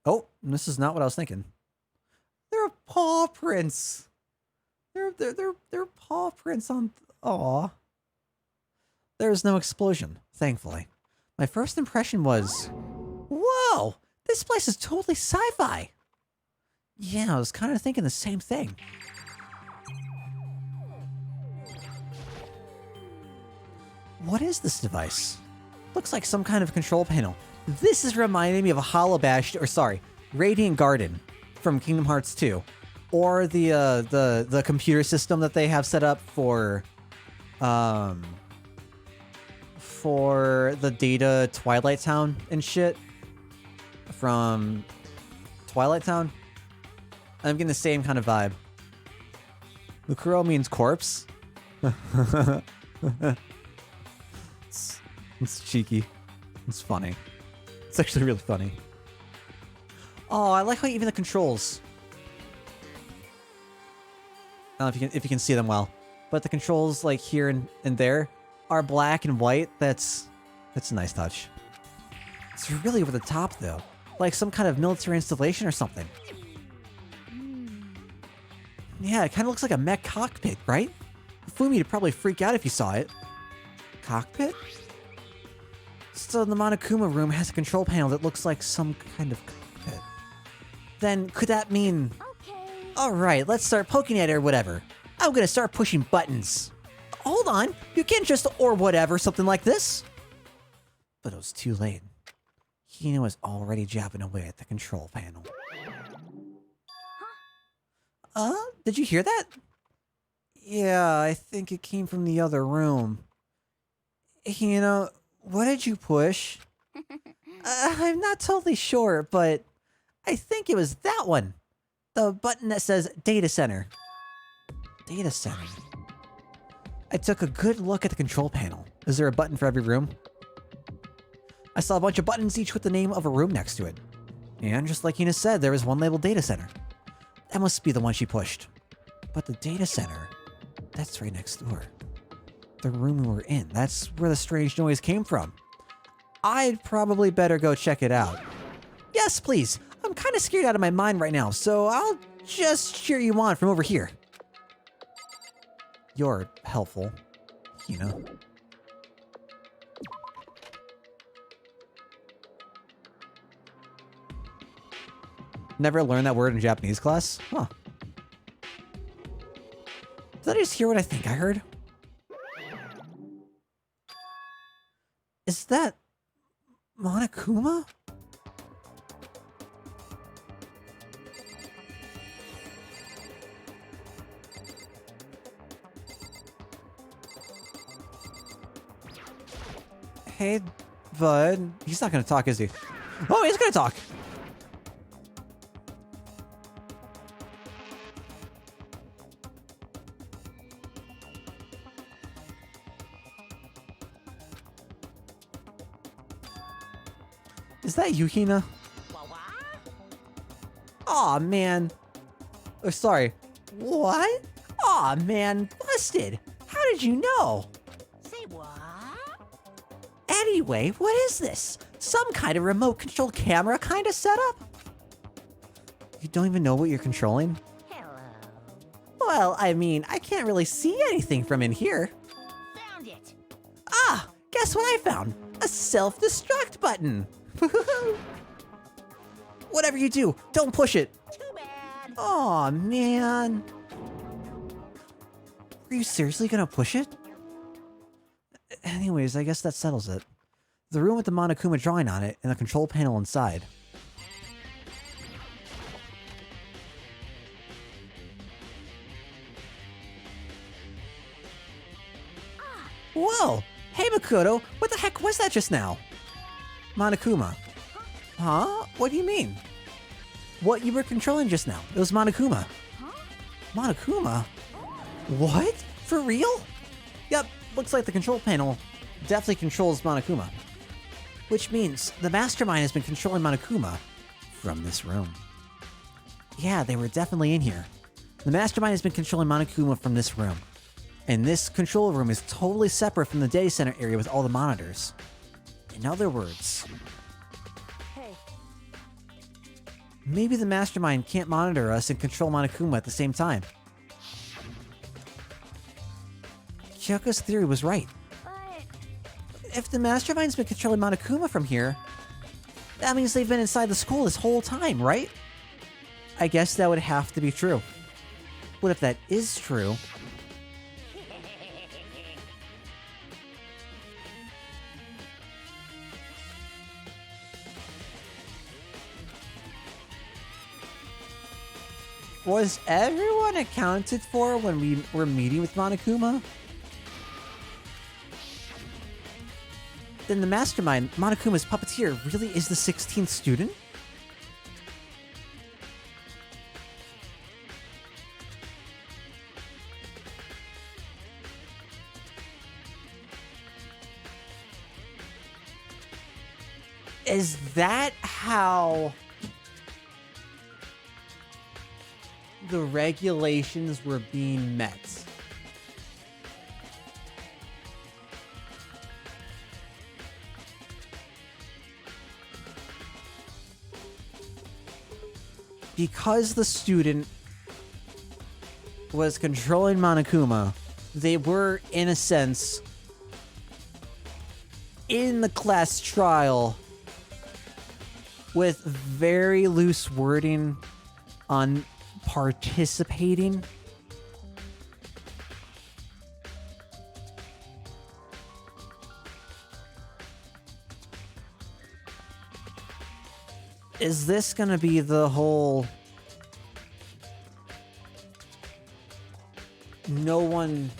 [SPEAKER 1] Oh, this is not what I was thinking. There are paw prints. They're paw prints on. Aw. There's no explosion, thankfully. My first impression was, whoa, this place is totally sci-fi. Yeah, I was kind of thinking the same thing. What is this device? Looks like some kind of control panel. This is reminding me of a Hollow Bastion, or sorry, Radiant Garden from Kingdom Hearts 2, or the computer system that they have set up for the Data Twilight Town and shit from Twilight Town. I'm getting the same kind of vibe. Mukuro means corpse. It's cheeky. It's funny. It's actually really funny. Oh, I like how even the controls. I don't know if you can see them well, but the controls like here and there are black and white. That's a nice touch. It's really over the top though, like some kind of military installation or something. Yeah, it kind of looks like a mech cockpit, right? Fumi'd probably freak out if you saw it. Cockpit? So the Monokuma room has a control panel that looks like some kind of cockpit. Then could that mean...
[SPEAKER 4] Okay.
[SPEAKER 1] Alright, let's start poking at it or whatever. I'm gonna start pushing buttons. Hold on, you can't just or whatever something like this. But it was too late. Hina was already jabbing away at the control panel. Did you hear that? Yeah, I think it came from the other room. Hina, what did you push? I'm not totally sure, but I think it was that one. The button that says Data Center. Data Center. I took a good look at the control panel. Is there a button for every room? I saw a bunch of buttons, each with the name of a room next to it. And just like Hina said, there was one labeled Data Center. That must be the one she pushed. But the Data Center, that's right next door. The room we were in, that's where the strange noise came from. I'd probably better go check it out. Yes, please. I'm kind of scared out of my mind right now, so I'll just cheer you on from over here. You're helpful, Hina. Never learned that word in Japanese class? Huh. Did I just hear what I think I heard? Is that Monokuma? Hey, bud. He's not gonna talk, is he? Oh, he's gonna talk! Is that you, Hina? Aw, man. Oh, sorry. What? Aw, man. Busted. How did you know?
[SPEAKER 3] Say what?
[SPEAKER 1] Anyway, what is this? Some kind of remote control camera kind of setup? You don't even know what you're controlling?
[SPEAKER 7] Hello.
[SPEAKER 1] Well, I mean, I can't really see anything from in here.
[SPEAKER 3] Found it.
[SPEAKER 1] Ah, guess what I found? A self-destruct button. Whatever you do, don't push it.
[SPEAKER 3] Too bad.
[SPEAKER 1] Aw, man. Are you seriously gonna push it? Anyways, I guess that settles it. The room with the Monokuma drawing on it and the control panel inside. Whoa! Hey Makoto, what the heck was that just now? Monokuma. Huh? What do you mean? What you were controlling just now? It was Monokuma. Monokuma? What? For real? Yep, looks like the control panel definitely controls Monokuma. Which means the mastermind has been controlling Monokuma from this room. Yeah, they were definitely in here. The mastermind has been controlling Monokuma from this room. And this control room is totally separate from the data center area with all the monitors. In other words,
[SPEAKER 2] Hey,
[SPEAKER 1] maybe the mastermind can't monitor us and control Monokuma at the same time. Kyoko's theory was right.
[SPEAKER 4] But
[SPEAKER 1] If the mastermind's been controlling Monokuma from here, that means they've been inside the school this whole time, right? I guess that would have to be true. What if that is true? Was everyone accounted for when we were meeting with Monokuma? Then the mastermind, Monokuma's puppeteer, really is the 16th student? Is that how the regulations were being met? Because the student was controlling Monokuma, they were, in a sense, in the class trial with very loose wording on participating. Is this gonna be the whole no one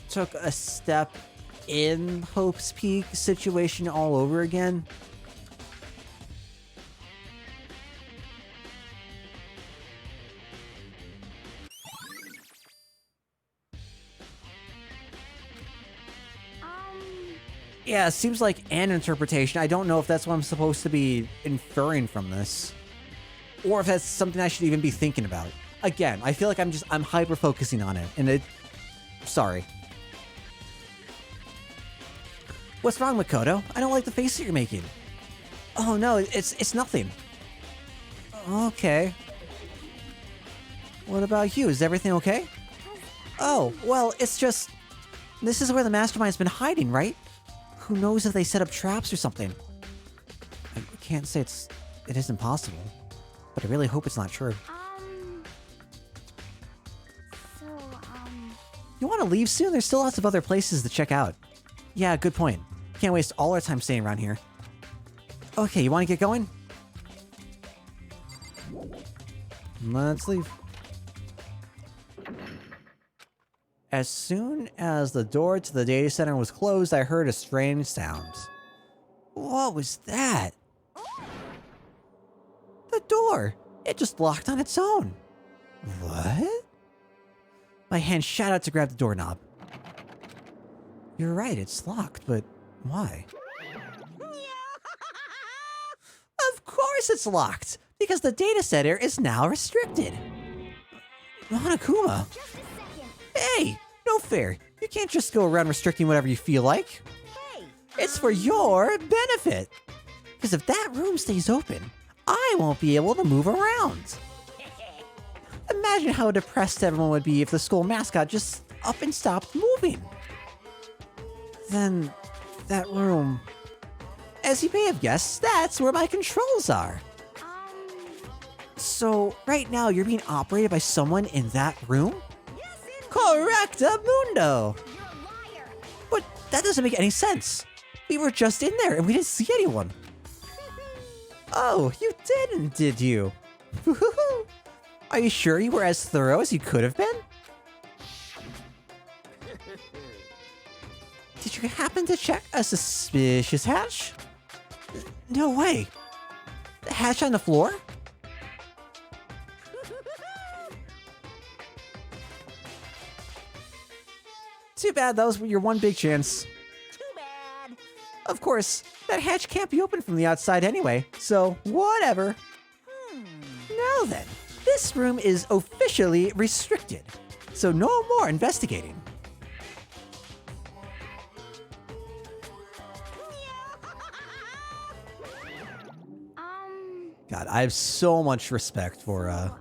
[SPEAKER 1] took a step in Hope's Peak situation all over again? Yeah, it seems like an interpretation. I don't know if that's what I'm supposed to be inferring from this. Or if that's something I should even be thinking about. Again, I feel like I'm hyper-focusing on it, and sorry. What's wrong, Makoto? I don't like the face that you're making. Oh no, it's nothing. Okay. What about you? Is everything okay? Oh, well, it's just... This is where the mastermind's been hiding, right? Who knows if they set up traps or something? I can't say it isn't possible, but I really hope it's not true.
[SPEAKER 4] so,
[SPEAKER 1] You want to leave soon? There's still lots of other places to check out. Yeah, good point. Can't waste all our time staying around here. Okay, you want to get going? Let's leave. As soon as the door to the data center was closed, I heard a strange sound. What was that? The door! It just locked on its own. What? My hand shot out to grab the doorknob. You're right, it's locked, but why? Of course it's locked! Because the data center is now restricted. Monokuma!
[SPEAKER 4] just a second.
[SPEAKER 1] Hey! No fair. You can't just go around restricting whatever you feel like.
[SPEAKER 4] Hey,
[SPEAKER 1] It's for your benefit. Because if that room stays open, I won't be able to move around. Imagine how depressed everyone would be if the school mascot just up and stopped moving. Then, that room... As you may have guessed, that's where my controls are. So, right now you're being operated by someone in that room? Correctamundo!
[SPEAKER 4] you're a liar.
[SPEAKER 1] But that doesn't make any sense. We were just in there and we didn't see anyone. Oh, you didn't, did you? Are you sure you were as thorough as you could have been? Did you happen to check a suspicious hatch? No way. The hatch on the floor? Too bad that was your one big chance.
[SPEAKER 3] Too bad.
[SPEAKER 1] Of course, that hatch can't be opened from the outside anyway, so whatever. Now then, this room is officially restricted, so no more investigating. God, I have so much respect for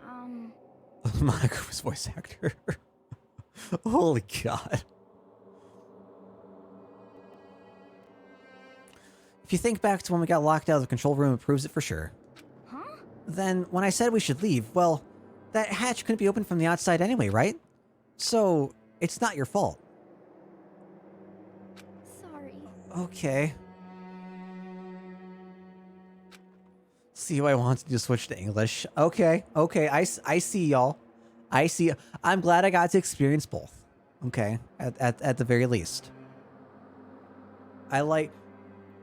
[SPEAKER 1] Monaco's voice actor. Holy God. If you think back to when we got locked out of the control room, it proves it for sure.
[SPEAKER 4] Huh?
[SPEAKER 1] Then, when I said we should leave, well, that hatch couldn't be opened from the outside anyway, right? So, it's not your fault.
[SPEAKER 4] Sorry.
[SPEAKER 1] Okay. See who I wanted to switch to English. Okay, I see y'all. I see. I'm glad I got to experience both. Okay, at the very least.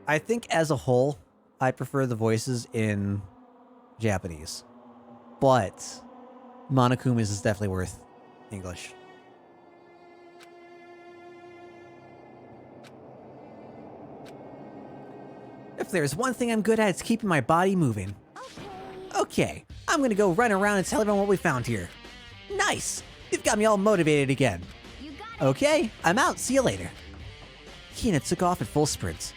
[SPEAKER 1] I think as a whole, I prefer the voices in Japanese. But Monokuma's is definitely worth English. If there's one thing I'm good at, it's keeping my body moving. Okay, I'm gonna go run around and tell everyone what we found here. Nice! You've got me all motivated again.
[SPEAKER 4] You got it.
[SPEAKER 1] Okay, I'm out. See you later. Hina took off at full sprint.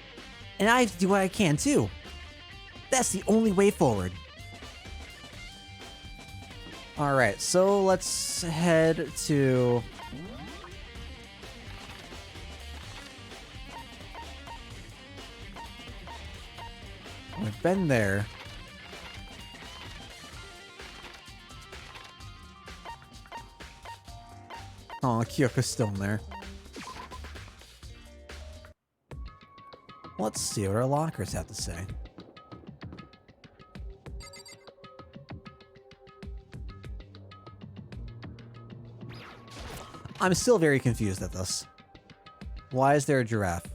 [SPEAKER 1] And I have to do what I can too. That's the only way forward. Alright, so let's head to... We've been there. Oh, Kyoko's still in there. Let's see what our lockers have to say. I'm still very confused at this. Why is there a giraffe?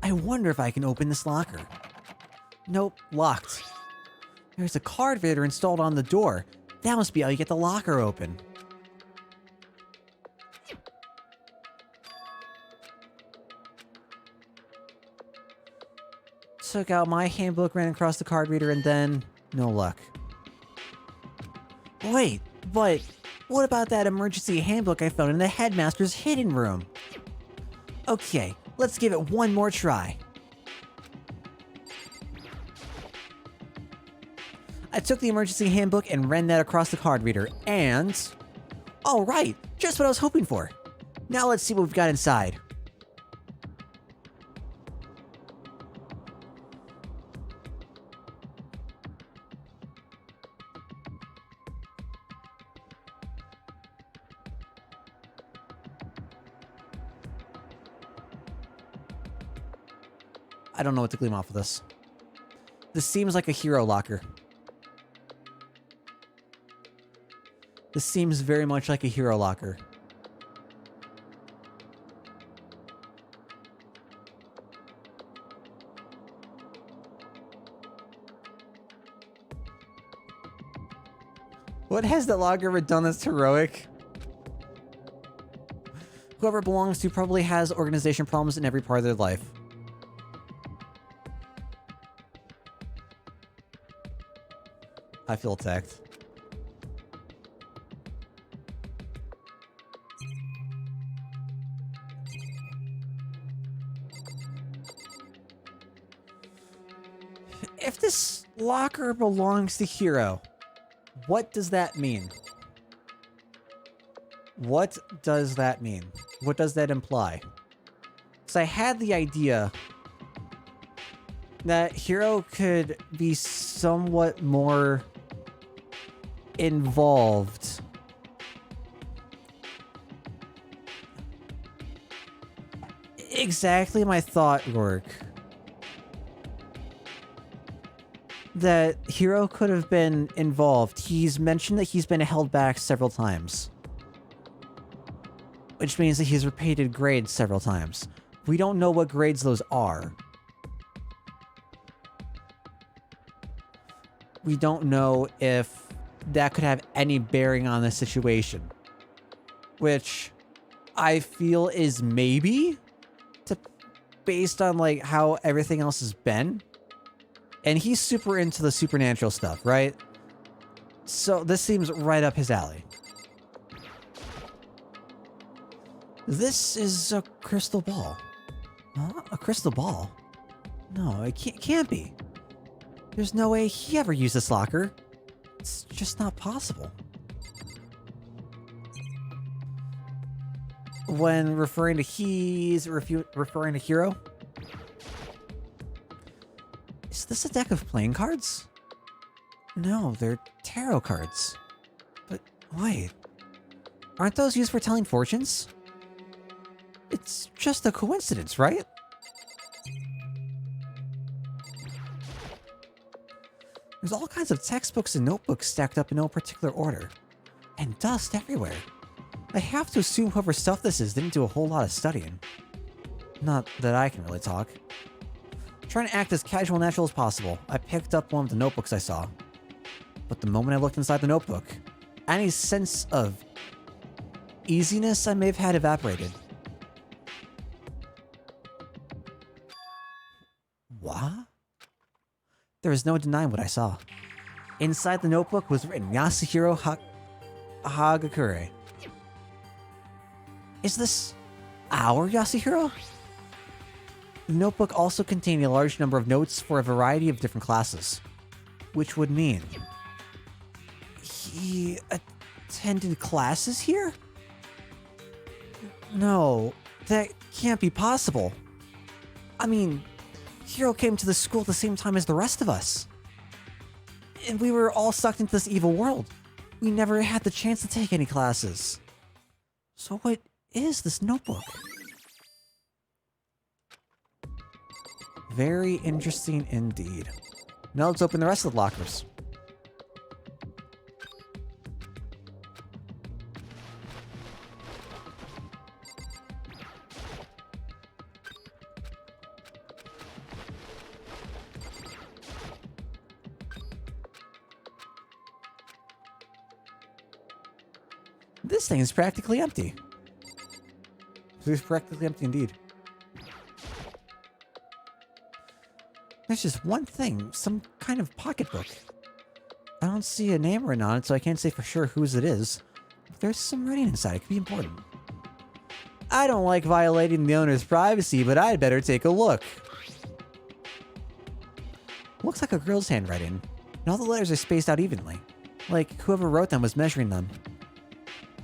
[SPEAKER 1] I wonder if I can open this locker. Nope, locked. There's a card reader installed on the door. That must be how you get the locker open. Took out my handbook, ran across the card reader, and then... no luck. Wait, but what about that emergency handbook I found in the headmaster's hidden room? Okay, let's give it one more try. I took the emergency handbook and ran that across the card reader, and... all right, just what I was hoping for. Now let's see what we've got inside. I don't know what to glean off of this. This seems like a hero locker. This seems very much like a hero locker. What has that locker ever done that's heroic? Whoever it belongs to probably has organization problems in every part of their life. I feel attacked. If this locker belongs to Hiro, what does that mean? What does that mean? What does that imply? Because I had the idea that Hiro could be somewhat more involved exactly my thought, Rourke. That Hero could have been involved. He's mentioned that he's been held back several times. Which means that he's repeated grades several times. We don't know what grades those are. We don't know if that could have any bearing on the situation. Which I feel is maybe based on like how everything else has been. And he's super into the supernatural stuff, right? So this seems right up his alley. This is a crystal ball. Huh? A crystal ball? No, it can't be. There's no way he ever used this locker. It's just not possible. When referring to he's referring to Hero? Is this a deck of playing cards? No, they're tarot cards. But wait, aren't those used for telling fortunes? It's just a coincidence, right? There's all kinds of textbooks and notebooks stacked up in no particular order. And dust everywhere. I have to assume whoever stuffed this is didn't do a whole lot of studying. Not that I can really talk. Trying to act as casual and natural as possible, I picked up one of the notebooks I saw. But the moment I looked inside the notebook, any sense of easiness I may have had evaporated. What? There was no denying what I saw. Inside the notebook was written Yasuhiro Hagakure. Is this our Yasuhiro? The notebook also contained a large number of notes for a variety of different classes, which would mean he attended classes here? No, that can't be possible. I mean, Hiro came to the school at the same time as the rest of us. And we were all sucked into this evil world. We never had the chance to take any classes. So what is this notebook? Very interesting indeed. Now let's open the rest of the lockers. This thing is practically empty. It's practically empty indeed. There's just one thing, some kind of pocketbook. I don't see a name written on it, so I can't say for sure whose it is. But there's some writing inside, it could be important. I don't like violating the owner's privacy, but I'd better take a look. Looks like a girl's handwriting, and all the letters are spaced out evenly. Like whoever wrote them was measuring them.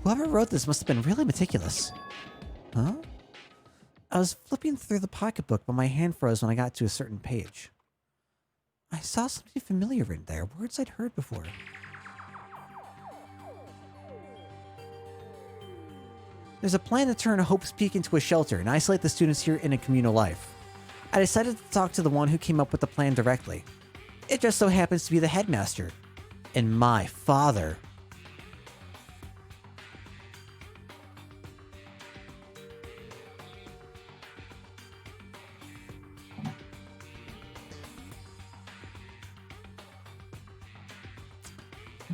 [SPEAKER 1] Whoever wrote this must have been really meticulous. Huh? I was flipping through the pocketbook, but my hand froze when I got to a certain page. I saw something familiar written there, words I'd heard before. There's a plan to turn Hope's Peak into a shelter and isolate the students here in a communal life. I decided to talk to the one who came up with the plan directly. It just so happens to be the headmaster. And my father.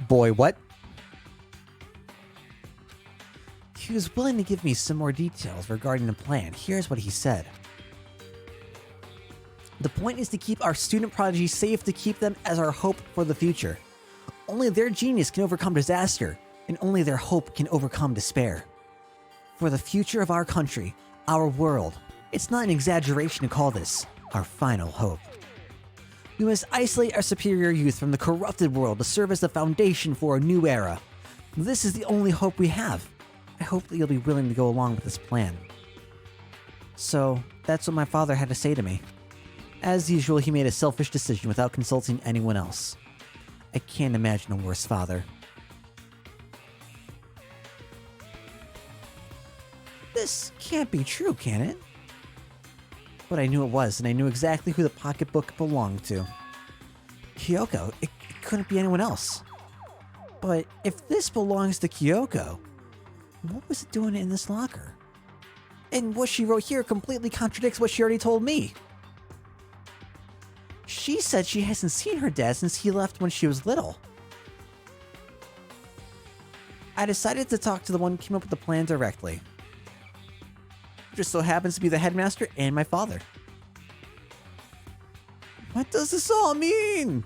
[SPEAKER 1] Boy, what? He was willing to give me some more details regarding the plan. Here's what he said. The point is to keep our student prodigy safe, to keep them as our hope for the future. Only their genius can overcome disaster, and only their hope can overcome despair. For the future of our country, our world, it's not an exaggeration to call this our final hope. We must isolate our superior youth from the corrupted world to serve as the foundation for a new era. This is the only hope we have. I hope that you'll be willing to go along with this plan. So, that's what my father had to say to me. As usual, he made a selfish decision without consulting anyone else. I can't imagine a worse father. This can't be true, can it? But I knew it was, and I knew exactly who the pocketbook belonged to. Kyoko. It couldn't be anyone else. But if this belongs to Kyoko, what was it doing in this locker? And what she wrote here completely contradicts what she already told me. She said she hasn't seen her dad since he left when she was little. I decided to talk to the one who came up with the plan directly. Just so happens to be the headmaster and my father. What does this all mean?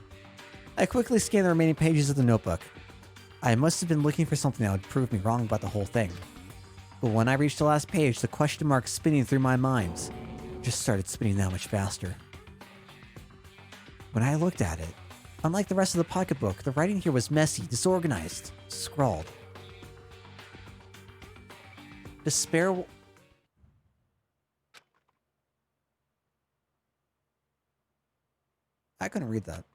[SPEAKER 1] I quickly scanned the remaining pages of the notebook. I must have been looking for something that would prove me wrong about the whole thing. But when I reached the last page, the question mark spinning through my mind just started spinning that much faster. When I looked at it, unlike the rest of the pocketbook, the writing here was messy, disorganized, scrawled. Despair... I couldn't read that.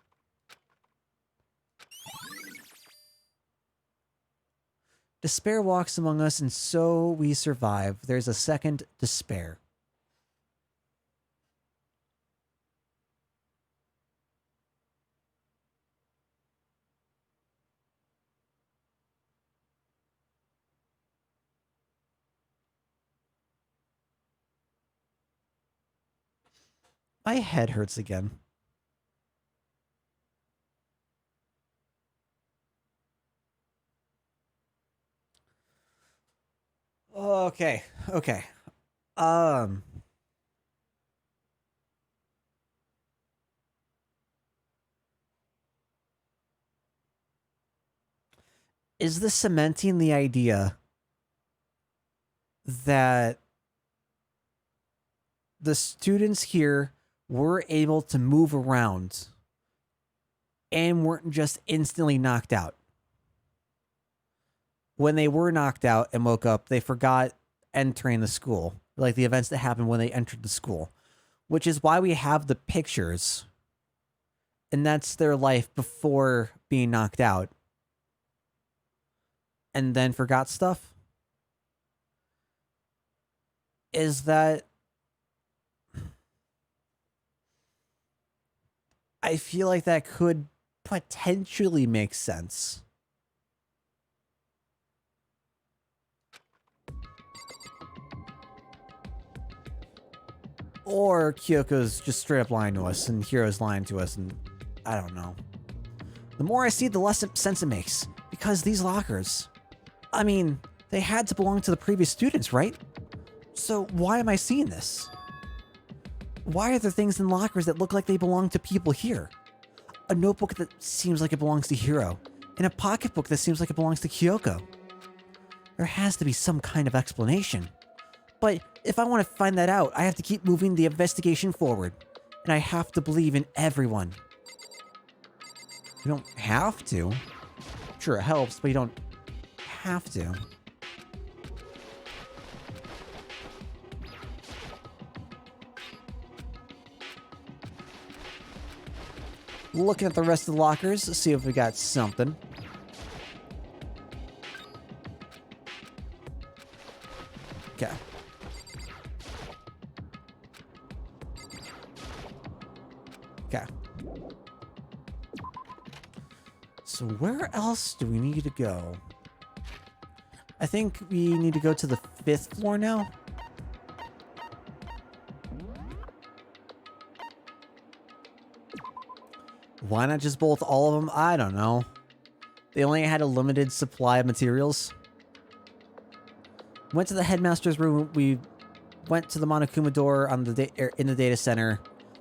[SPEAKER 1] Despair walks among us, and so we survive. There's a second despair. My head hurts again. Okay, okay. Is this cementing the idea that the students here were able to move around and weren't just instantly knocked out? When they were knocked out and woke up, they forgot entering the school, like the events that happened when they entered the school, which is why we have the pictures. And that's their life before being knocked out. And then forgot stuff. Is that... I feel like that could potentially make sense. Or Kyoko's just straight up lying to us, and Hiro's lying to us, and I don't know. The more I see it, the less sense it makes. Because these lockers, I mean, they had to belong to the previous students, right? So why am I seeing this? Why are there things in lockers that look like they belong to people here? A notebook that seems like it belongs to Hiro, and a pocketbook that seems like it belongs to Kyoko. There has to be some kind of explanation. But if I want to find that out, I have to keep moving the investigation forward. And I have to believe in everyone. You don't have to. Sure, it helps, but you don't have to. Looking at the rest of the lockers, let's see if we got something. Okay. Okay. So where else do we need to go? I think we need to go to the 5th floor now. Why not just bolt all of them? I don't know. They only had a limited supply of materials. Went to the headmaster's room. We went to the Monokuma door on the in the data center.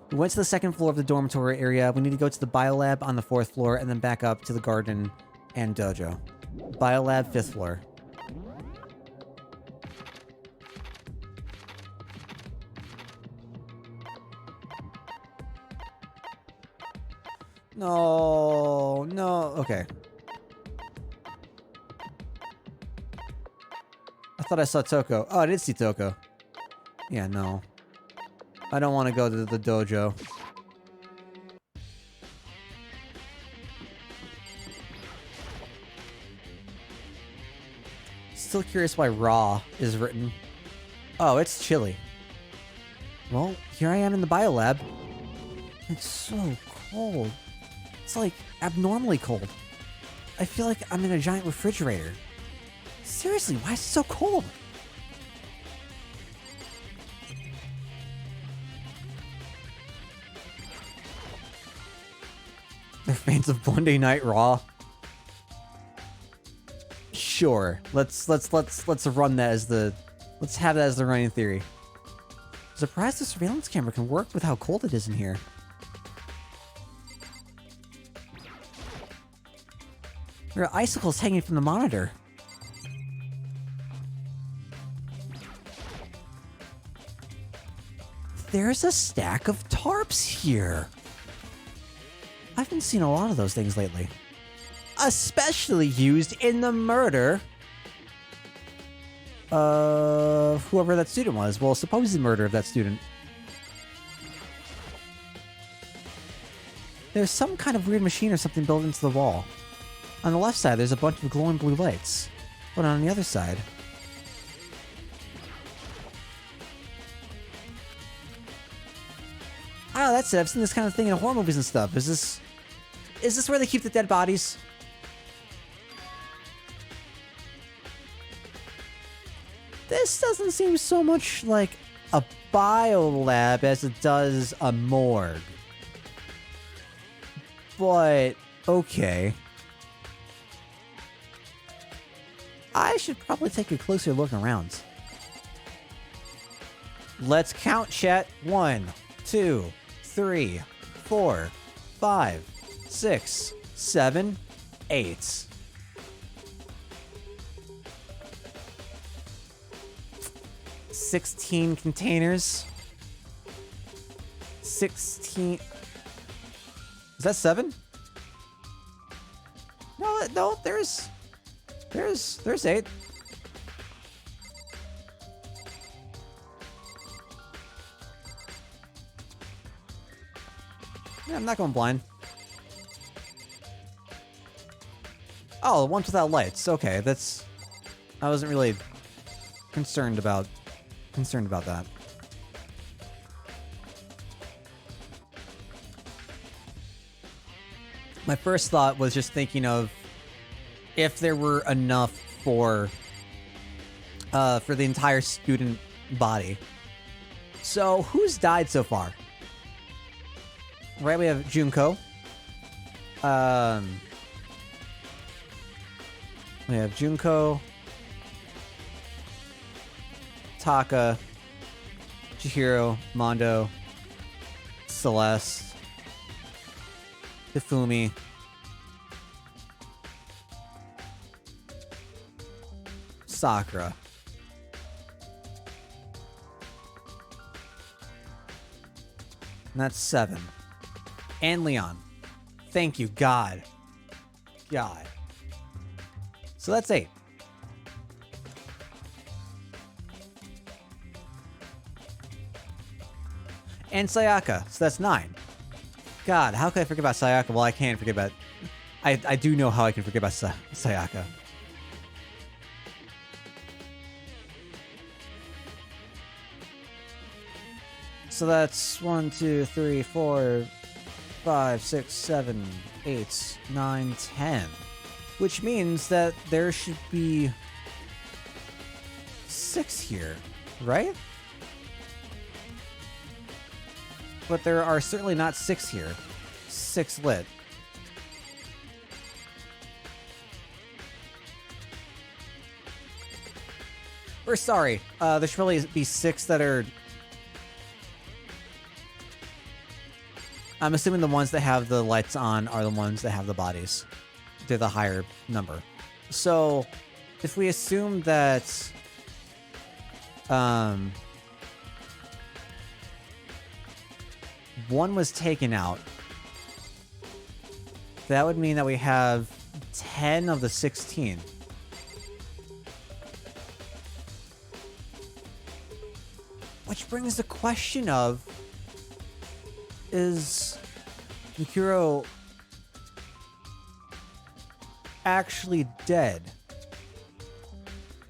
[SPEAKER 1] We went to the 2nd floor of the dormitory area. We need to go to the biolab on the 4th floor and then back up to the garden and dojo. Biolab, 5th floor. No, no, okay. I thought I saw Toko. Oh, I did see Toko. Yeah, no. I don't want to go to the dojo. Still curious why raw is written. Oh, it's chilly. Well, here I am in the biolab. It's so cold. It's like abnormally cold. I feel like I'm in a giant refrigerator. Seriously, why is it so cold? They're fans of Monday Night Raw. Sure, let's run that as the, let's have that as the running theory. Surprised the surveillance camera can work with how cold it is in here. There are icicles hanging from the monitor. There's a stack of tarps here. I've been seeing a lot of those things lately. Especially used in the murder of whoever that student was. Well, supposed murder of that student. There's some kind of weird machine or something built into the wall. On the left side, there's a bunch of glowing blue lights. But on the other side... Oh, that's it. I've seen this kind of thing in horror movies and stuff. Is this where they keep the dead bodies? This doesn't seem so much like a biolab as it does a morgue. But, okay. I should probably take a closer look around. Let's count, chat. 1, 2, 3, 4, 5, 6, 7, 8. $16 containers. 16. Is that 7? No, there's 8. Yeah, I'm not going blind. Oh, the ones without lights. Okay, that's... I wasn't really concerned about that. My first thought was just thinking of if there were enough for the entire student body. So, who's died so far? Right, we have Junko. We have Junko, Taka, Chihiro, Mondo, Celeste, Hifumi, Sakura. And that's 7. And Leon. Thank you, God. God. So that's 8. And Sayaka. So that's 9. God, how could I forget about Sayaka? Well, I can't forget about... I do know how I can forget about Sayaka. So that's 1, 2, 3, 4, 5, 6, 7, 8, 9, 10. Which means that there should be 6 here, right? But there are certainly not 6 here. 6 lit. Or sorry, there should probably be 6 that are... I'm assuming the ones that have the lights on are the ones that have the bodies. They're the higher number. So, if we assume that... one was taken out, that would mean that we have 10 of the 16. Which brings the question of... Is Mikuro actually dead?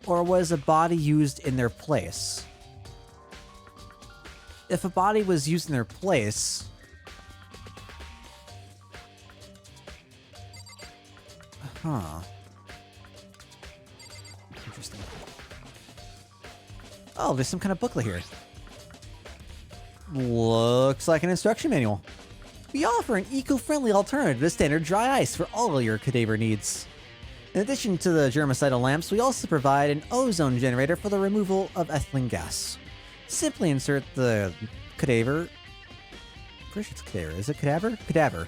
[SPEAKER 1] Or was a body used in their place? if a body was used in their place... Huh. Interesting. Oh, there's some kind of booklet here. Looks like an instruction manual. We offer an eco-friendly alternative to standard dry ice for all your cadaver needs. In addition to the germicidal lamps, we also provide an ozone generator for the removal of ethylene gas. Simply insert the cadaver... Pretty sure it's cadaver. Is it cadaver? Cadaver.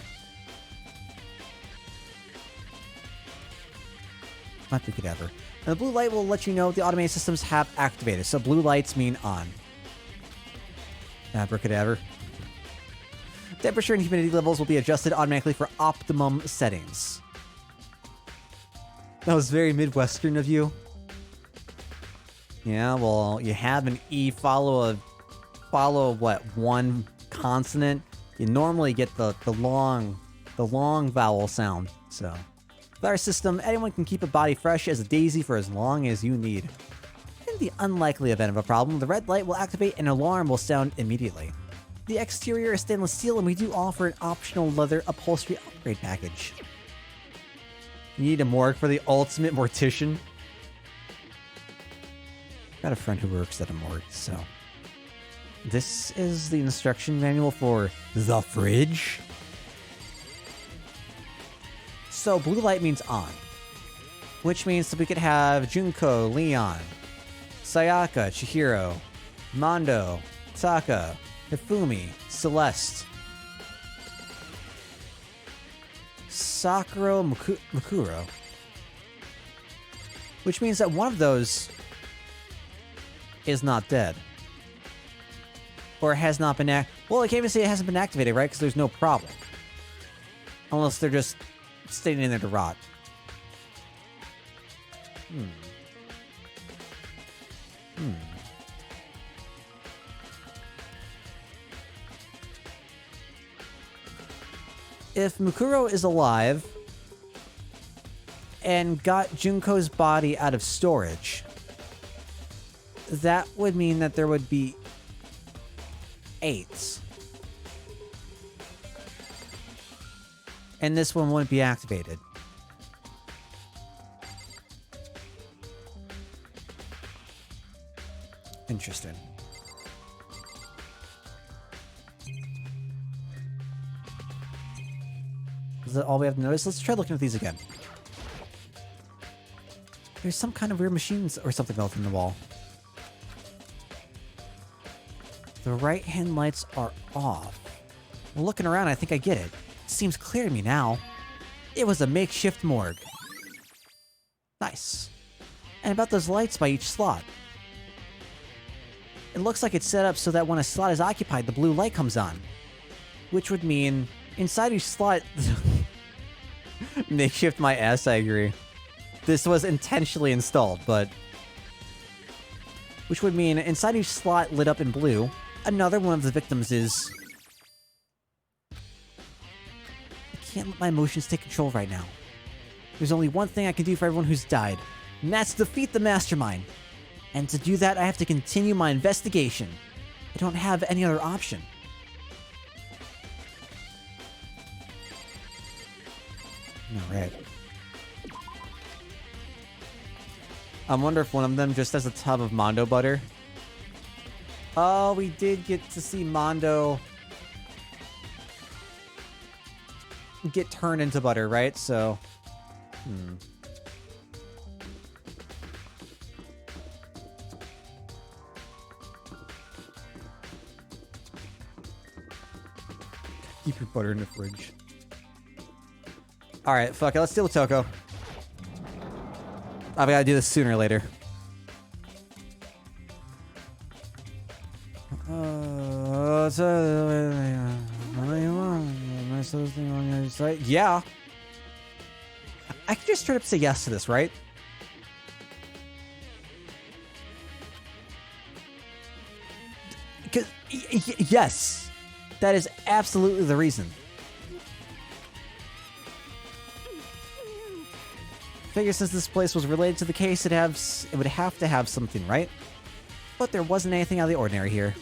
[SPEAKER 1] Might be cadaver. And the blue light will let you know the automated systems have activated. So blue lights mean on. Abracadabra. Temperature and humidity levels will be adjusted automatically for optimum settings. That was very Midwestern of you. Yeah, well, you have an E follow what, one consonant. You normally get the long vowel sound. So, with our system, anyone can keep a body fresh as a daisy for as long as you need. In the unlikely event of a problem, the red light will activate and an alarm will sound immediately. The exterior is stainless steel, and we do offer an optional leather upholstery upgrade package. You need a morgue for the ultimate mortician? Got a friend who works at a morgue, so... This is the instruction manual for the fridge. So blue light means on. Which means that we could have Junko, Leon, Sayaka, Chihiro, Mondo, Taka, Hifumi, Celeste, Sakura, Mukuro. Which means that one of those is not dead. Or has not been well, I can't even say it hasn't been activated, right? Because there's no problem. Unless they're just staying in there to rot. If Mukuro is alive and got Junko's body out of storage, that would mean that there would be 8. And this one wouldn't be activated. Interesting. Is that all we have to notice? Let's try looking at these again. There's some kind of weird machines or something built in the wall. The right-hand lights are off. Well, looking around, I think I get it. Seems clear to me now. It was a makeshift morgue. Nice. And about those lights by each slot. It looks like it's set up so that when a slot is occupied, the blue light comes on. Which would mean, inside each slot... Makeshift my ass, I agree. This was intentionally installed, but... Which would mean, inside each slot lit up in blue, another one of the victims is... I can't let my emotions take control right now. There's only one thing I can do for everyone who's died, and that's defeat the mastermind. And to do that, I have to continue my investigation. I don't have any other option. Alright. I wonder if one of them just has a tub of Mondo butter. Oh, we did get to see Mondo get turned into butter, right? So, keep your butter in the fridge. Alright, fuck it. Let's deal with Toko. I've got to do this sooner or later. Yeah. I can just straight up say yes to this, right? Because, yes. That is absolutely the reason. Figure since this place was related to the case, it would have to have something, right? But there wasn't anything out of the ordinary here.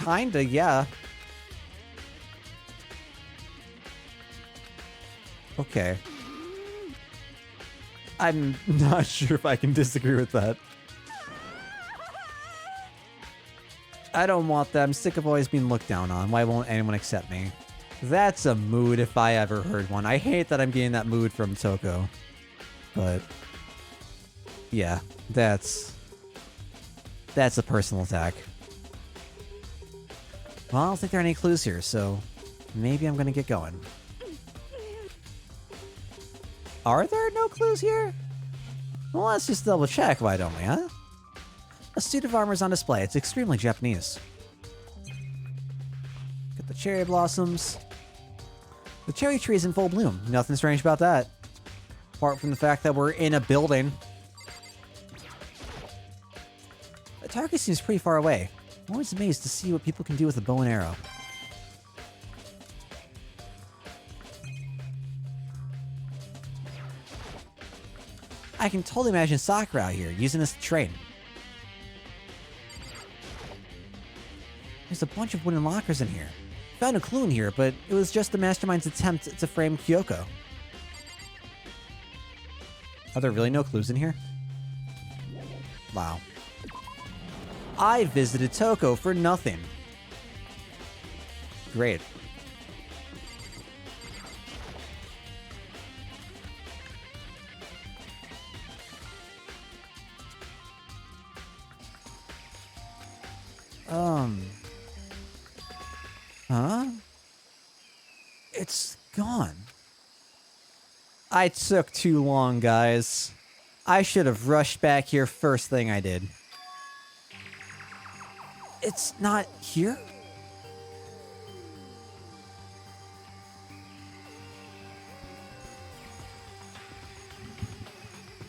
[SPEAKER 1] Kinda, yeah. Okay. I'm not sure if I can disagree with that. I don't want that. I'm sick of always being looked down on. Why won't anyone accept me? That's a mood if I ever heard one. I hate that I'm getting that mood from Toko. But yeah, that's a personal attack. Well, I don't think there are any clues here, so maybe I'm gonna get going. Are there no clues here? Well, let's just double check, why don't we, huh? A suit of armor is on display. It's extremely Japanese. Get the cherry blossoms. The cherry tree is in full bloom. Nothing strange about that. Apart from the fact that we're in a building. The target seems pretty far away. I'm always amazed to see what people can do with a bow and arrow. I can totally imagine Sakura out here using this to train. There's a bunch of wooden lockers in here. Found a clue in here, but it was just the mastermind's attempt to frame Kyoko. Are there really no clues in here? Wow. I visited Toko for nothing. Great. Huh? It's gone. I took too long, guys. I should have rushed back here first thing I did. It's not here?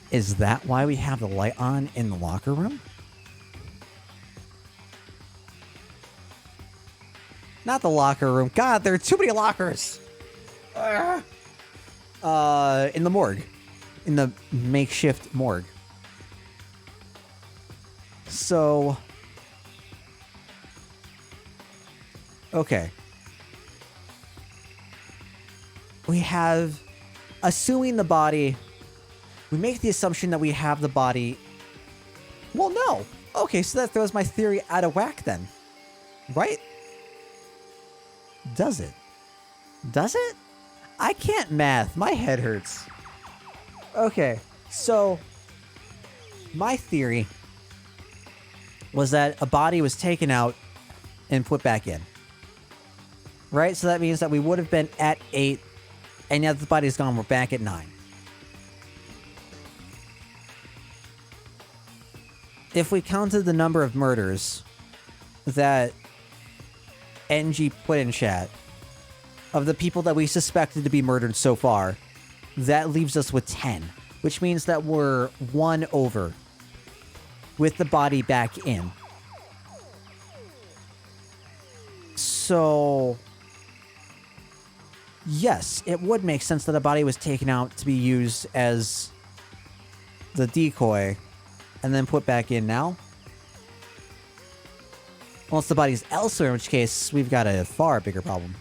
[SPEAKER 1] Is that why we have the light on in the locker room? Not the locker room. God, there are too many lockers. In the morgue. In the makeshift morgue. So... okay. We have... assuming the body... we make the assumption that we have the body... well, no. Okay, so that throws my theory out of whack then. Right? Does it? Does it? I can't math. My head hurts. Okay, so... my theory was that a body was taken out and put back in. Right? So that means that we would have been at 8, and now that the body's gone, we're back at 9. If we counted the number of murders that NG put in chat, of the people that we suspected to be murdered so far, that leaves us with 10, which means that we're 1 over with the body back in. So, yes, it would make sense that a body was taken out to be used as the decoy and then put back in now. Unless the body's elsewhere, in which case we've got a far bigger problem.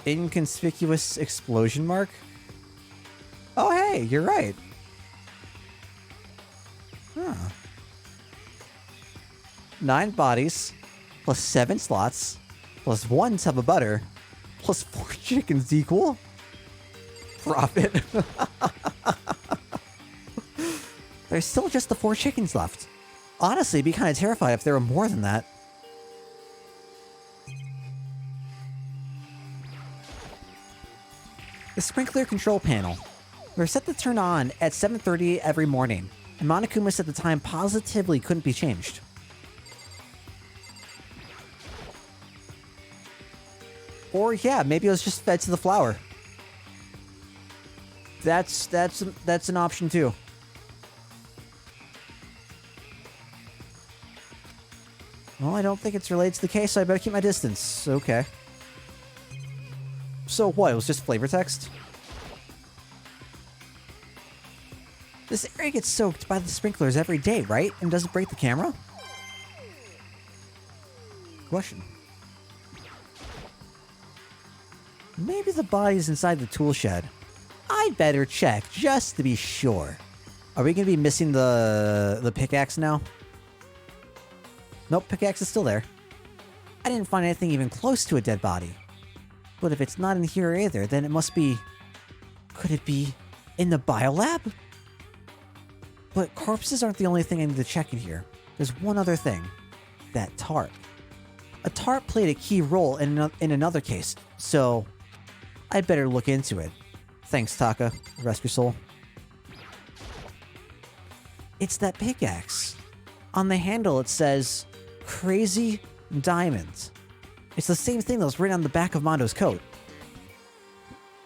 [SPEAKER 1] Inconspicuous explosion mark? Oh, hey, you're right. Huh. 9 bodies, plus 7 slots, plus 1 tub of butter, plus 4 chickens equal profit. There's still just the 4 chickens left. Honestly, I'd be kind of terrified if there were more than that. The sprinkler control panel. They're set to turn on at 7:30 every morning, and Monokuma said the time positively couldn't be changed. Or yeah, maybe it was just fed to the flower. That's an option too. Well, I don't think it's related to the case, so I better keep my distance. Okay. So what? It was just flavor text? This area gets soaked by the sprinklers every day, right? And doesn't break the camera? Question. Maybe the body's inside the tool shed. I'd better check, just to be sure. Are we gonna be missing the pickaxe now? Nope, pickaxe is still there. I didn't find anything even close to a dead body. But if it's not in here either, then it must be... Could it be in the biolab? But corpses aren't the only thing I need to check in here. There's one other thing. That tarp. A tarp played a key role in another case, so I'd better look into it. Thanks, Taka. Rest your soul. It's that pickaxe. On the handle it says, Crazy Diamond. It's the same thing that was written on the back of Mondo's coat.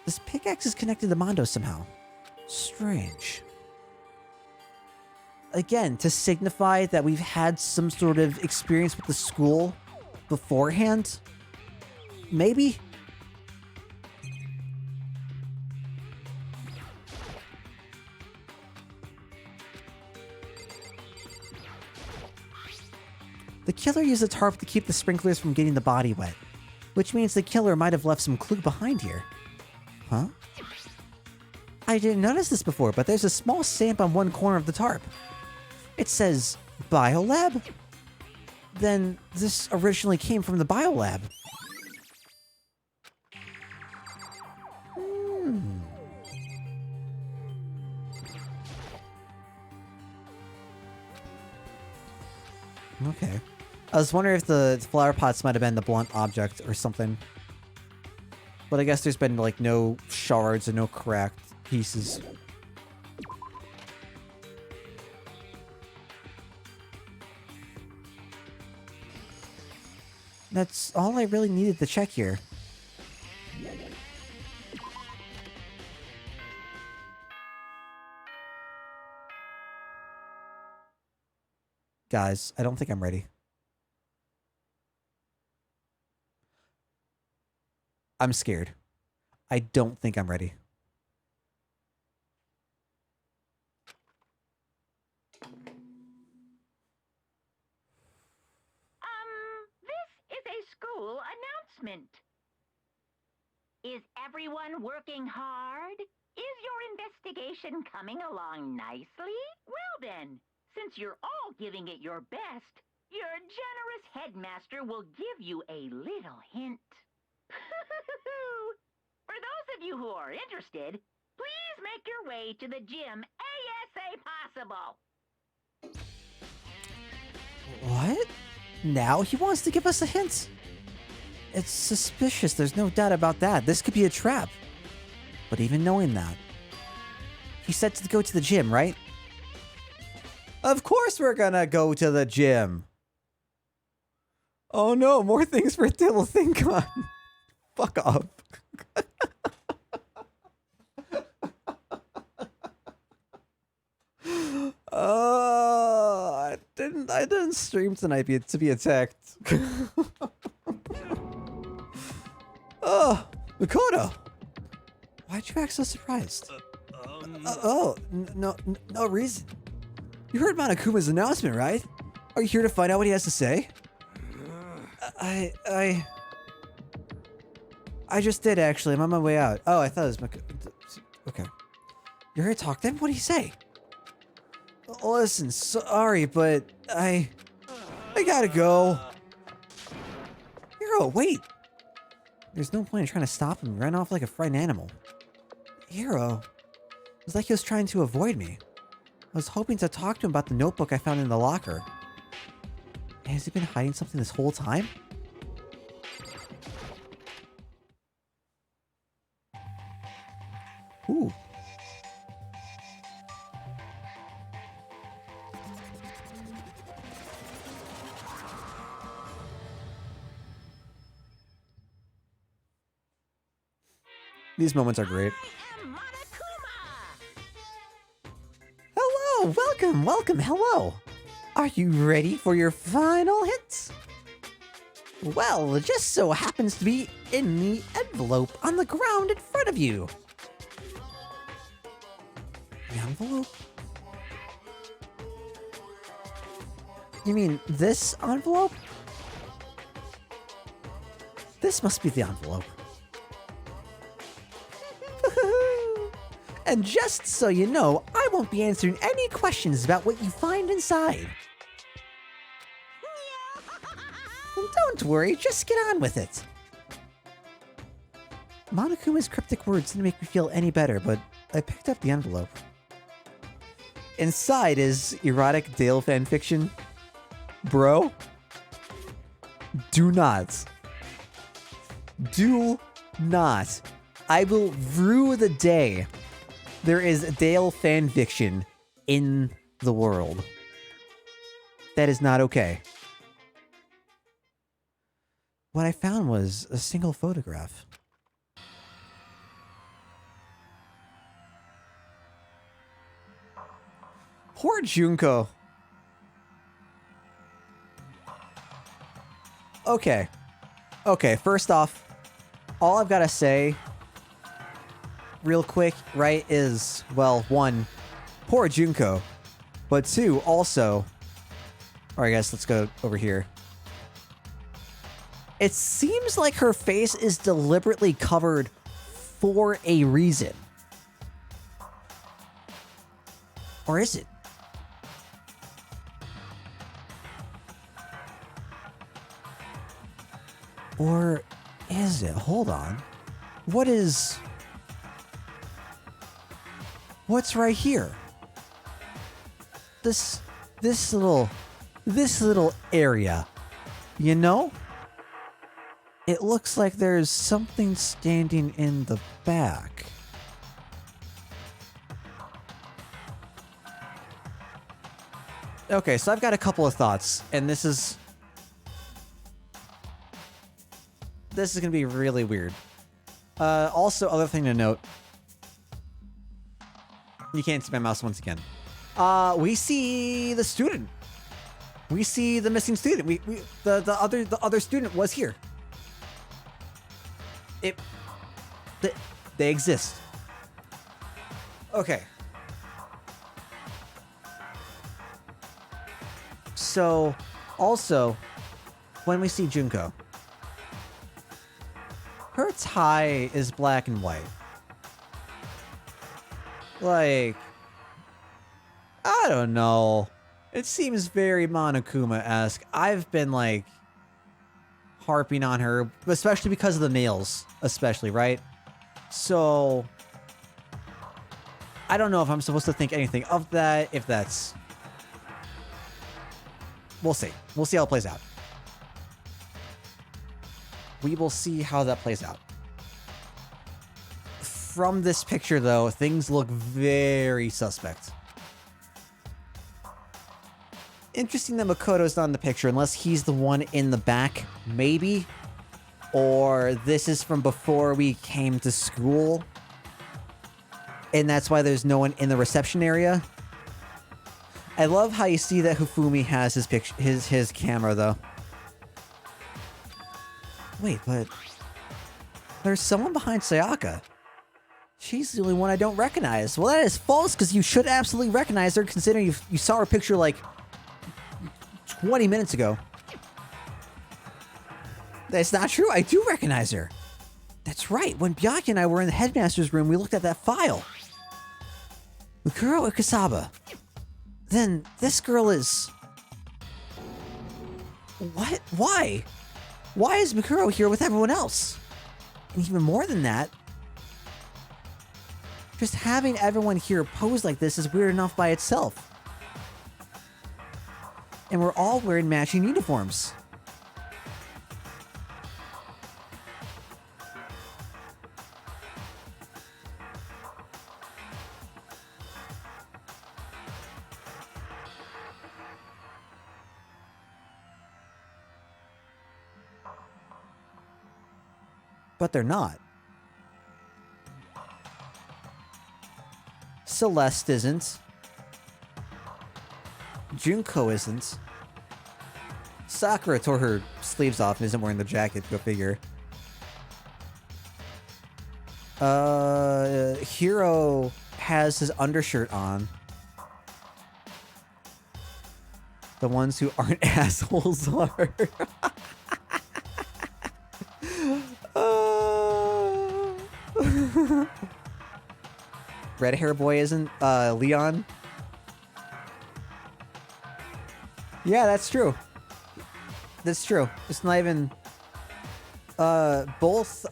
[SPEAKER 1] This pickaxe is connected to Mondo somehow. Strange. Again, to signify that we've had some sort of experience with the school beforehand? Maybe? The killer used a tarp to keep the sprinklers from getting the body wet, which means the killer might have left some clue behind here. Huh? I didn't notice this before, but there's a small stamp on one corner of the tarp. It says, Biolab? Then this originally came from the Biolab. Okay. I was wondering if the flower pots might have been the blunt object or something. But I guess there's been, like, no shards and no cracked pieces. That's all I really needed to check here. Guys, I don't think I'm ready. I'm scared. I don't think I'm ready.
[SPEAKER 7] This is a school announcement. Is everyone working hard? Is your investigation coming along nicely? Well then, since you're all giving it your best, your generous headmaster will give you a little hint. For those of you who are interested, please make your way to the gym ASA possible.
[SPEAKER 1] What? Now he wants to give us a hint? It's suspicious, there's no doubt about that. This could be a trap. But even knowing that, he said to go to the gym, right? Of course we're gonna go to the gym. Oh no, more things for Dill to think on. Fuck off. I didn't stream tonight to be attacked. Oh, Makoto. Why'd you act so surprised? No reason. You heard Monokuma's announcement, right? Are you here to find out what he has to say? I just did, actually. I'm on my way out. Oh, I thought it was okay. You're here to talk to him? What did he say? Listen, sorry, but I gotta go. Hiro, wait. There's no point in trying to stop him. He ran off like a frightened animal. Hiro. It was like he was trying to avoid me. I was hoping to talk to him about the notebook I found in the locker. Has he been hiding something this whole time? Ooh. These moments are great.
[SPEAKER 3] I am Monokuma!
[SPEAKER 1] Hello, welcome, hello. Are you ready for your final hits? Well, it just so happens to be in the envelope on the ground in front of you. The envelope? You mean this envelope? This must be the envelope. And just so you know, I won't be answering any questions about what you find inside. And don't worry, just get on with it. Monokuma's cryptic words didn't make me feel any better, but I picked up the envelope. Inside is erotic Dale fanfiction. Bro, do not. Do not. I will rue the day there is Dale fanfiction in the world. That is not okay. What I found was a single photograph. Poor Junko. Okay. Okay, first off, all I've got to say real quick, right, is, well, one, poor Junko. But two, also, alright guys, let's go over here. It seems like her face is deliberately covered for a reason. Or is it? Or is it? Hold on. What's right here? This little area. You know? It looks like there's something standing in the back. Okay, so I've got a couple of thoughts, and this is gonna be really weird. Also, other thing to note. You can't see my mouse once again. We see the student. We see the missing student. The other student was here. They exist. Okay. So, also, when we see Junko, her tie is black and white. Like, I don't know. It seems very Monokuma-esque. I've been, like, harping on her, especially because of the nails, especially, right? So, I don't know if I'm supposed to think anything of that, if that's... We'll see. We'll see how it plays out. We will see how that plays out. From this picture, though, things look very suspect. Interesting that Makoto's not in the picture, unless he's the one in the back, maybe? Or this is from before we came to school, and that's why there's no one in the reception area. I love how you see that Hifumi has his picture, his camera, though. Wait, but there's someone behind Sayaka. She's the only one I don't recognize. Well, that is false, because you should absolutely recognize her, considering you saw her picture, like, 20 minutes ago. That's not true. I do recognize her. That's right. When Byakuya and I were in the headmaster's room, we looked at that file. Mikuro Ikasaba. Then this girl is... What? Why? Why is Mikuro here with everyone else? And even more than that, just having everyone here pose like this is weird enough by itself. And we're all wearing matching uniforms. But they're not. Celeste isn't. Junko isn't. Sakura tore her sleeves off and isn't wearing the jacket, go figure. Hiro has his undershirt on. The ones who aren't assholes are. Red hair boy isn't Leon? Yeah, that's true. That's true. It's not even both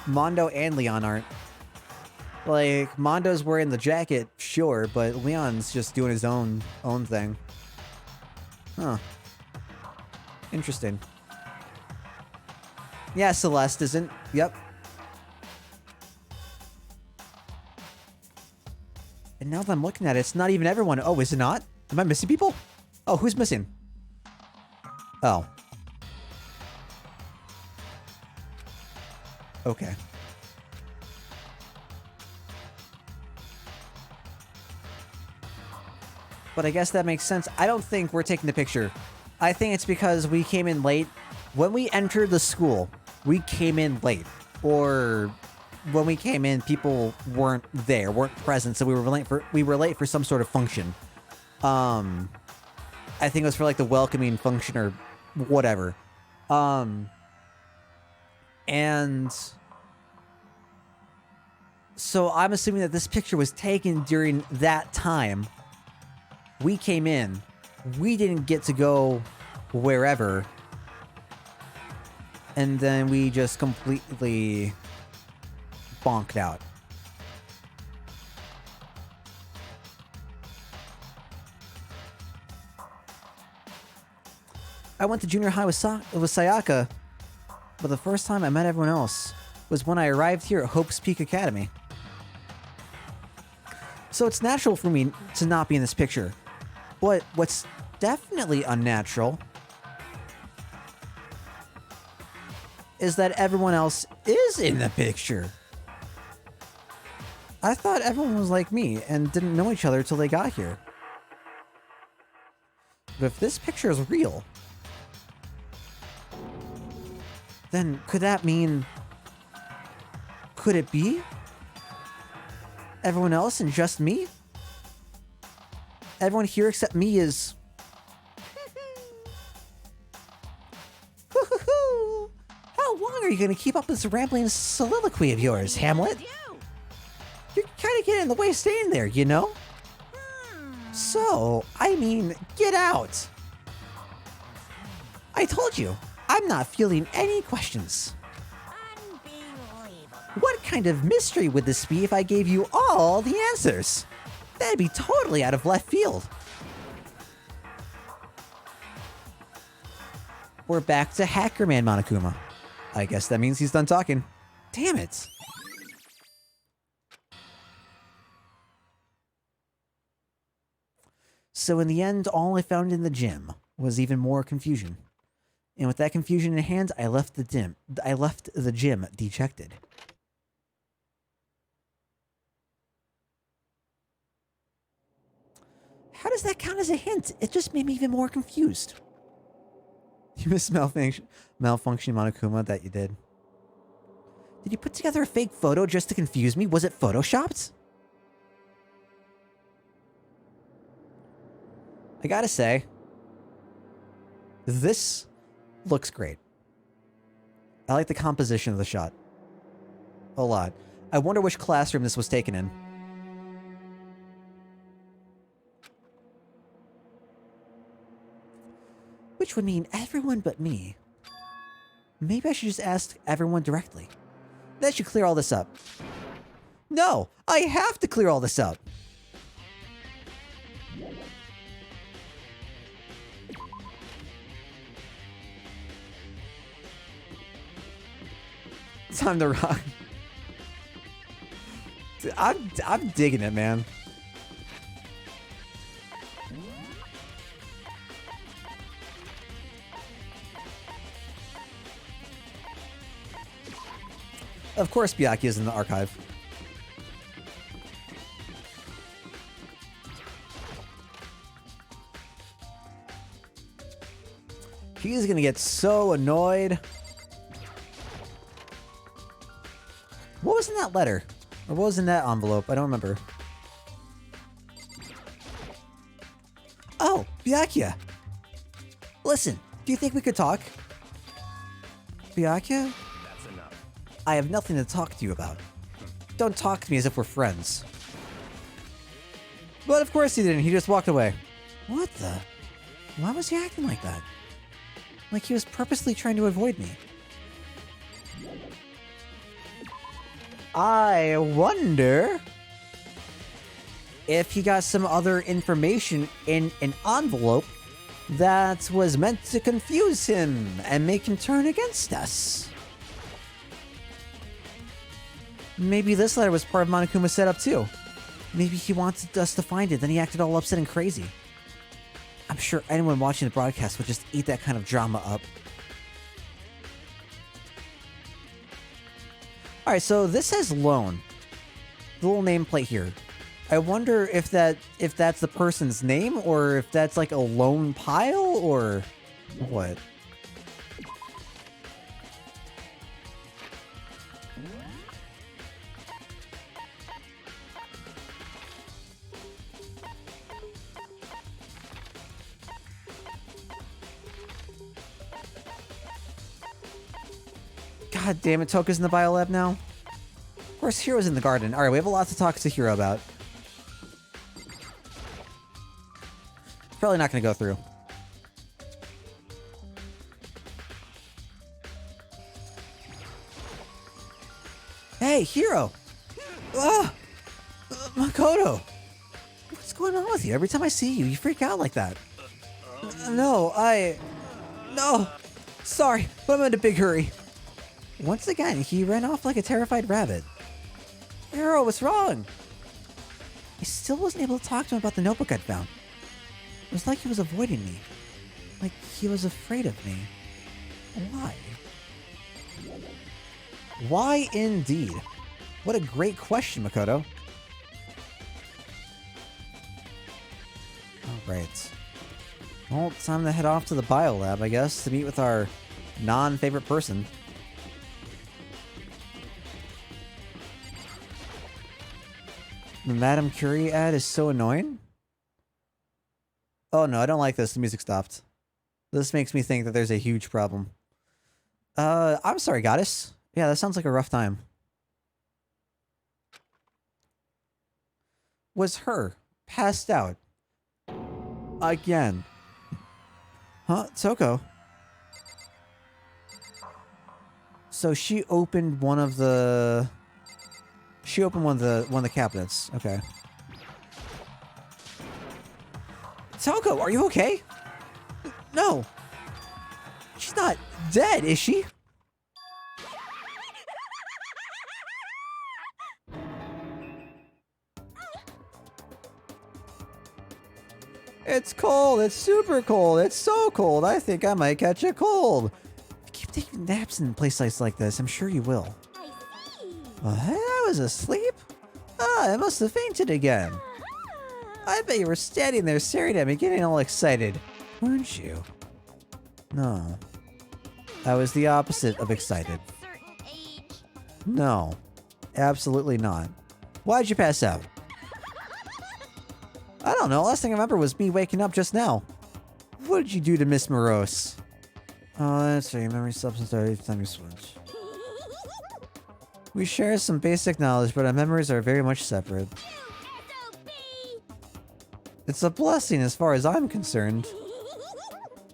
[SPEAKER 1] Mondo and Leon aren't. Like, Mondo's wearing the jacket, sure, but Leon's just doing his own thing. Huh. Interesting. Yeah, Celeste isn't. Yep. And now that I'm looking at it, it's not even everyone. Oh, is it not? Am I missing people? Oh, who's missing? Oh. Okay. But I guess that makes sense. I don't think we're taking the picture. I think it's because we came in late. When we entered the school, we came in late. Or when we came in, people weren't there, weren't present, so we were late for some sort of function. I think it was for like the welcoming function or whatever. And so I'm assuming that this picture was taken during that time. We came in, we didn't get to go wherever, and then we just completely bonked out. I went to junior high with Sayaka, but the first time I met everyone else was when I arrived here at Hope's Peak Academy. So it's natural for me to not be in this picture. But what's definitely unnatural is that everyone else is in the picture. I thought everyone was like me and didn't know each other till they got here. But if this picture is real, then could that mean... Could it be everyone else and just me? Everyone here except me is... How long are you going to keep up this rambling soliloquy of yours, Hamlet? You're kind of getting in the way of staying there, you know? So, I mean, get out. I told you, I'm not fielding any questions. What kind of mystery would this be if I gave you all the answers? That'd be totally out of left field. We're back to Hacker Man Monokuma. I guess that means he's done talking. Damn it. So in the end, all I found in the gym was even more confusion. And with that confusion in hand, I left the gym dejected. How does that count as a hint? It just made me even more confused. You missed malfunctioning Monokuma that you did. Did you put together a fake photo just to confuse me? Was it photoshopped? I gotta say, this looks great. I like the composition of the shot. A lot. I wonder which classroom this was taken in. Which would mean everyone but me. Maybe I should just ask everyone directly. That should clear all this up. No! I have to clear all this up! Time to rock. I'm digging it, man. Of course, Byakuya is in the archive. He's gonna get so annoyed. What was in that letter? Or what was in that envelope? I don't remember. Oh, Byakuya. Listen, do you think we could talk? Byakuya?
[SPEAKER 5] That's enough.
[SPEAKER 1] I have nothing to talk to you about. Don't talk to me as if we're friends. But of course he didn't. He just walked away. What the? Why was he acting like that? Like he was purposely trying to avoid me. I wonder if he got some other information in an envelope that was meant to confuse him and make him turn against us. Maybe this letter was part of Monokuma's setup too. Maybe he wanted us to find it, then he acted all upset and crazy. I'm sure anyone watching the broadcast would just eat that kind of drama up. Alright, so this says loan. The little nameplate here. I wonder if that's the person's name, or if that's like a loan pile, or what? God damn it, Toka's in the biolab now? Of course, Hiro's in the garden. Alright, we have a lot to talk to Hiro about. Probably not gonna go through. Hey, Hiro! Ah! Makoto! What's going on with you? Every time I see you, you freak out like that. No. Sorry, but I'm in a big hurry. Once again, he ran off like a terrified rabbit. Hiro, what's wrong? I still wasn't able to talk to him about the notebook I'd found. It was like he was avoiding me. Like he was afraid of me. Why? Why indeed? What a great question, Makoto. Alright. Well, time to head off to the biolab, I guess, to meet with our non-favorite person. The Madame Curie ad is so annoying. Oh no, I don't like this. The music stopped. This makes me think that there's a huge problem. I'm sorry, goddess. Yeah, that sounds like a rough time. Was her passed out again? Huh, Toko? So she opened one of the one of the cabinets. Okay. Toko, are you okay? No. She's not dead, is she? It's cold. It's super cold. It's so cold. I think I might catch a cold. If you keep taking naps in places like this, I'm sure you will.
[SPEAKER 4] I see.
[SPEAKER 1] What? I was asleep? Ah, I must have fainted again. I bet you were standing there staring at me, getting all excited. Weren't you? No. I was the opposite of excited.
[SPEAKER 4] Certain age.
[SPEAKER 1] No. Absolutely not. Why'd you pass out? I don't know. Last thing I remember was me waking up just now. What did you do to Miss Morose? Oh, that's right. Memory substance every time you switch. We share some basic knowledge, but our memories are very much separate. It's a blessing as far as I'm concerned.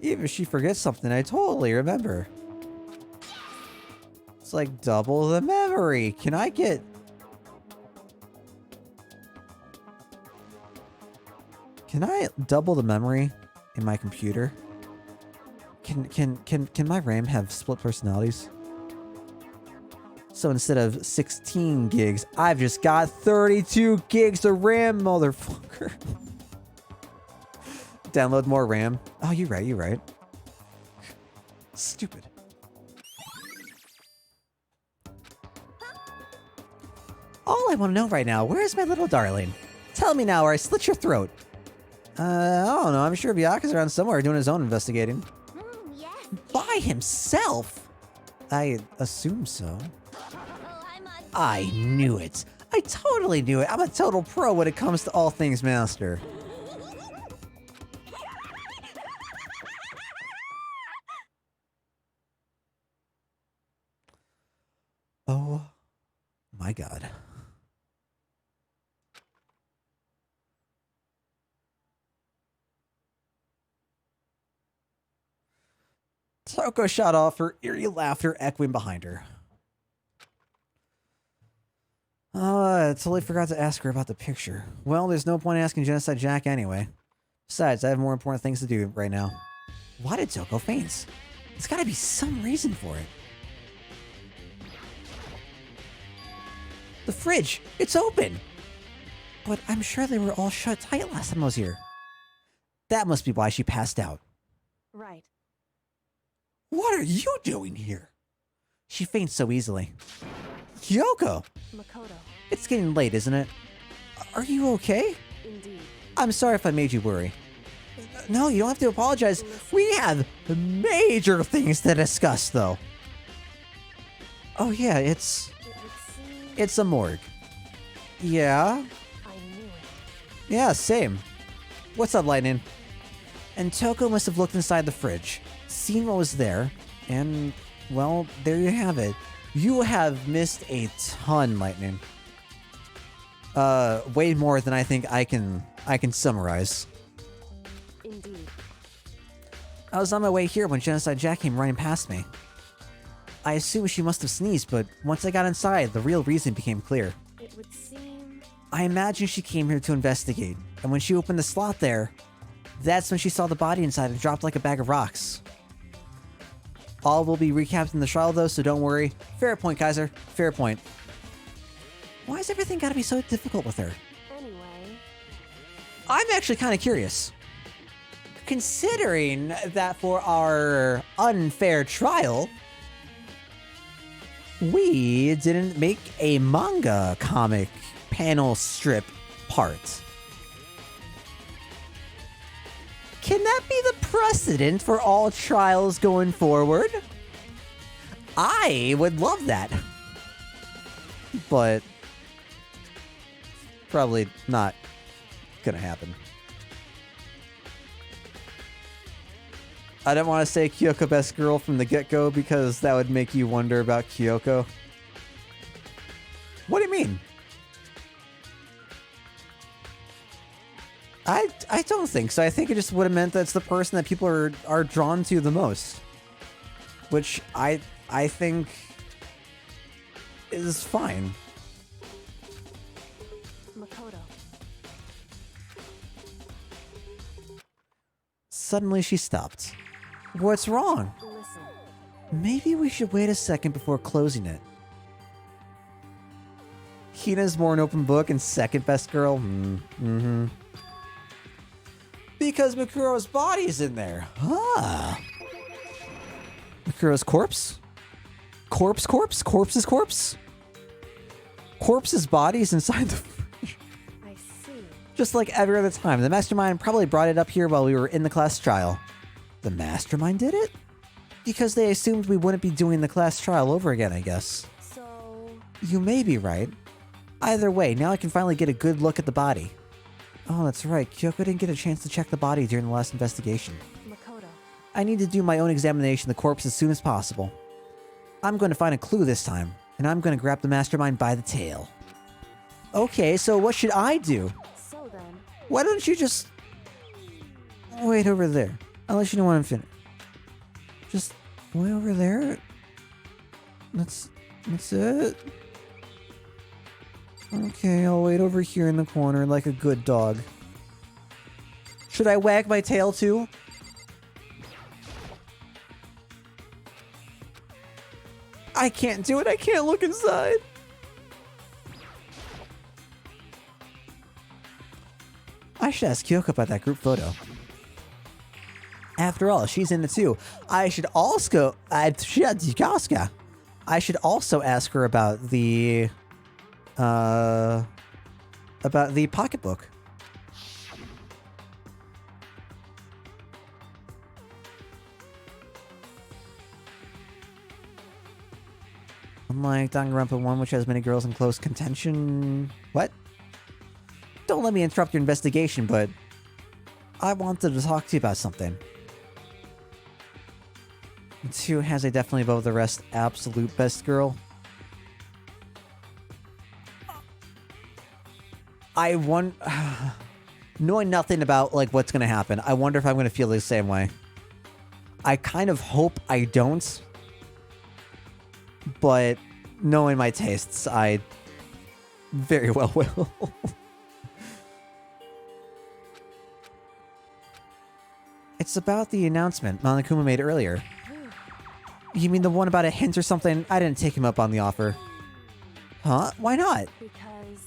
[SPEAKER 1] Even if she forgets something, I totally remember. It's like double the memory. Can I get... Can I double the memory in my computer? Can my RAM have split personalities? So instead of 16 gigs, I've just got 32 gigs of RAM, motherfucker. Download more RAM. Oh, you're right, you're right. Stupid. All I want to know right now, where is my little darling? Tell me now or I slit your throat. I don't know. I'm sure Byakuya's around somewhere doing his own investigating.
[SPEAKER 4] Yes.
[SPEAKER 1] By himself? I assume so.
[SPEAKER 4] Oh, I'm on.
[SPEAKER 1] I knew it. I totally knew it. I'm a total pro when it comes to all things master. my god. Toko shot off, her eerie laughter echoing behind her. I totally forgot to ask her about the picture. Well, there's no point asking Genocide Jack anyway. Besides, I have more important things to do right now. Why did Toko faint? There's gotta be some reason for it. The fridge! It's open! But I'm sure they were all shut tight last time I was here. That must be why she passed out.
[SPEAKER 2] Right.
[SPEAKER 1] What are you doing here? She faints so easily. Kyoko!
[SPEAKER 2] Makoto.
[SPEAKER 1] It's getting late, isn't it? Are you okay?
[SPEAKER 2] Indeed.
[SPEAKER 1] I'm sorry if I made you worry. No, you don't have to apologize. We have major things to discuss, though. Oh yeah,
[SPEAKER 2] It would seem
[SPEAKER 1] it's a morgue. Yeah?
[SPEAKER 2] I knew it.
[SPEAKER 1] Yeah, same. What's up, Lightning? And Toko must have looked inside the fridge, seen what was there, and, well, there you have it. You have missed a ton, Lightning. Way more than I think I can summarize.
[SPEAKER 2] Indeed.
[SPEAKER 1] I was on my way here when Genocide Jack came running past me. I assumed she must have sneezed, but once I got inside, the real reason became clear.
[SPEAKER 2] It would seem
[SPEAKER 1] I imagine she came here to investigate, and when she opened the slot there, that's when she saw the body inside and dropped like a bag of rocks. All will be recapped in the trial though, so don't worry. Fair point, Kaiser. Fair point. Why has everything gotta be so difficult with her?
[SPEAKER 2] anyway.
[SPEAKER 1] I'm actually kind of curious. Considering that for our unfair trial, we didn't make a manga comic panel strip part. Can that be the precedent for all trials going forward? I would love that. But probably not gonna happen. I don't want to say Kyoko best girl from the get-go because that would make you wonder about Kyoko. What do you mean? I don't think so. I think it just would have meant that's the person that people are drawn to the most. Which I think is fine.
[SPEAKER 2] Makoto.
[SPEAKER 1] Suddenly she stopped. What's wrong?
[SPEAKER 2] Listen.
[SPEAKER 1] Maybe we should wait a second before closing it. Hina's more an open book and second best girl? Mm-hmm. Because Makuro's body is in there. Ah. Makuro's corpse? Corpse's corpse? Corpse's body is inside the fridge.
[SPEAKER 2] I see.
[SPEAKER 1] Just like every other time. The mastermind probably brought it up here while we were in the class trial. The mastermind did it? Because they assumed we wouldn't be doing the class trial over again, I guess.
[SPEAKER 2] So
[SPEAKER 1] You may be right. Either way, now I can finally get a good look at the body. Oh, that's right. Kyoko didn't get a chance to check the body during the last investigation.
[SPEAKER 2] Makoto.
[SPEAKER 1] I need to do my own examination of the corpse as soon as possible. I'm going to find a clue this time, and I'm going to grab the mastermind by the tail. Okay, so what should I do?
[SPEAKER 2] So then,
[SPEAKER 1] Why don't you just wait over there? I'll let you know when I'm finished. Just wait over there. That's it. Okay, I'll wait over here in the corner like a good dog. Should I wag my tail too? I can't do it. I can't look inside. I should ask Kyoko about that group photo. After all, she's in it too. I should also ask her about the pocketbook. Unlike Danganronpa 1, which has many girls in close contention. What? Don't let me interrupt your investigation, but I wanted to talk to you about something. 2 has a definitely above the rest absolute best girl. I want... Knowing nothing about, like, what's gonna happen, I wonder if I'm gonna feel the same way. I kind of hope I don't. But knowing my tastes, I very well will. It's about the announcement Monokuma made earlier. You mean the one about a hint or something? I didn't take him up on the offer. Huh? Why not?
[SPEAKER 2] Because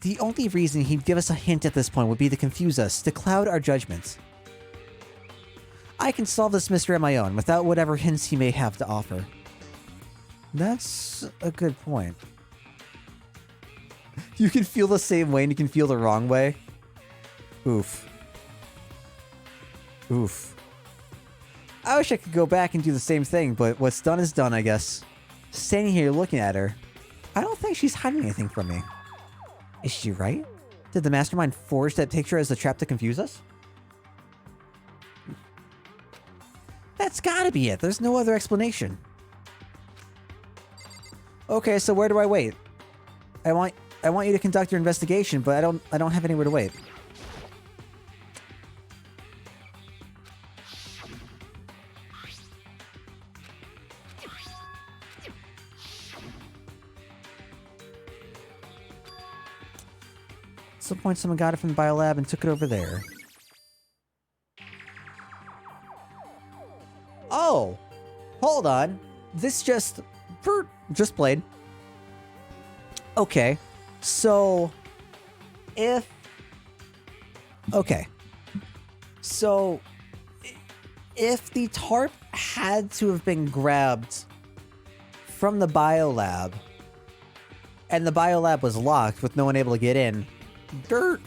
[SPEAKER 1] The only reason he'd give us a hint at this point would be to confuse us, to cloud our judgments. I can solve this mystery on my own, without whatever hints he may have to offer. That's a good point. You can feel the same way and you can feel the wrong way. Oof. Oof. I wish I could go back and do the same thing, but what's done is done, I guess. Standing here looking at her, I don't think she's hiding anything from me. Is she right? Did the mastermind forge that picture as a trap to confuse us? That's gotta be it. There's no other explanation. Okay, so where do I wait? I want you to conduct your investigation, but I don't have anywhere to wait. At some point, someone got it from the biolab and took it over there. Oh! Hold on. This just played. Okay. So... Okay. So... If the tarp had to have been grabbed from the biolab, and the biolab was locked with no one able to get in, dirt.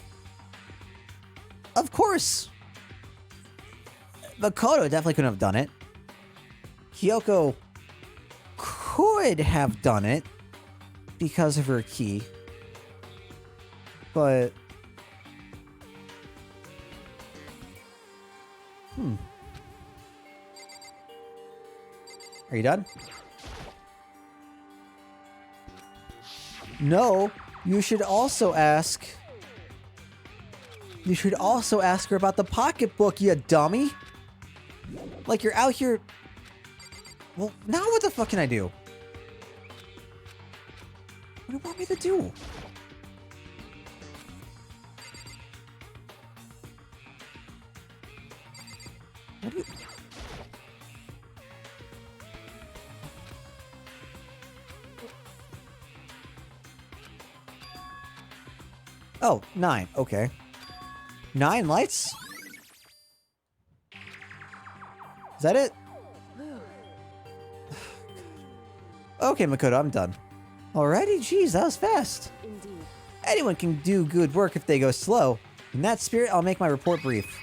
[SPEAKER 1] Of course. Makoto definitely couldn't have done it. Kyoko could have done it because of her key. But... Are you done? No, you should also ask... You should also ask her about the pocketbook, you dummy! Like, you're out here... Well, now what the fuck can I do? What do you want me to do? What do you... Oh, 9. Okay. 9 lights? Is that it? Okay, Makoto, I'm done. Alrighty, geez, that was fast.
[SPEAKER 2] indeed.
[SPEAKER 1] Anyone can do good work if they go slow. In that spirit, I'll make my report brief.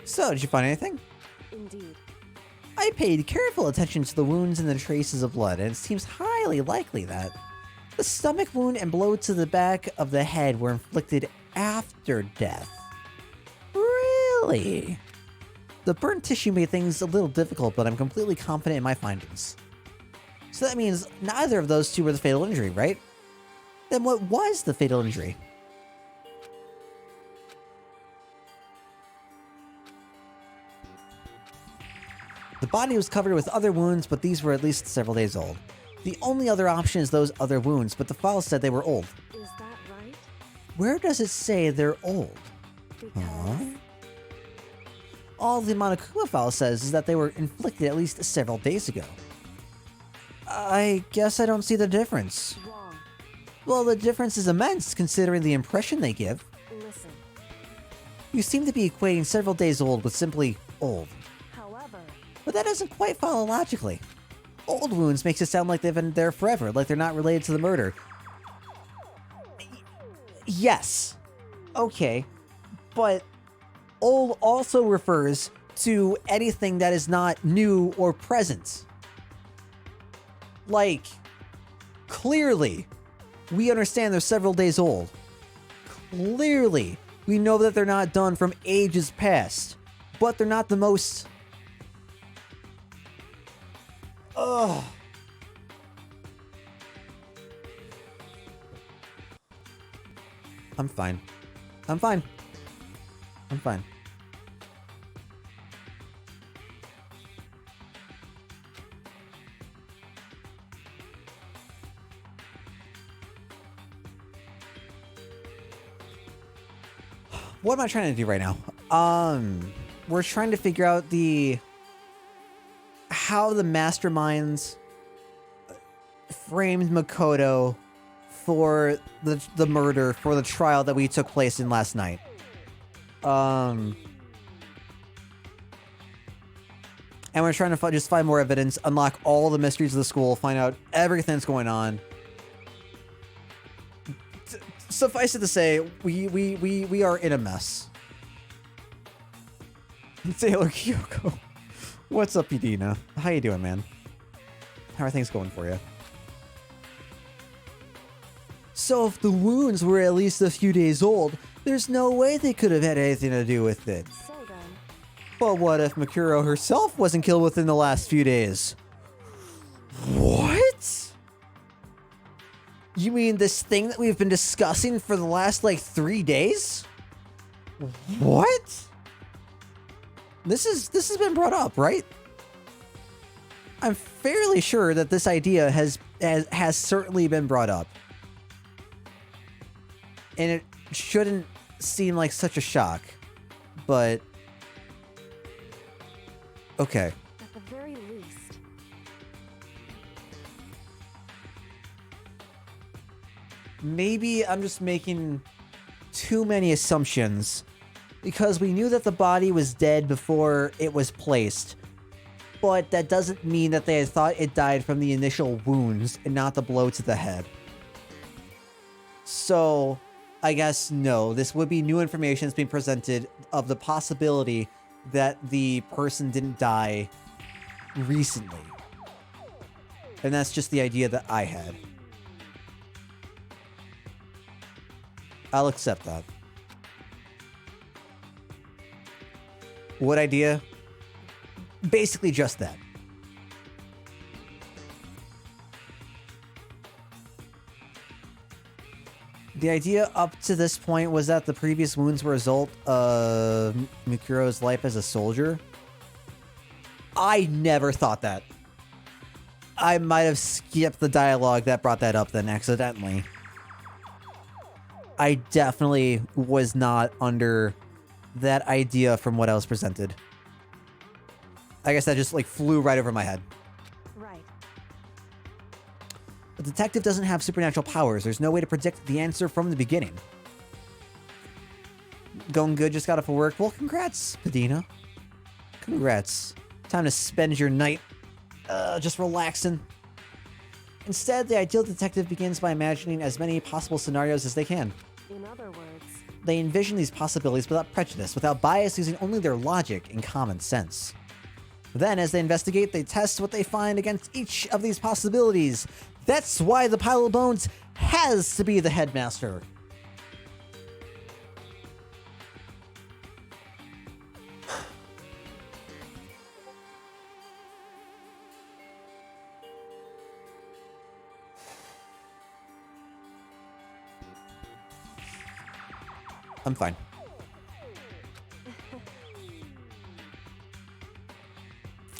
[SPEAKER 1] So, did you find anything?
[SPEAKER 2] Indeed.
[SPEAKER 1] I paid careful attention to the wounds and the traces of blood, and it seems highly likely that the stomach wound and blow to the back of the head were inflicted after death. Really? The burnt tissue made things a little difficult, but I'm completely confident in my findings. So that means neither of those two were the fatal injury, right? Then what was the fatal injury? The body was covered with other wounds, but these were at least several days old. The only other option is those other wounds, but the file said they were old.
[SPEAKER 2] Is that right?
[SPEAKER 1] Where does it say they're old?
[SPEAKER 2] Because
[SPEAKER 1] All the Monokuma file says is that they were inflicted at least several days ago. I guess I don't see the difference.
[SPEAKER 2] wrong.
[SPEAKER 1] Well, the difference is immense considering the impression they give.
[SPEAKER 2] Listen.
[SPEAKER 1] You seem to be equating several days old with simply old.
[SPEAKER 2] However,
[SPEAKER 1] But that doesn't quite follow logically. Old wounds makes it sound like they've been there forever, like they're not related to the murder. Yes. Okay. But old also refers to anything that is not new or present. Like, clearly, we understand they're several days old. Clearly, we know that they're not done from ages past. But they're not the most... Ugh. I'm fine. I'm fine. I'm fine. What am I trying to do right now? We're trying to figure out how the masterminds framed Makoto for the murder, for the trial that we took place in last night. And we're trying to just find more evidence, unlock all the mysteries of the school, find out everything that's going on. Suffice it to say, we are in a mess. Taylor Kyoko. What's up, Edina? How you doing, man? How are things going for you? So if the wounds were at least a few days old, there's no way they could have had anything to do with it.
[SPEAKER 2] So then,
[SPEAKER 1] But what if Mikuro herself wasn't killed within the last few days? What? You mean this thing that we've been discussing for the last, like, 3 days? What? This has been brought up, right? I'm fairly sure that this idea has certainly been brought up. And it shouldn't seem like such a shock. But okay.
[SPEAKER 2] at the very least,
[SPEAKER 1] Maybe I'm just making too many assumptions, because we knew that the body was dead before it was placed, but that doesn't mean that they had thought it died from the initial wounds and not the blow to the head. So, I guess no, this would be new information that's being presented of the possibility that the person didn't die recently. And that's just the idea that I had. I'll accept that. What idea? Basically just that. The idea up to this point was that the previous wounds were a result of Mikuro's life as a soldier. I never thought that. I might have skipped the dialogue that brought that up then accidentally. I definitely was not under that idea from what I was presented. I guess that just like flew right over my head.
[SPEAKER 2] right.
[SPEAKER 1] The detective doesn't have supernatural powers. There's no way to predict the answer from the beginning. Going good, just got off of work. Well, congrats, Padina. Congrats. Time to spend your night just relaxing. Instead, the ideal detective begins by imagining as many possible scenarios as they can.
[SPEAKER 2] In other words,
[SPEAKER 1] They envision these possibilities without prejudice, without bias, using only their logic and common sense. Then, as they investigate, they test what they find against each of these possibilities. That's why the pile of bones has to be the headmaster. I'm fine.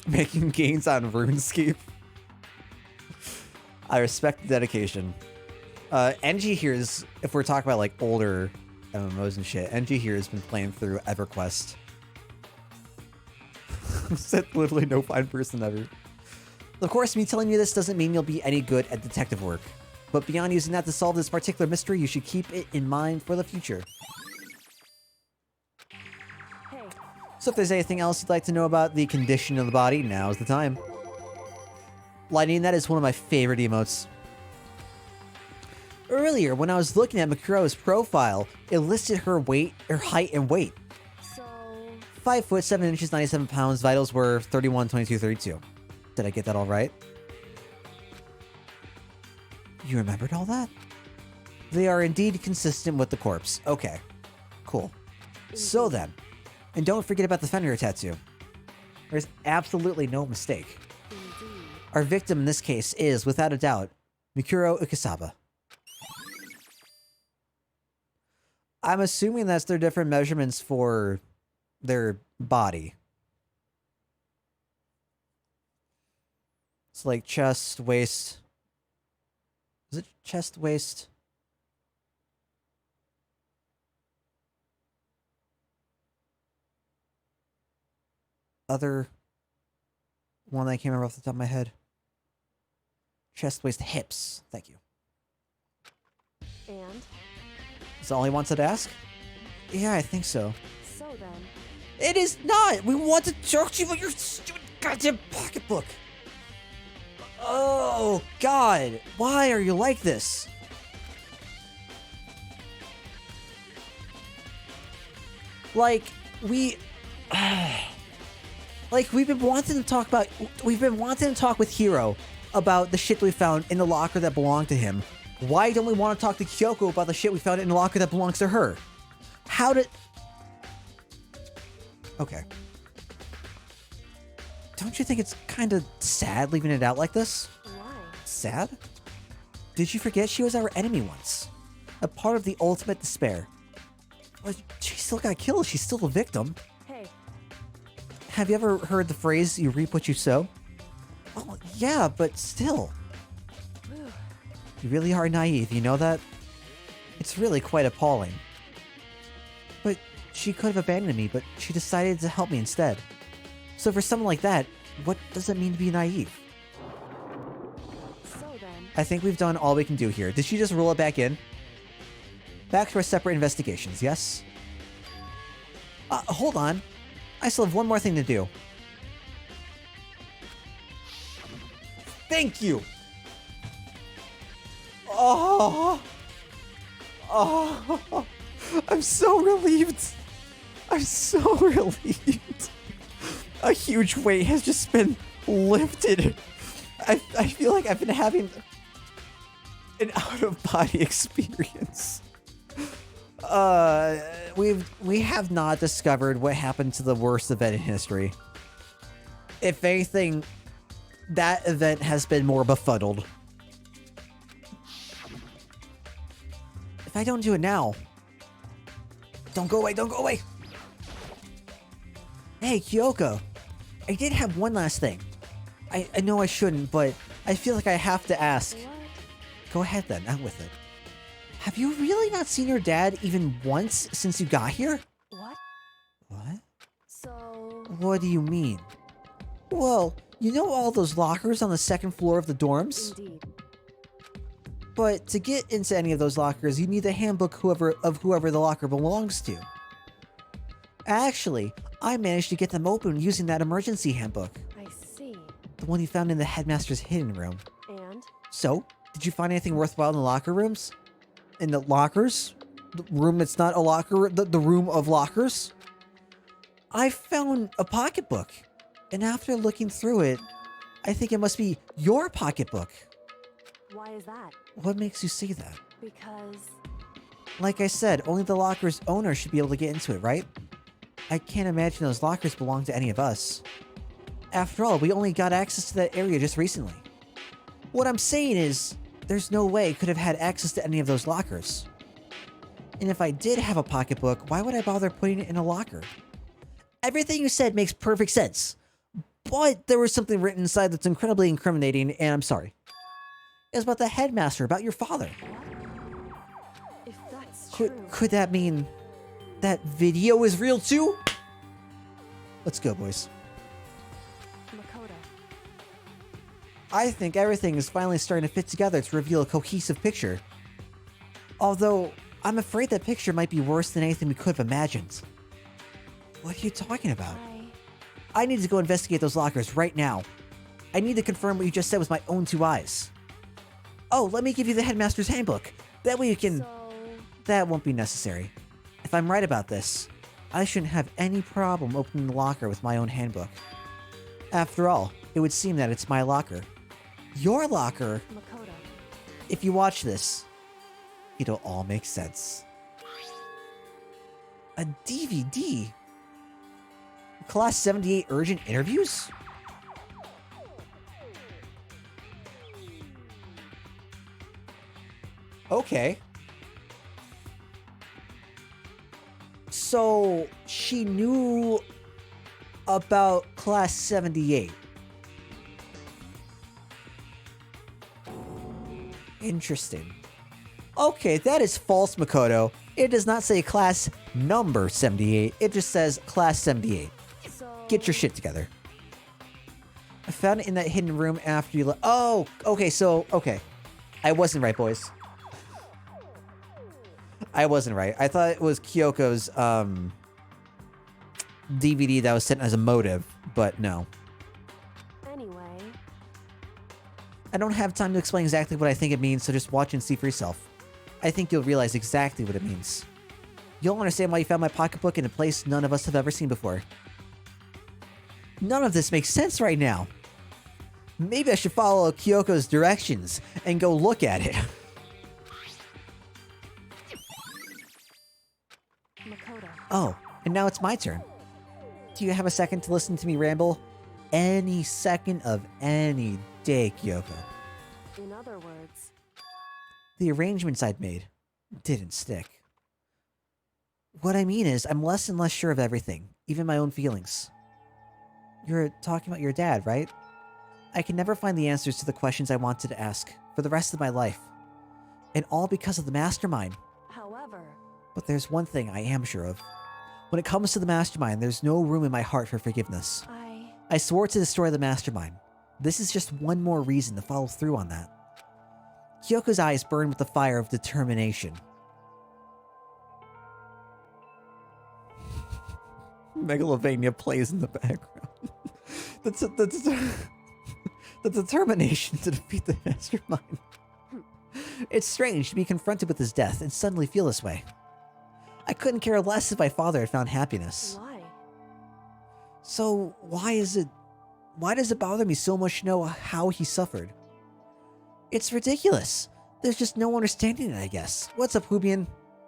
[SPEAKER 1] Making gains on RuneScape. I respect the dedication. NG here is, if we're talking about like older MMOs and shit, NG here has been playing through EverQuest. Said literally no fine person ever. Of course, me telling you this doesn't mean you'll be any good at detective work. But beyond using that to solve this particular mystery, you should keep it in mind for the future.
[SPEAKER 2] hey,
[SPEAKER 1] So if there's anything else you'd like to know about the condition of the body, now's the time. Lightning, that is one of my favorite emotes. Earlier, when I was looking at Makuro's profile, it listed her weight, her height and weight.
[SPEAKER 2] so
[SPEAKER 1] 5 foot 7 inches, 97 pounds. Vitals were 31, 22, 32. Did I get that all right? You remembered all that? They are indeed consistent with the corpse. Okay, cool. So then, and don't forget about the Fenrir tattoo. There's absolutely no mistake.
[SPEAKER 2] indeed.
[SPEAKER 1] Our victim in this case is, without a doubt, Mikuro Ukesaba. I'm assuming that's their different measurements for their body. It's like chest, waist. Is it chest, waist? Other one that I can't remember off the top of my head. Chest, waist, hips. Thank you.
[SPEAKER 2] And?
[SPEAKER 1] Is that all he wanted to ask? Yeah, I think so.
[SPEAKER 2] So then...
[SPEAKER 1] It is not! We want to talk to you about your stupid goddamn pocketbook! Oh, God! Why are you like this? Like, we've been wanting to talk about... We've been wanting to talk with Hiro about the shit we found in the locker that belonged to him. Why don't we want to talk to Kyoko about the shit we found in the locker that belongs to her? How did... Okay. Don't you think it's kind of sad leaving it out like this?
[SPEAKER 2] Why?
[SPEAKER 1] Sad? Did you forget she was our enemy once? A part of the ultimate despair. But she still got killed. She's still a victim.
[SPEAKER 2] Hey.
[SPEAKER 1] Have you ever heard the phrase, you reap what you sow? Oh, yeah, but still. You really are naive, you know that? It's really quite appalling. But she could have abandoned me, but she decided to help me instead. So for someone like that, what does it mean to be naive?
[SPEAKER 2] So then...
[SPEAKER 1] I think we've done all we can do here. Did she just roll it back in? Back to our separate investigations, yes? Hold on. I still have one more thing to do. Thank you! Oh! Oh! I'm so relieved. I'm so relieved. A huge weight has just been lifted. I feel like I've been having an out-of-body experience. We have not discovered what happened to the worst event in history. If anything, that event has been more befuddled. If I don't do it now... Don't go away, don't go away! Hey, Kyoko. I did have one last thing. I know I shouldn't, but I feel like I have to ask.
[SPEAKER 2] What?
[SPEAKER 1] Go ahead then, out with it. Have you really not seen your dad even once since you got here?
[SPEAKER 2] What?
[SPEAKER 1] What?
[SPEAKER 2] So...
[SPEAKER 1] What do you mean? Well, you know all those lockers on the second floor of the dorms?
[SPEAKER 2] Indeed.
[SPEAKER 1] But to get into any of those lockers, you need the handbook of whoever the locker belongs to. Actually, I managed to get them open using that emergency handbook.
[SPEAKER 2] I see.
[SPEAKER 1] The one you found in the headmaster's hidden room.
[SPEAKER 2] And?
[SPEAKER 1] So, did you find anything worthwhile in the locker rooms? In the lockers? The room that's not a locker, the room of lockers? I found a pocketbook. And after looking through it, I think it must be your pocketbook.
[SPEAKER 2] Why is that?
[SPEAKER 1] What makes you say that?
[SPEAKER 2] Because...
[SPEAKER 1] Like I said, only the locker's owner should be able to get into it, right? I can't imagine those lockers belong to any of us. After all, we only got access to that area just recently. What I'm saying is, there's no way I could have had access to any of those lockers. And if I did have a pocketbook, why would I bother putting it in a locker? Everything you said makes perfect sense. But there was something written inside that's incredibly incriminating, and I'm sorry. It was about the headmaster, about your father.
[SPEAKER 2] If that's true...
[SPEAKER 1] Could that mean that video is real too? Let's go, boys.
[SPEAKER 2] Makoto.
[SPEAKER 1] I think everything is finally starting to fit together to reveal a cohesive picture. Although, I'm afraid that picture might be worse than anything we could have imagined. What are you talking about? I need to go investigate those lockers right now. I need to confirm what you just said with my own two eyes. Oh, let me give you the headmaster's handbook. That way you can...
[SPEAKER 2] So...
[SPEAKER 1] That won't be necessary. If I'm right about this, I shouldn't have any problem opening the locker with my own handbook. After all, it would seem that it's my locker. Your locker?
[SPEAKER 2] Makoto.
[SPEAKER 1] If you watch this, it'll all make sense. A DVD? Class 78 urgent interviews? Okay. So she knew about class 78. Interesting. Okay, that is false, Makoto. It does not say class number 78. It just says class 78.
[SPEAKER 2] So
[SPEAKER 1] Get your shit together. I found it in that hidden room after you left. Oh, okay, so, okay. I wasn't right, boys. I wasn't right. I thought it was Kyoko's, DVD that was sent as a motive, but no.
[SPEAKER 2] anyway,
[SPEAKER 1] I don't have time to explain exactly what I think it means, so just watch and see for yourself. I think you'll realize exactly what it means. You'll understand why you found my pocketbook in a place none of us have ever seen before. None of this makes sense right now. Maybe I should follow Kyoko's directions and go look at it.
[SPEAKER 2] Makoto.
[SPEAKER 1] Oh, and now it's my turn. Do you have a second to listen to me ramble? Any second of any day, Kyoko.
[SPEAKER 2] In other words,
[SPEAKER 1] The arrangements I'd made didn't stick. What I mean is, I'm less and less sure of everything, even my own feelings. You're talking about your dad, right? I can never find the answers to the questions I wanted to ask for the rest of my life. And all because of the mastermind.
[SPEAKER 2] however,
[SPEAKER 1] But there's one thing I am sure of. When it comes to the mastermind, there's no room in my heart for forgiveness. I swore to destroy the mastermind. This is just one more reason to follow through on that. Kyoko's eyes burn with the fire of determination. Megalovania plays in the background. The determination to defeat the mastermind. It's strange to be confronted with his death and suddenly feel this way. I couldn't care less if my father had found happiness.
[SPEAKER 2] why?
[SPEAKER 1] So why does it bother me so much to know how he suffered? It's ridiculous. There's just no understanding it, I guess. What's up, Hubian?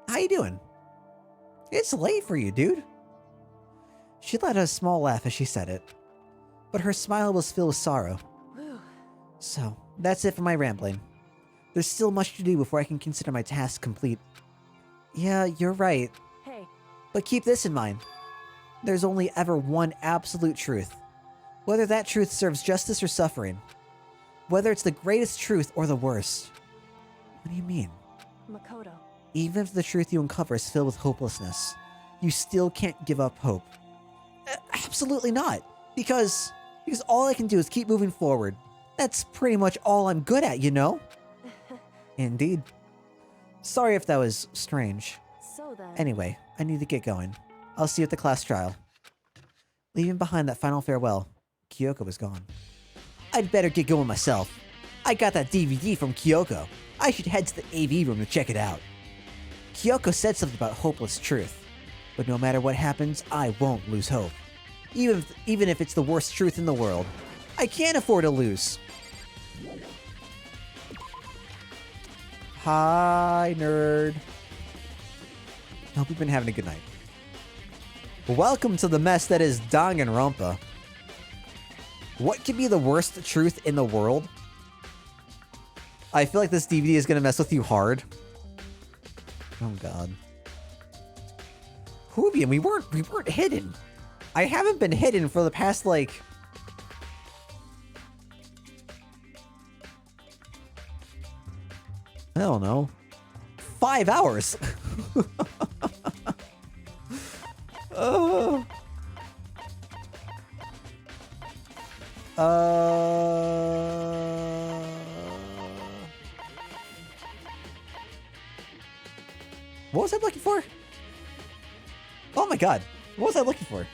[SPEAKER 1] How you doing? It's late for you, dude. She let out a small laugh as she said it, but her smile was filled with sorrow.
[SPEAKER 2] Whew.
[SPEAKER 1] So, that's it for my rambling. There's still much to do before I can consider my task complete. Yeah, you're right.
[SPEAKER 2] Hey,
[SPEAKER 1] But keep this in mind. There's only ever one absolute truth. Whether that truth serves justice or suffering. Whether it's the greatest truth or the worst. What do you mean?
[SPEAKER 2] Makoto.
[SPEAKER 1] Even if the truth you uncover is filled with hopelessness, you still can't give up hope. Absolutely not. Because all I can do is keep moving forward. That's pretty much all I'm good at, you know? Indeed. Sorry if that was strange.
[SPEAKER 2] So then,
[SPEAKER 1] Anyway, I need to get going. I'll see you at the class trial. Leaving behind that final farewell, Kyoko was gone. I'd better get going myself. I got that DVD from Kyoko. I should head to the AV room to check it out. Kyoko said something about hopeless truth. But no matter what happens, I won't lose hope. Even if it's the worst truth in the world. I can't afford to lose. Hi, nerd. Hope you've been having a good night. Welcome to the mess that is Danganronpa. What could be the worst truth in the world? I feel like this DVD is gonna mess with you hard. Oh god. Hubian, we weren't hidden. I haven't been hidden for the past like I don't know. 5 hours. uh, what was I looking for? Oh my god. What was I looking for?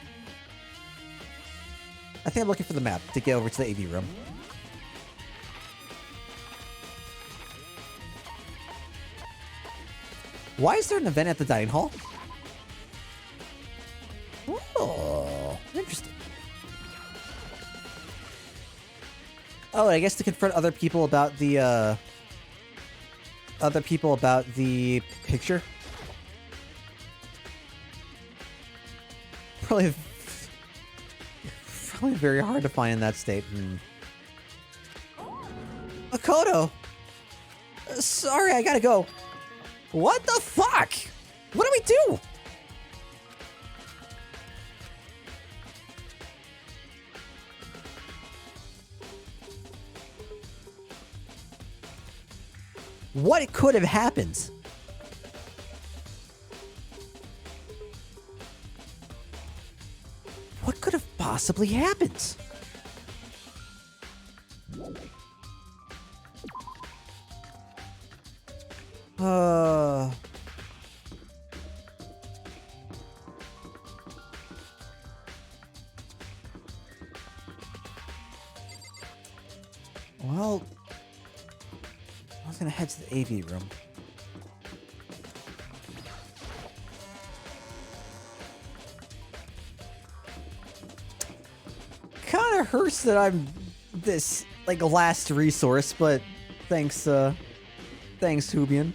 [SPEAKER 1] I think I'm looking for the map to get over to the AV room. Why is there an event at the dining hall? Oh, interesting. Oh, I guess to confront other people about the picture. Probably very hard to find in that state. Makoto! Sorry, I gotta go. What the fuck? What do we do? What could have happened? What could have possibly happened? Well, I was gonna head to the AV room. Kinda hurts that I'm this, like, last resource, but thanks, thanks, Hubian.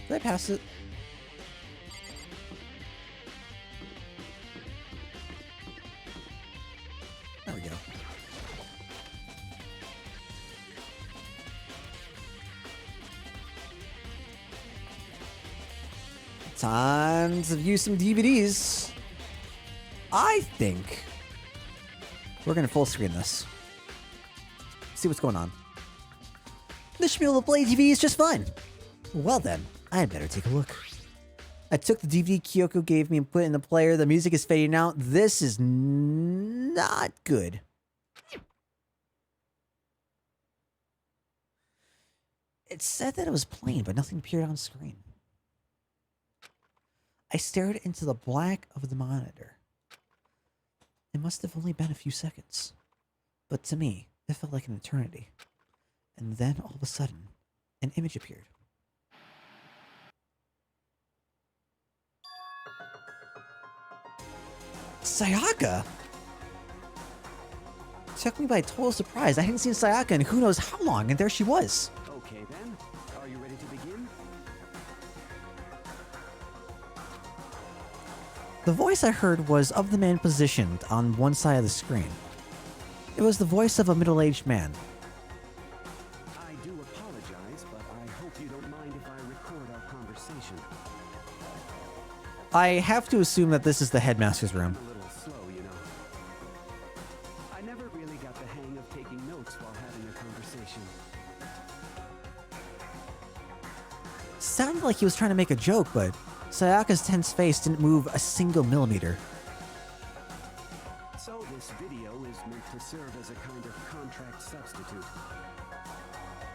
[SPEAKER 1] Did I pass it? There we go. Time to view some DVDs. I think we're gonna full screen this. See what's going on. This should be able to play TV is just fine. Well then, I'd better take a look. I took the DVD Kyoko gave me and put it in the player. The music is fading out. This is not good. It said that it was playing, but nothing appeared on screen. I stared into the black of the monitor. It must have only been a few seconds. But to me, it felt like an eternity. And then, all of a sudden, an image appeared. Sayaka? Took me by total surprise. I hadn't seen Sayaka in who knows how long, and there she was.
[SPEAKER 8] Okay then, are you ready to begin?
[SPEAKER 1] The voice I heard was of the man positioned on one side of the screen. It was the voice of a middle-aged man.
[SPEAKER 8] I do apologize, but I hope you don't mind if I record our conversation.
[SPEAKER 1] I have to assume that this is the headmaster's room.
[SPEAKER 8] I'm a little slow, you know. I never really got the hang of taking notes while having a conversation.
[SPEAKER 1] Sounded like he was trying to make a joke, but Sayaka's tense face didn't move a single millimeter.
[SPEAKER 8] So this video is meant to serve as a kind of contract substitute.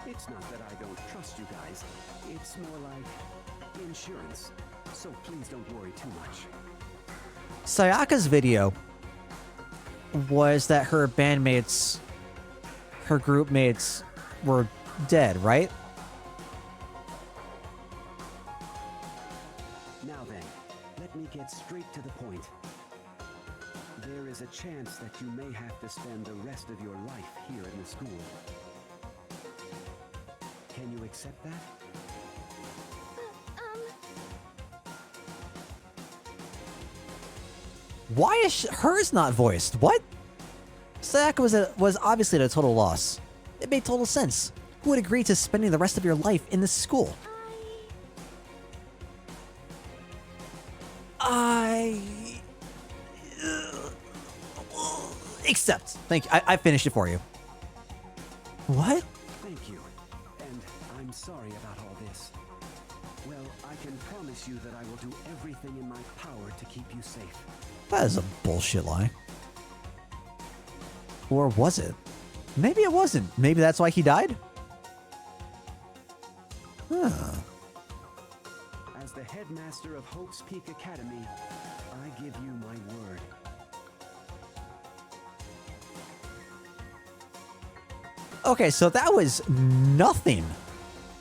[SPEAKER 8] It's not that I don't trust you guys. It's more like insurance. So please don't worry too much.
[SPEAKER 1] Sayaka's video was that her bandmates, her group mates, were dead, right?
[SPEAKER 8] Now then, let me get straight to the point. There is a chance that you may have to spend the rest of your life here in the school. Can you accept that?
[SPEAKER 1] Why is hers not voiced? What? Sayaka was obviously at a total loss. It made total sense. Who would agree to spending the rest of your life in this school? Except. Thank you. I finished it for you. What?
[SPEAKER 8] Thank you. And I'm sorry about all this. Well, I can promise you that I will do everything in my power to keep you safe.
[SPEAKER 1] That is a bullshit lie. Or was it? Maybe it wasn't. Maybe that's why he died? Huh.
[SPEAKER 8] As the headmaster of Hope's Peak Academy, I give you my word.
[SPEAKER 1] Okay, so that was nothing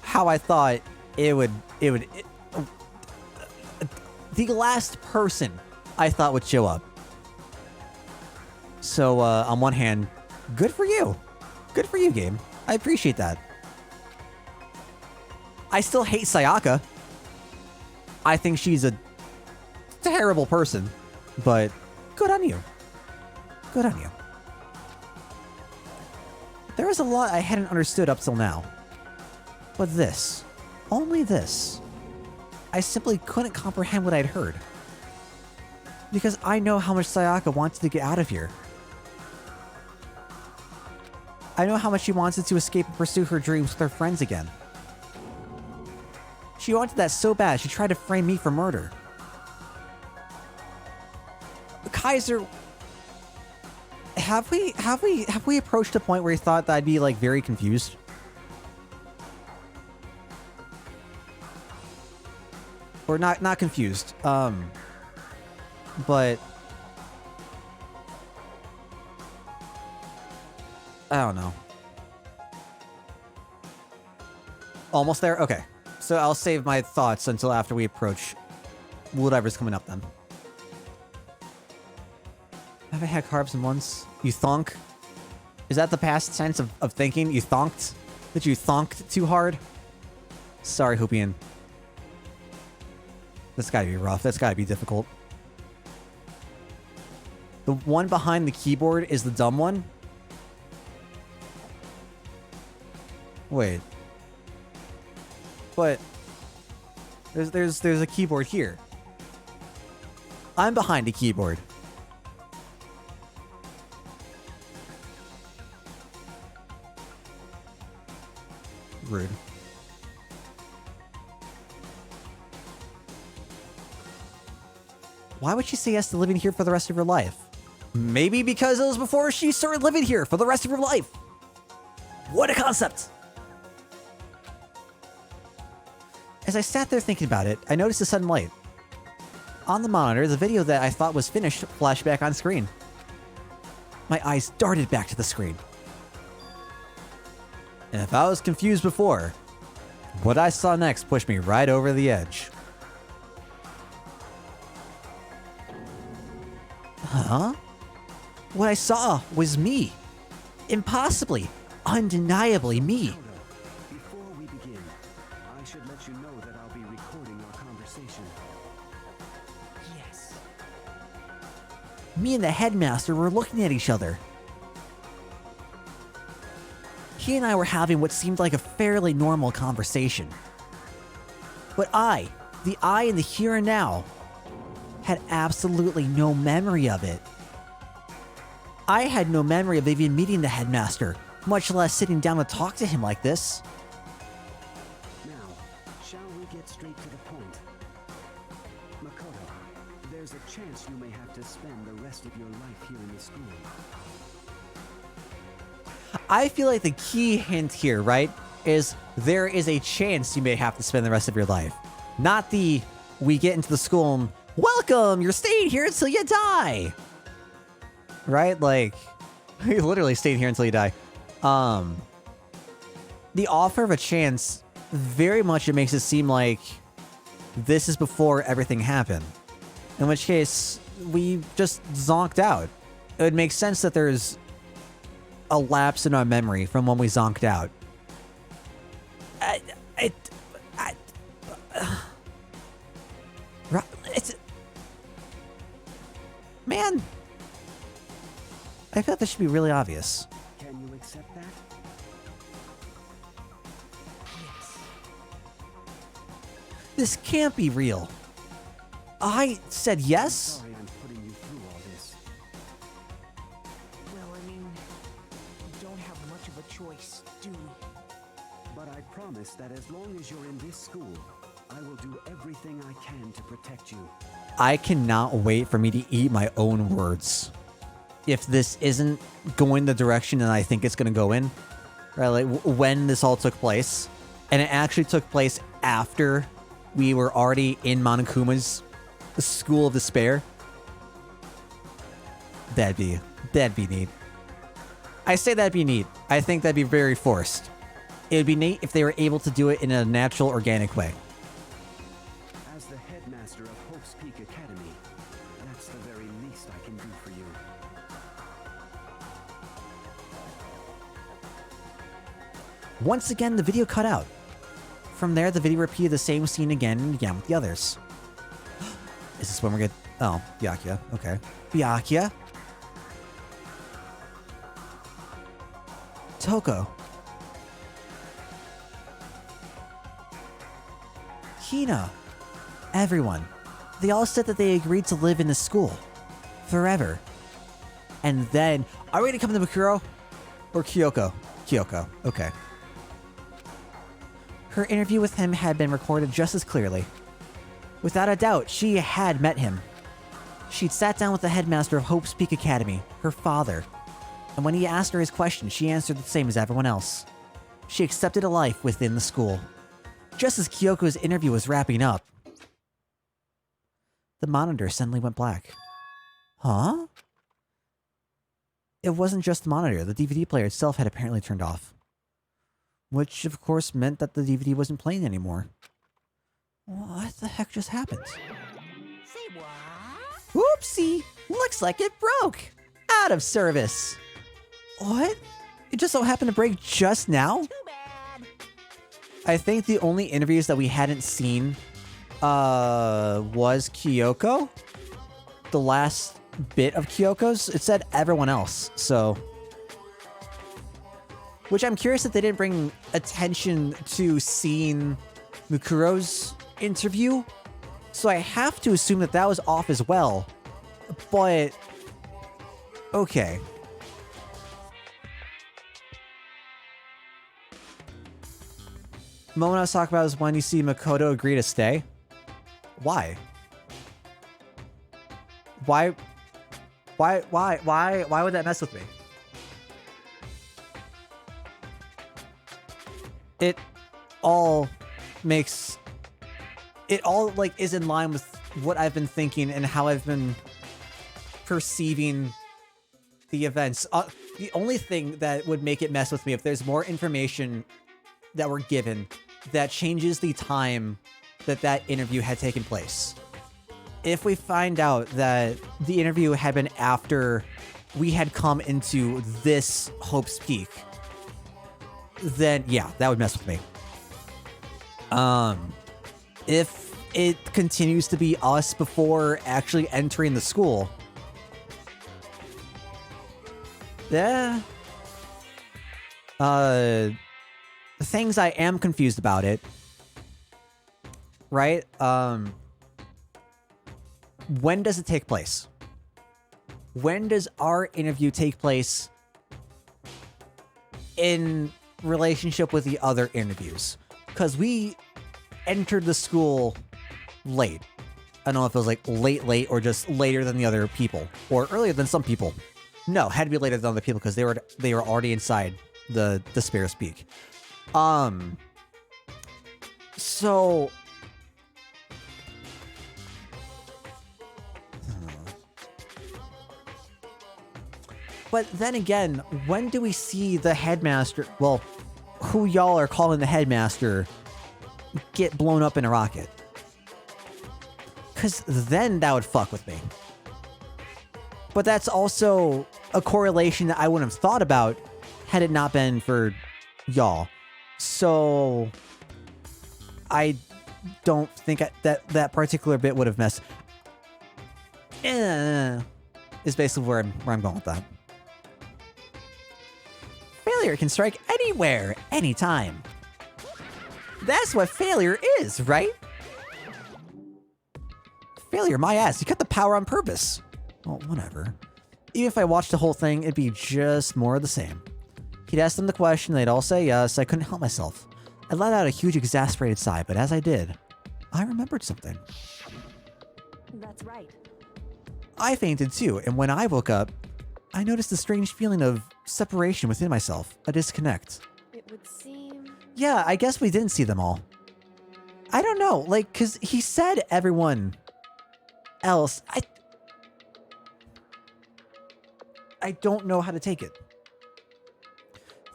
[SPEAKER 1] how I thought it would the last person I thought would show up. So, on one hand, good for you. Good for you, game. I appreciate that. I still hate Sayaka. I think she's a terrible person, but good on you. Good on you. There was a lot I hadn't understood up till now. But this, only this, I simply couldn't comprehend what I'd heard. Because I know how much Sayaka wanted to get out of here. I know how much she wanted to escape and pursue her dreams with her friends again. She wanted that so bad, she tried to frame me for murder. Kaiser, have we approached a point where you thought that I'd be like very confused? Or not confused. But I don't know. Almost there? Okay. So I'll save my thoughts until after we approach whatever's coming up then. Have I had carbs in once? You thonk? Is that the past tense of thinking? You thonked? Did you thonked too hard? Sorry, Hoopian. That's gotta be rough. That's gotta be difficult. The one behind the keyboard is the dumb one? Wait. But there's a keyboard here. I'm behind a keyboard. Rude. Why would she say yes to living here for the rest of her life? Maybe because it was before she started living here for the rest of her life. What a concept! As I sat there thinking about it, I noticed a sudden light. On the monitor, the video that I thought was finished flashed back on screen. My eyes darted back to the screen. And if I was confused before, what I saw next pushed me right over the edge. Huh? What I saw was me. Impossibly, undeniably me.
[SPEAKER 8] Before we begin, I should let you know that I'll be recording our conversation.
[SPEAKER 1] Yes. Me and the headmaster were looking at each other. He and I were having what seemed like a fairly normal conversation. But I, the I in the here and now, had absolutely no memory of it. I had no memory of even meeting the headmaster, much less sitting down to talk to him like this.
[SPEAKER 8] Now, shall we get straight to the point? Makoto, there's a chance you may have to spend the rest of your life here in the school.
[SPEAKER 1] I feel like the key hint here, right, is there is a chance you may have to spend the rest of your life. Not the, we get into the school and, welcome, you're staying here until you die. Right? Like, you literally staying here until you die. The offer of a chance, very much it makes it seem like this is before everything happened. In which case, we just zonked out. It would make sense that there's a lapse in our memory from when we zonked out. Man, I feel like this should be really obvious.
[SPEAKER 8] Can you accept that?
[SPEAKER 1] This can't be real. I said yes?
[SPEAKER 8] Sorry I'm putting you through all this.
[SPEAKER 3] Well, I mean, we don't have much of a choice, do we?
[SPEAKER 8] But I promise that as long as you're in this school, I will do everything I can to protect you.
[SPEAKER 1] I cannot wait for me to eat my own words. If this isn't going the direction that I think it's going to go in, right? Like when this all took place, and it actually took place after we were already in Monokuma's School of Despair, that'd be neat. I say that'd be neat. I think that'd be very forced. It would be neat if they were able to do it in a natural, organic way.
[SPEAKER 8] As the headmaster of Hope's Peak Academy, that's the very least I can do for you.
[SPEAKER 1] Once again, the video cut out. From there, the video repeated the same scene again and again with the others. Is this when we're getting... Oh, Byakuya. Okay. Byakuya? Toko. Hina, everyone. They all said that they agreed to live in the school. Forever. And then, are we gonna come to Mikuro? Or Kyoko? Kyoko, okay. Her interview with him had been recorded just as clearly. Without a doubt, she had met him. She'd sat down with the headmaster of Hope's Peak Academy, her father. And when he asked her his question, she answered the same as everyone else. She accepted a life within the school. Just as Kyoko's interview was wrapping up, the monitor suddenly went black. Huh? It wasn't just the monitor. The DVD player itself had apparently turned off. Which, of course, meant that the DVD wasn't playing anymore. What the heck just happened?
[SPEAKER 4] Say what?
[SPEAKER 1] Oopsie! Looks like it broke! Out of service! What? It just so happened to break just now?
[SPEAKER 4] Too bad.
[SPEAKER 1] I think the only interviews that we hadn't seen was Kyoko. The last bit of Kyoko's. It said everyone else, so... Which I'm curious that they didn't bring attention to seeing Mukuro's interview. So I have to assume that that was off as well. But... okay. The moment I was talking about is when you see Makoto agree to stay. Why? Why would that mess with me? It all makes... it all, like, is in line with what I've been thinking and how I've been perceiving the events. The only thing that would make it mess with me if there's more information that we're given that changes the time that that interview had taken place. If we find out that the interview had been after we had come into this Hope's Peak, then yeah, that would mess with me. If it continues to be us before actually entering the school, yeah. Things I am confused about it. Right? When does it take place? When does our interview take place in relationship with the other interviews? Because we entered the school late. I don't know if it was like late or just later than the other people. Or earlier than some people. No, had to be later than other people because they were already inside the Sparrow's Peak. So... But then again, when do we see the headmaster, well, who y'all are calling the headmaster, get blown up in a rocket? Because then that would fuck with me. But that's also a correlation that I wouldn't have thought about had it not been for y'all. So I don't think that particular bit would have messed. Is basically where I'm going with that. Failure can strike anywhere, anytime. That's what failure is, right? Failure, my ass. You cut the power on purpose. Well, whatever. Even if I watched the whole thing, it'd be just more of the same. He'd ask them the question, they'd all say yes. I couldn't help myself. I let out a huge exasperated sigh, but as I did, I remembered something.
[SPEAKER 2] That's right.
[SPEAKER 1] I fainted too, and when I woke up, I noticed a strange feeling of separation within myself, a disconnect.
[SPEAKER 2] It would seem...
[SPEAKER 1] Yeah, I guess we didn't see them all. I don't know, like, because he said everyone else. I don't know how to take it.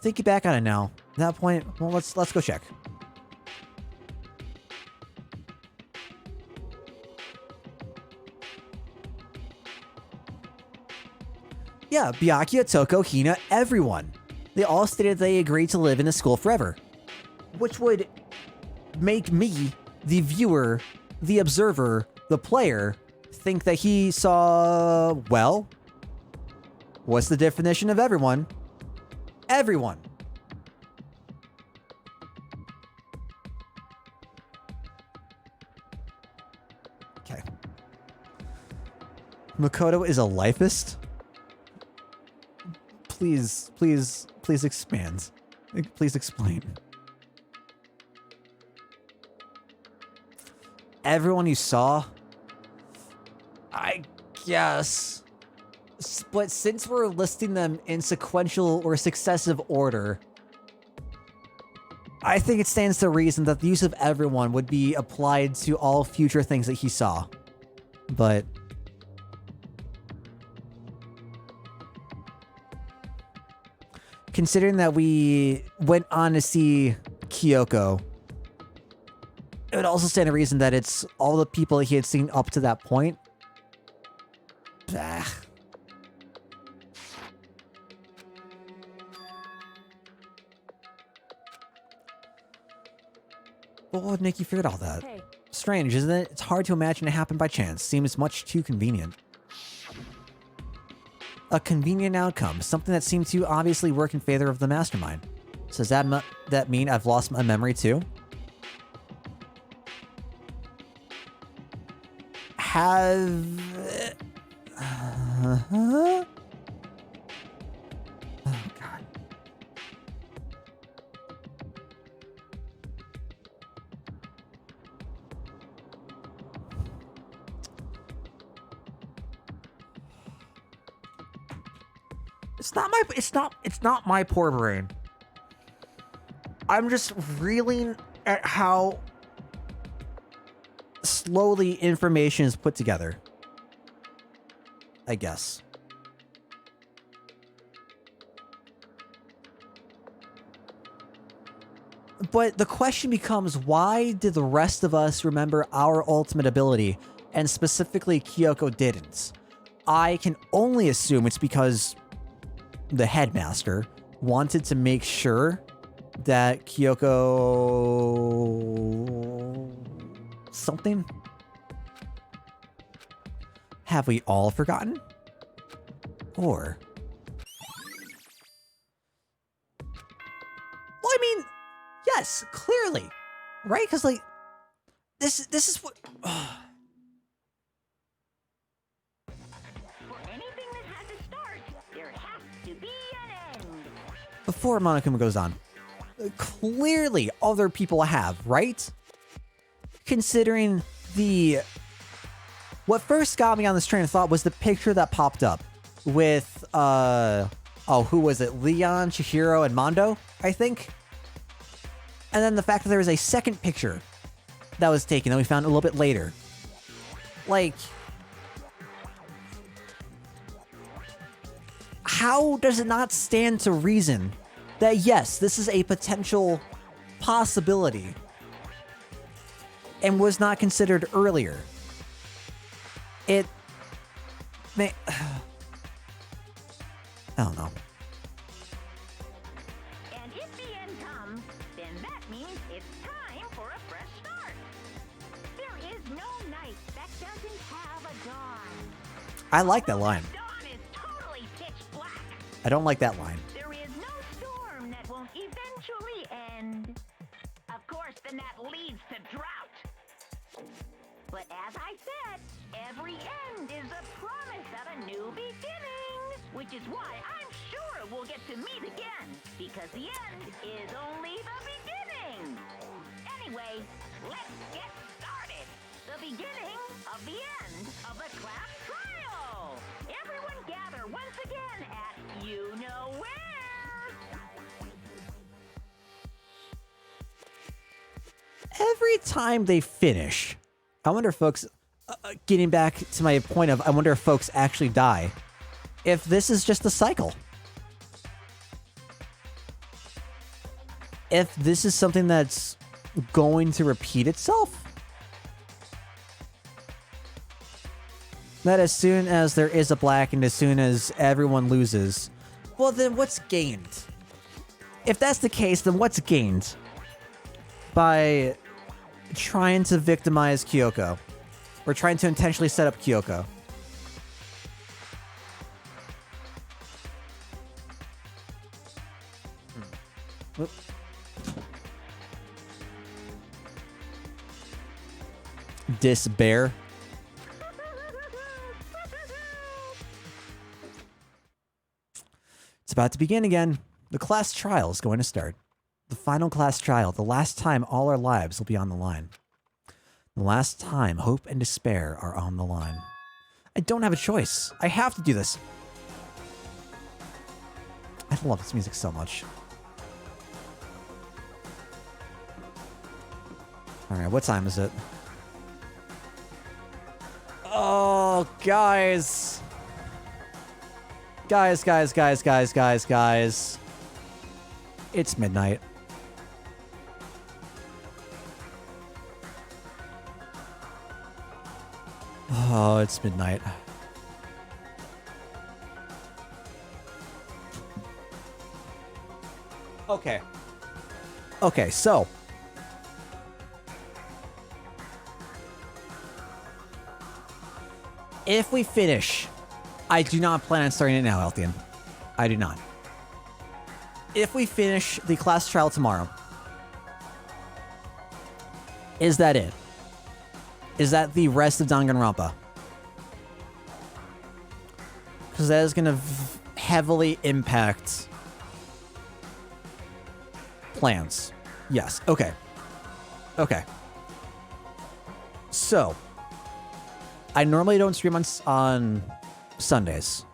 [SPEAKER 1] Thinking back on it now, at that point, well, let's go check. Yeah, Byakuya, Toko, Hina, everyone. They all stated they agreed to live in the school forever. Which would make me, the viewer, the observer, the player, think that he saw, well, what's the definition of everyone? Everyone. Makoto is a lifist? Please expand. Please explain. Everyone you saw? I guess. But since we're listing them in sequential or successive order, I think it stands to reason that the use of everyone would be applied to all future things that he saw. But considering that we went on to see Kyoko, it would also stand to reason that it's all the people that he had seen up to that point. Bah. What would make you forget all that?
[SPEAKER 2] Hey.
[SPEAKER 1] Strange, isn't it? It's hard to imagine it happened by chance. Seems much too convenient. A convenient outcome, something that seemed to obviously work in favor of the mastermind. So does that mean I've lost my memory too? Oh God. It's not my poor brain. I'm just reeling at how slowly information is put together. I guess. But the question becomes, why did the rest of us remember our ultimate ability, and specifically Kyoko didn't? I can only assume it's because the headmaster wanted to make sure that Kyoko something? Have we all forgotten? Or well, I mean, yes, clearly. Right? Cuz like this is what Before Monokuma goes on, clearly other people have, right? Considering what first got me on this train of thought was the picture that popped up with, who was it? Leon, Chihiro, and Mondo, I think? And then the fact that there was a second picture that was taken that we found a little bit later. Like, how does it not stand to reason that yes, this is a potential possibility and was not considered earlier? It may... I don't know.
[SPEAKER 7] And if the end comes, then that means it's time for a fresh start. There is no night that doesn't have a dawn.
[SPEAKER 1] I like that line.
[SPEAKER 7] Dawn is totally pitch black.
[SPEAKER 1] I don't like that line.
[SPEAKER 7] There is no storm that won't eventually end. Of course, then that leads to drought. But as I said, every end is a promise of a new beginning. Which is why I'm sure we'll get to meet again. Because the end is only the beginning. Anyway, let's get started. The beginning of the end of the class trial. Everyone gather once again at you know where.
[SPEAKER 1] Every time they finish, I wonder if folks, getting back to my point of, I wonder if folks actually die. If this is just a cycle. If this is something that's going to repeat itself. That as soon as there is a black and as soon as everyone loses, well then what's gained? If that's the case, then what's gained by trying to victimize Kyoko? Or trying to intentionally set up Kyoko? Despair. about to begin again. The class trial is going to start. The final class trial, the last time all our lives will be on the line. The last time hope and despair are on the line. I don't have a choice. I have to do this. I love this music so much. Alright, what time is it? Oh, guys. Guys. It's midnight. Oh, it's midnight. Okay. Okay, so. If we finish, I do not plan on starting it now, Elthian. I do not. If we finish the class trial tomorrow, is that it? Is that the rest of Danganronpa? Because that is going to heavily impact plans. Yes. Okay. Okay. So, I normally don't stream on Sundays.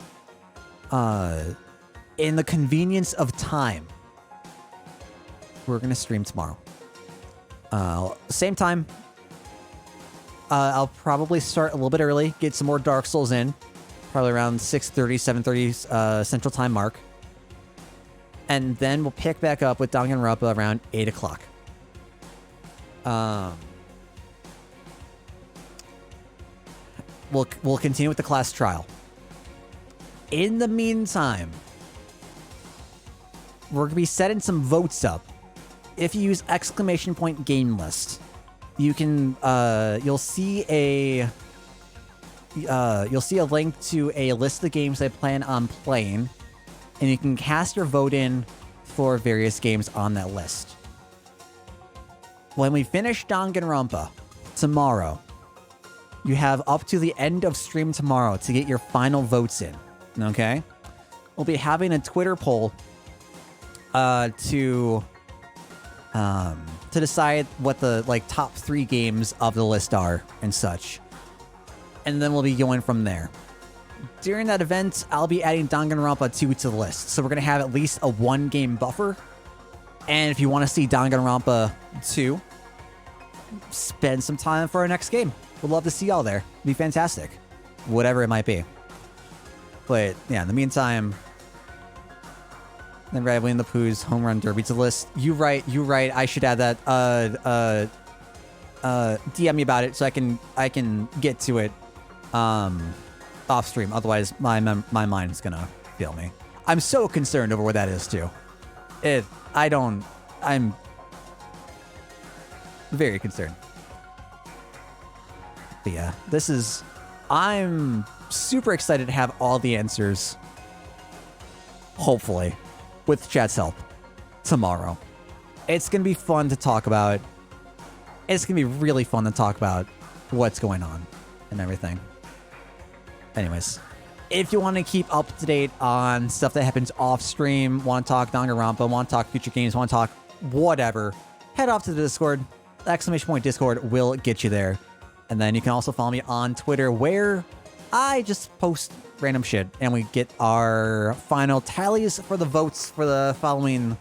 [SPEAKER 1] In the convenience of time, we're going to stream tomorrow. Same time. I'll probably start a little bit early, get some more Dark Souls in. Probably around 6:30, 7:30 Central Time mark. And then we'll pick back up with Danganronpa around 8 o'clock. We'll continue with the class trial. In the meantime, we're going to be setting some votes up. If you use !game list, you can you'll see a link to a list of games I plan on playing, and you can cast your vote in for various games on that list. When we finish Danganronpa tomorrow, you have up to the end of stream tomorrow to get your final votes in. Okay? We'll be having a Twitter poll to decide what the top 3 games of the list are and such. And then we'll be going from there. During that event, I'll be adding Danganronpa 2 to the list. So we're going to have at least a 1-game buffer. And if you want to see Danganronpa 2, spend some time for our next game. We'd love to see y'all there. It'd be fantastic. Whatever it might be. But yeah, in the meantime, then Winnie the Pooh's Home Run Derby to the list. You're right. I should add that. DM me about it so I can get to it off stream. Otherwise, my mind's gonna fail me. I'm so concerned over where that is too. I'm very concerned. But yeah, I'm super excited to have all the answers, hopefully, with chat's help, tomorrow. It's going to be fun to talk about. It's going to be really fun to talk about what's going on and everything. Anyways, if you want to keep up to date on stuff that happens off stream, want to talk Danganronpa, want to talk future games, want to talk whatever, head off to the Discord. !Discord will get you there. And then you can also follow me on Twitter, where I just post random shit and we get our final tallies for the votes for the following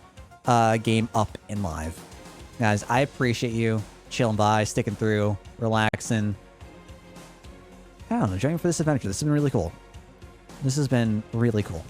[SPEAKER 1] game up in live. Guys, I appreciate you chilling by, sticking through, relaxing. I don't know, joining for this adventure. This has been really cool. This has been really cool.